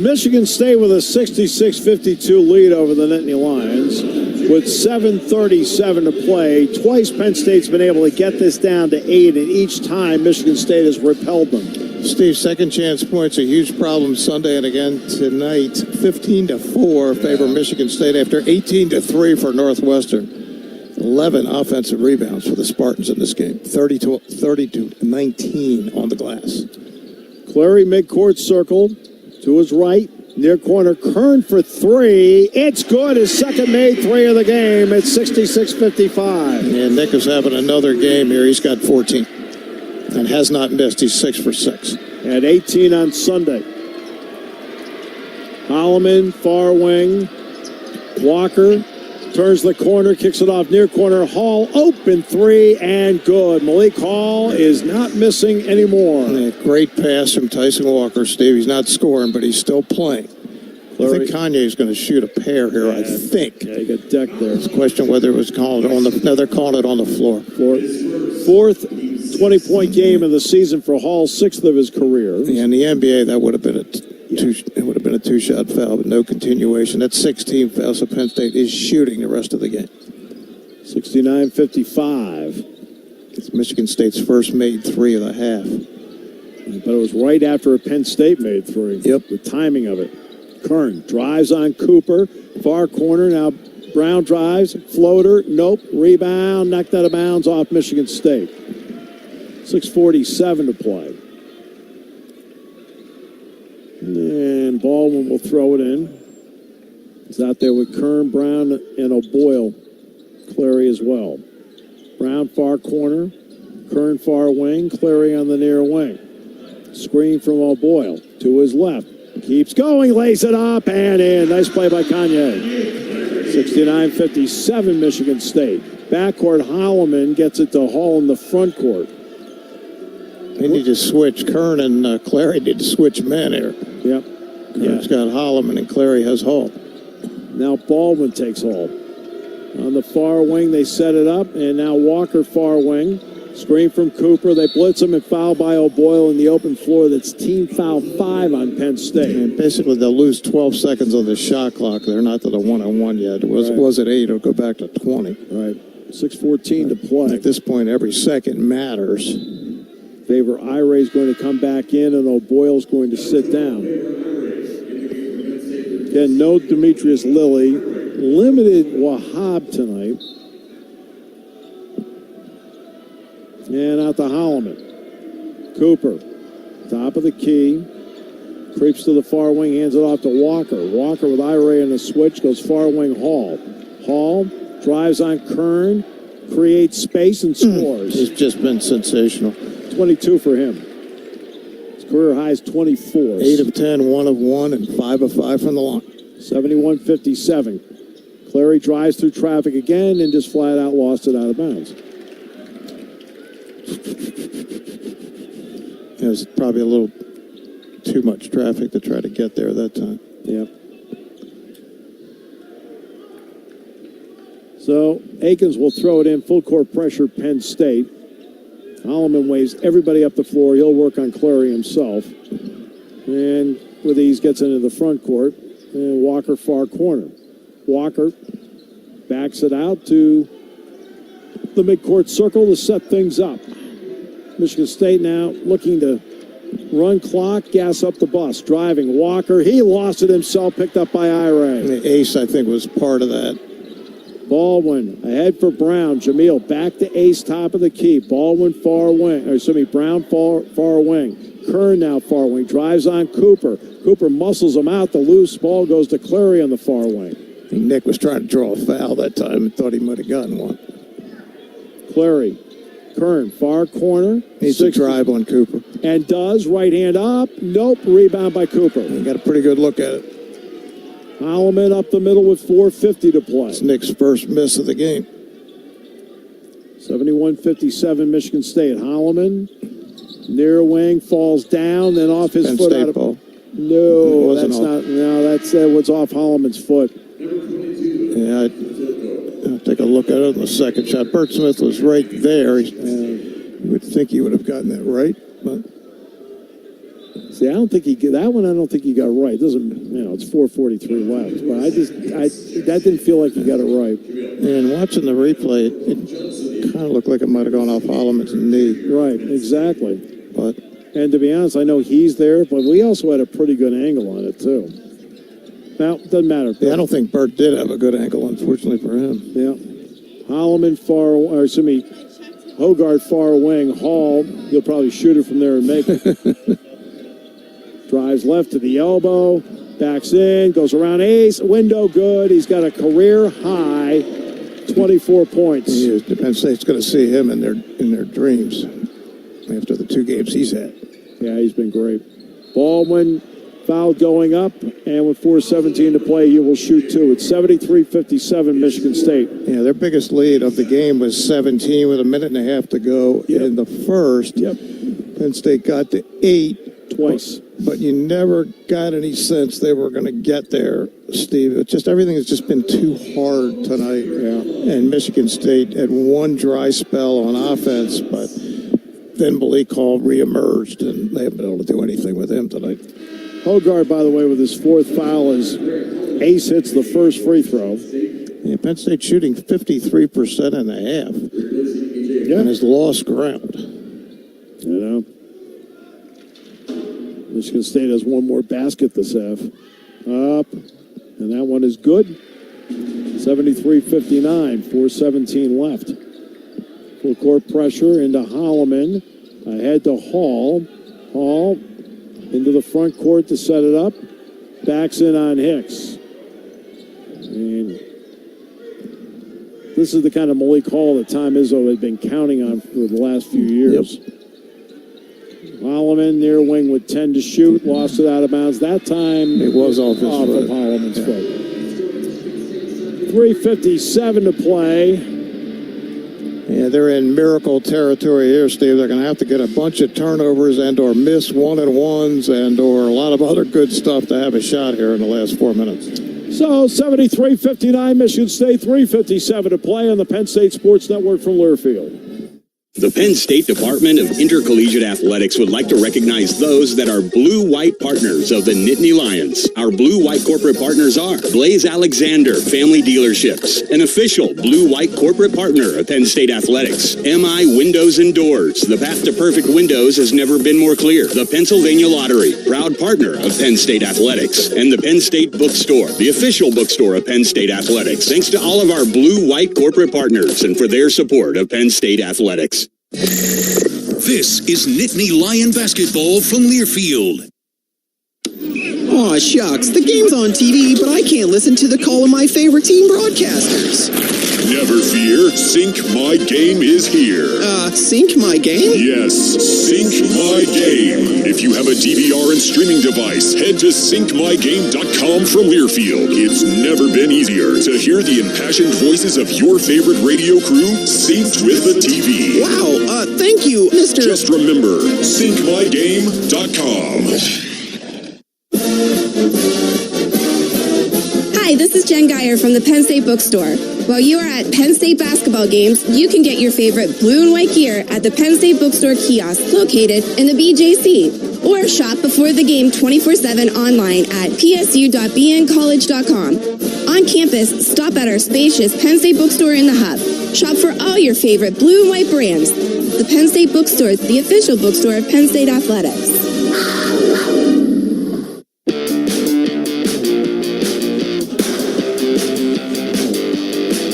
Michigan State with a 66-52 lead over the Nittany Lions with 7:37 to play. Twice Penn State's been able to get this down to 8, and each time Michigan State has repelled them. Steve, second chance points, a huge problem Sunday and again tonight. 15-4 favor Michigan State after 18-3 for Northwestern. 11 offensive rebounds for the Spartans in this game. 30-19 on the glass. Clary midcourt circle to his right. Near corner, Kern for three. It's good. His second made three of the game. It's 66-55. And Nick is having another game here. He's got 14 and has not missed. He's 6 for 6. At 18 on Sunday. Holloman, far wing. Walker turns the corner, kicks it off near corner. Hall, open three, and good. Malik Hall is not missing anymore. And a great pass from Tyson Walker, Steve. He's not scoring, but he's still playing. I think Kanye's going to shoot a pair here, I think. Yeah, he got decked there. It's a question whether it was called on the... No, they're calling it on the floor. Fourth 20-point game of the season for Hall, 6th of his career. Yeah, in the NBA, that would have been a two-shot foul, but no continuation. That's 16 fouls, so Penn State is shooting the rest of the game. 69-55. It's Michigan State's first made three of the half. But it was right after Penn State made three. Yep. The timing of it. Kern drives on Cooper. Far corner. Now Brown drives. Floater. Nope. Rebound. Knocked out of bounds off Michigan State. 6:47 to play. And Baldwin will throw it in. He's out there with Kern, Brown, and O'Boyle. Clary as well. Brown far corner. Kern far wing. Clary on the near wing. Screen from O'Boyle to his left. Keeps going, lays it up, and in. Nice play by Kanye. 69-57 Michigan State. Backcourt, Holloman gets it to Hall in the front court. They need to switch. Kern and Clary need to switch men here. Yep. Kern's got Holloman and Clary has Hall. Now Baldwin takes Hall. On the far wing, they set it up, and now Walker far wing. Screen from Cooper. They blitz him and foul by O'Boyle in the open floor. That's team foul 5 on Penn State. And basically, they'll lose 12 seconds on the shot clock. They're not to the one-on-one yet. It was at 8. It'll go back to 20. Right. 6:14 to play. At this point, every second matters. Favor Iray's going to come back in, and O'Boyle's going to sit down. Again, no Demetrius Lilly. Limited Wahab tonight. And out to Holloman. Cooper, top of the key. Creeps to the far wing, hands it off to Walker. Walker with Ira in the switch, goes far wing Hall. Hall drives on Kern, creates space and scores. He's just been sensational. 22 for him. His career high is 24. 8 of 10, 1 of 1, and 5 of 5 from the line. 71-57. Clary drives through traffic again and just flat out lost it out of bounds. There's probably a little too much traffic to try to get there that time. Yep. So Akins will throw it in, full court pressure, Penn State. Holloman waves everybody up the floor. He'll work on Clary himself. And with ease gets into the front court. And Walker far corner. Walker backs it out to the midcourt circle to set things up. Michigan State now looking to run clock, gas up the bus. Driving Walker. He lost it himself, picked up by Ira. The ace, I think, was part of that. Baldwin ahead for Brown. Jamil back to Ace, top of the key. Baldwin far wing. Brown far wing. Kern now far wing. Drives on Cooper. Cooper muscles him out. The loose ball goes to Clary on the far wing. I think Nick was trying to draw a foul that time and thought he might have gotten one. Clary. Kern, far corner. Needs to drive on Cooper. And does. Right hand up. Nope. Rebound by Cooper. He got a pretty good look at it. Holloman up the middle with 4:50 to play. It's Nick's first miss of the game. 71-57 Michigan State. Holloman, near wing, falls down, then off his Penn foot. State Out of ball. No, that's not. No, that's what's off Holloman's foot. Yeah, I'll take a look at it in the second shot. Bert Smith was right there. You would think he would have gotten that right, but. See, I don't think he got right. It doesn't, it's 4:43 left. But that didn't feel like he got it right. And watching the replay, it kind of looked like it might have gone off Holloman's knee. Right, exactly. And to be honest, I know he's there, but we also had a pretty good angle on it too. Now, doesn't matter. Yeah, I don't think Bert did have a good angle, unfortunately for him. Yeah. Holloman Hogard far wing. Hall, he'll probably shoot it from there and make it. Drives left to the elbow, backs in, goes around Ace, window good. He's got a career high 24 points. Penn State's going to see him in their dreams after the 2 games he's had. Yeah, he's been great. Baldwin foul going up, and with 4:17 to play, he will shoot 2. It's 73-57 Michigan State. Yeah, their biggest lead of the game was 17 with a minute and a half to go in the first. Yep. Penn State got to 8. Twice. But you never got any sense they were going to get there, Steve. It's just everything has just been too hard tonight. Yeah. And Michigan State had one dry spell on offense, but then Malik Hall reemerged, and they haven't been able to do anything with him tonight. Hogard, by the way, with his 4th foul, as Ace hits the first free throw. Yeah, Penn State shooting 53% in the half. Yeah. And has lost ground. Michigan State has one more basket this half. Up, and that one is good. 73-59, 4:17 left. Full court pressure into Holloman. Ahead to Hall. Hall into the front court to set it up. Backs in on Hicks. And this is the kind of Malik Hall that Tom Izzo had been counting on for the last few years. Yep. Holloman near wing with 10 to shoot, lost it out of bounds. That time it was off his foot. Of Holloman's foot. 3:57 to play. Yeah, they're in miracle territory here, Steve. They're going to have to get a bunch of turnovers and or miss 1-and-1s and or a lot of other good stuff to have a shot here in the last 4 minutes. So 73-59 Michigan State, 3:57 to play on the Penn State Sports Network from Learfield. The Penn State Department of Intercollegiate Athletics would like to recognize those that are blue-white partners of the Nittany Lions. Our blue-white corporate partners are Blaze Alexander Family Dealerships, an official blue-white corporate partner of Penn State Athletics. MI Windows and Doors. The path to perfect windows has never been more clear. The Pennsylvania Lottery, proud partner of Penn State Athletics. And the Penn State Bookstore, the official bookstore of Penn State Athletics. Thanks to all of our blue-white corporate partners and for their support of Penn State Athletics. This is Nittany Lion Basketball from Learfield. Aw, shucks. The game's on TV, but I can't listen to the call of my favorite team broadcasters. Never fear, Sync My Game is here. Sync My Game? Yes, Sync My Game. If you have a DVR and streaming device, head to syncmygame.com from Learfield. It's never been easier to hear the impassioned voices of your favorite radio crew synced with the TV. Wow, thank you, Mr. Just remember, syncmygame.com. Hi, this is Jen Geyer from the Penn State Bookstore. While you are at Penn State basketball games, you can get your favorite blue and white gear at the Penn State Bookstore kiosk located in the BJC. Or shop before the game 24/7 online at psu.bncollege.com. On campus, stop at our spacious Penn State Bookstore in the Hub. Shop for all your favorite blue and white brands. The Penn State Bookstore, the official bookstore of Penn State Athletics.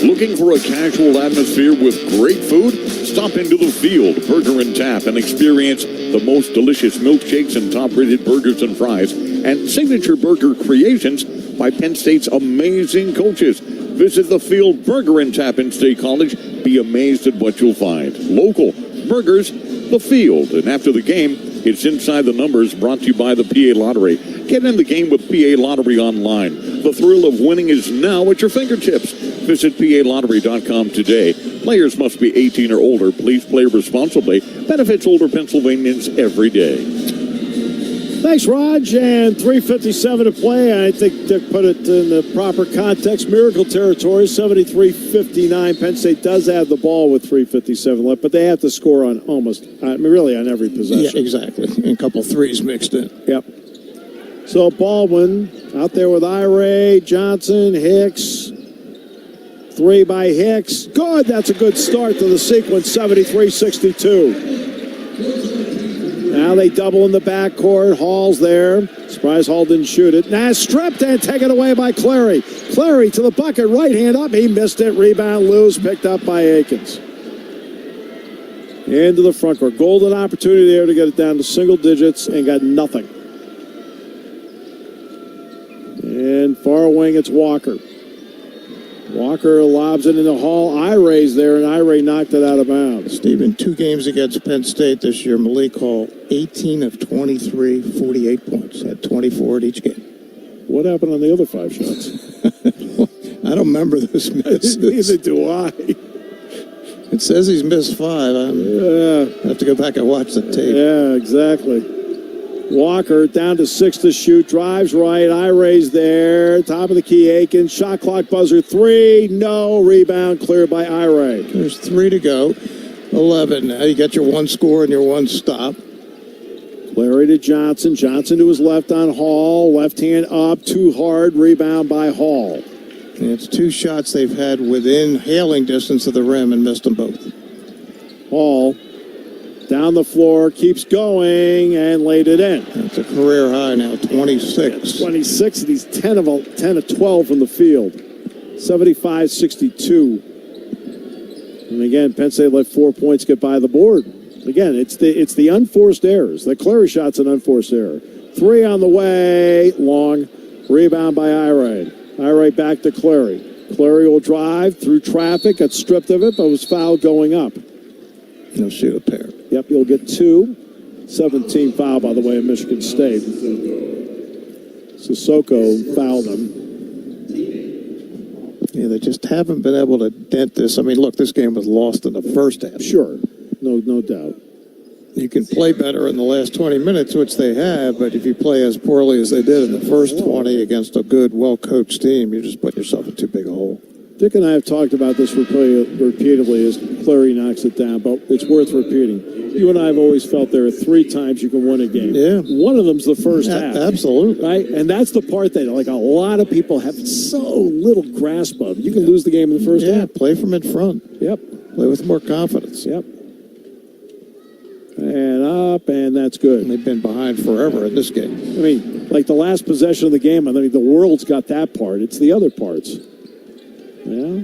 Looking for a casual atmosphere with great food? Stop into the Field Burger and Tap and experience the most delicious milkshakes and top-rated burgers and fries and signature burger creations by Penn State's amazing coaches. Visit the Field Burger and Tap in State College. Be amazed at what you'll find. Local burgers, the Field. And after the game, it's Inside the Numbers, brought to you by the PA Lottery. Get in the game with PA Lottery online. The thrill of winning is now at your fingertips. Visit PALottery.com today. Players must be 18 or older. Please play responsibly. Benefits older Pennsylvanians every day. Thanks, Raj. And 3:57 to play. I think Dick put it in the proper context. Miracle territory, 73-59. Penn State does have the ball with 3:57 left, but they have to score on almost, really on every possession. Yeah, exactly. And a couple threes mixed in. Yep. So Baldwin out there with Ira, Johnson, Hicks. Three by Hicks. Good. That's a good start to the sequence. 73-62. Now they double in the backcourt. Hall's there. Surprise Hall didn't shoot it. Now stripped and taken away by Clary. Clary to the bucket. Right hand up. He missed it. Rebound loose. Picked up by Akins. Into the front court. Golden opportunity there to get it down to single digits and got nothing. And far wing, it's Walker. Walker lobs it into Hall. Iray's there, and Iray knocked it out of bounds. Steve, in 2 games against Penn State this year, Malik Hall, 18 of 23, 48 points. Had 24 at each game. What happened on the other 5 shots? I don't remember those misses. Neither do I. It says he's missed 5. I have to go back and watch the tape. Yeah, exactly. Walker down to 6 to shoot. Drives right. Iray's there. Top of the key, Akins. Shot clock buzzer. 3. No. Rebound cleared by Iray. There's 3 to go. 11. Now you got your 1 score and your 1 stop. Clary to Johnson. Johnson to his left on Hall. Left hand up. Too hard. Rebound by Hall. And it's 2 shots they've had within hailing distance of the rim and missed them both. Hall down the floor, keeps going, and laid it in. That's a career high now, 26. 26, and he's 10 of 12 from the field. 75-62. And again, Penn State let 4 points get by the board. Again, it's the unforced errors. The Clary shot's an unforced error. 3 on the way, long. Rebound by Iray. Iray back to Clary. Clary will drive through traffic, got stripped of it, but was fouled going up. He'll shoot a pair. Yep, he'll get 2. 17 foul, by the way, at Michigan State. Sissoko fouled him. Yeah, they just haven't been able to dent this. I mean, look, this game was lost in the first half. Sure, no doubt. You can play better in the last 20 minutes, which they have, but if you play as poorly as they did in the first 20 against a good, well-coached team, you just put yourself in too big a hole. Dick and I have talked about this repeatedly as Clary knocks it down, but it's worth repeating. You and I have always felt there are 3 times you can win a game. Yeah. One of them's the first half. Absolutely. Right? And that's the part that, like, a lot of people have so little grasp of. You can lose the game in the first half. Yeah, play from in front. Yep. Play with more confidence. Yep. And up, and that's good. And they've been behind forever in this game. I mean, like the last possession of the game, I think the world's got that part. It's the other parts. Yeah.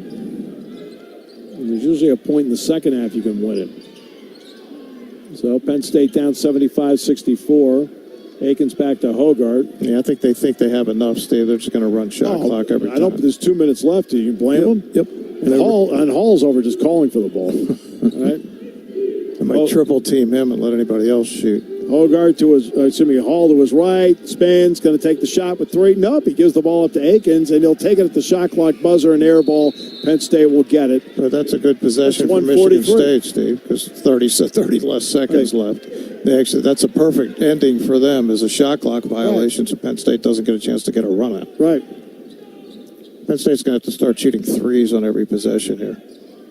And there's usually a point in the second half you can win it. So Penn State down 75-64. Aikens back to Hogart. Yeah, I think they have enough, Steve. They're just going to run shot clock every time. I don't. There's 2 minutes left. Do you blame them? Yep. And Hall's over just calling for the ball. All right. They might triple team him and let anybody else shoot. Hogart to his, Hall to his right, spins, going to take the shot with 3. Nope, he gives the ball up to Aikens, and he'll take it at the shot clock buzzer, and air ball. Penn State will get it. But that's a good possession for Michigan State, Steve, because 30 less seconds left. That's a perfect ending for them as a shot clock violation, so Penn State doesn't get a chance to get a run out. Right. Penn State's going to have to start shooting threes on every possession here.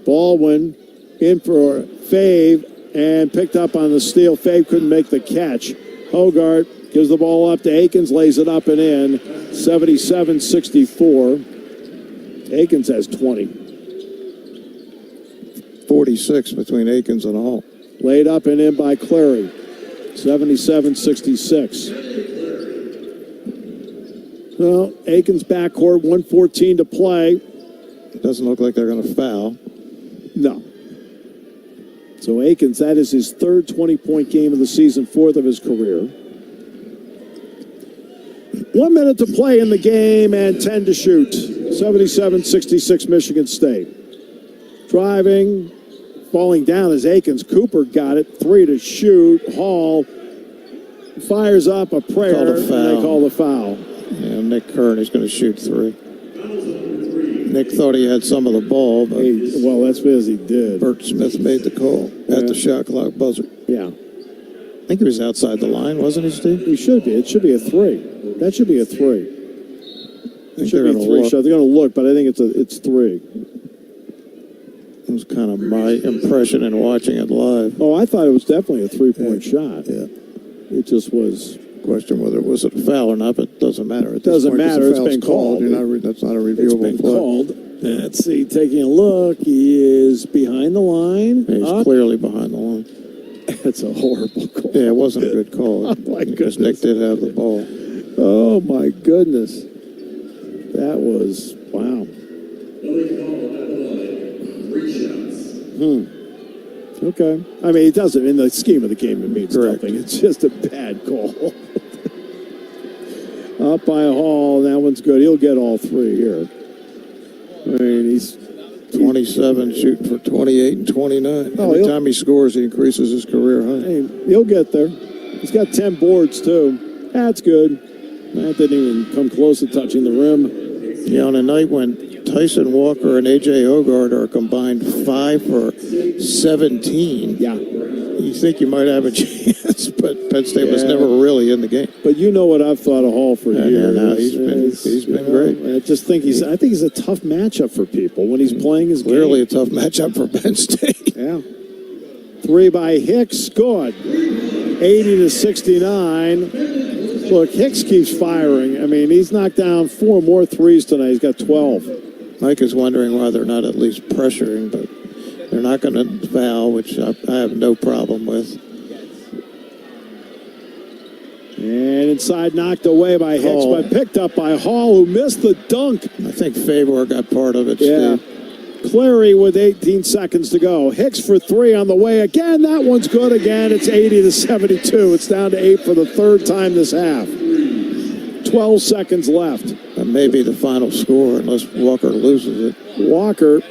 Baldwin in for FEB. And picked up on the steal. FEB couldn't make the catch. Hogart gives the ball up to Aikens, lays it up and in. 77-64. Aikens has 20. 46 between Aikens and Hall. Laid up and in by Clary. 77-66. Well, Aikens backcourt, 1:14 to play. It doesn't look like they're going to foul. No. So Aikens, that is his third 20-point game of the season, 4th of his career. 1 minute to play in the game and 10 to shoot. 77-66 Michigan State. Driving, falling down as Aikens. Cooper got it. 3 to shoot. Hall fires up a prayer, and they call the foul. Yeah, Nick Kearney's going to shoot 3. Nick thought he had some of the ball, but that's because he did. Bert Smith made the call at the shot clock buzzer. Yeah. I think he was outside the line, wasn't he, Steve? He should be. It should be a 3. That should be a 3. It should be a 3 shot. They're going to look, but I think it's 3. It was kind of my impression in watching it live. Oh, I thought it was definitely a 3-point shot. Yeah. It just was. Question whether it was a foul or not, but it doesn't matter. It doesn't matter. It's been called. That's not a reviewable play. It's been called. Let's see. Taking a look, he is behind the line. Yeah, he's clearly behind the line. That's a horrible call. Yeah, it wasn't a good call. Oh, my goodness. Nick did have the ball. Oh, my goodness. That was, wow. Okay. I mean, it doesn't, in the scheme of the game, it means nothing. It's just a bad call. Up by Hall. That one's good. He'll get all 3 here. I mean, he's 27, shooting for 28 and 29. Every time he scores, he increases his career high. Hey, he'll get there. He's got 10 boards, too. That's good. That didn't even come close to touching the rim. Yeah, on a night when Tyson Walker and A.J. Hogart are combined 5 for 17. Yeah. You think you might have a chance, but Penn State was never really in the game. But you know what I've thought of Hall for years. No, he's been great. I just think I think he's a tough matchup for people when he's playing his game. Clearly a tough matchup for Penn State. Yeah. 3 by Hicks, good. 80-69. Look, Hicks keeps firing. I mean, he's knocked down 4 more threes tonight. He's got 12. Mike is wondering why they're not at least pressuring, but they're not going to foul, which I have no problem with. And inside, knocked away by Hicks, but picked up by Hall, who missed the dunk. I think Favor got part of it, yeah. Steve. Clary with 18 seconds to go. Hicks for 3 on the way. Again, that one's good again. It's 80-72. It's down to 8 for the 3rd time this half. 12 seconds left. That may be the final score unless Walker loses it. Walker,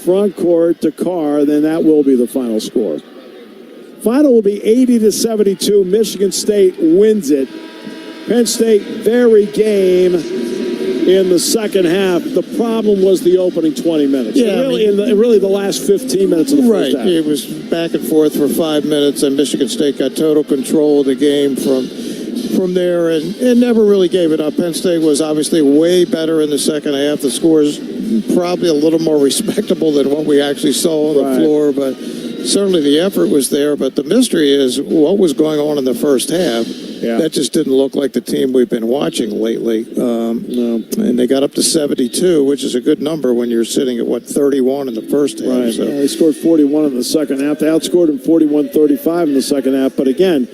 front court to Carr, then that will be the final score. Final will be 80-72. Michigan State wins it. Penn State very game in the second half. The problem was the opening 20 minutes. Yeah, really the last 15 minutes of the first half. It was back and forth for 5 minutes, and Michigan State got total control of the game from there and never really gave it up. Penn State was obviously way better in the second half. The scores probably a little more respectable than what we actually saw on the floor, but certainly the effort was there. But the mystery is what was going on in the first half. Yeah. That just didn't look like the team we've been watching lately. No. And they got up to 72, which is a good number when you're sitting at, 31 in the first half. Right. So. Yeah, they scored 41 in the second half. They outscored them 41-35 in the second half. But again,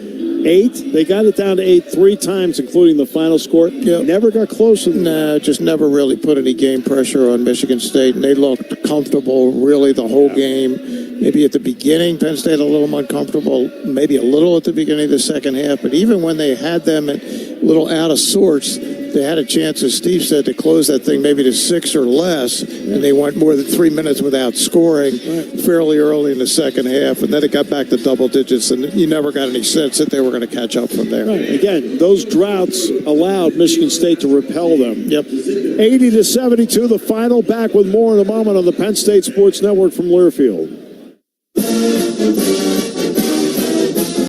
8. They got it down to 8 3 times, including the final score. Yep. Never got close. Nah, just never really put any game pressure on Michigan State. And they looked comfortable really the whole game. maybe at the beginning, Penn State a little uncomfortable, maybe a little at the beginning of the second half. But even when they had them a little out of sorts, they had a chance, as Steve said, to close that thing maybe to 6 or less, and they went more than 3 minutes without scoring fairly early in the second half, and then it got back to double digits, and you never got any sense that they were going to catch up from there. Right. Again, those droughts allowed Michigan State to repel them. Yep. 80-72, the final. Back with more in a moment on the Penn State Sports Network from Learfield.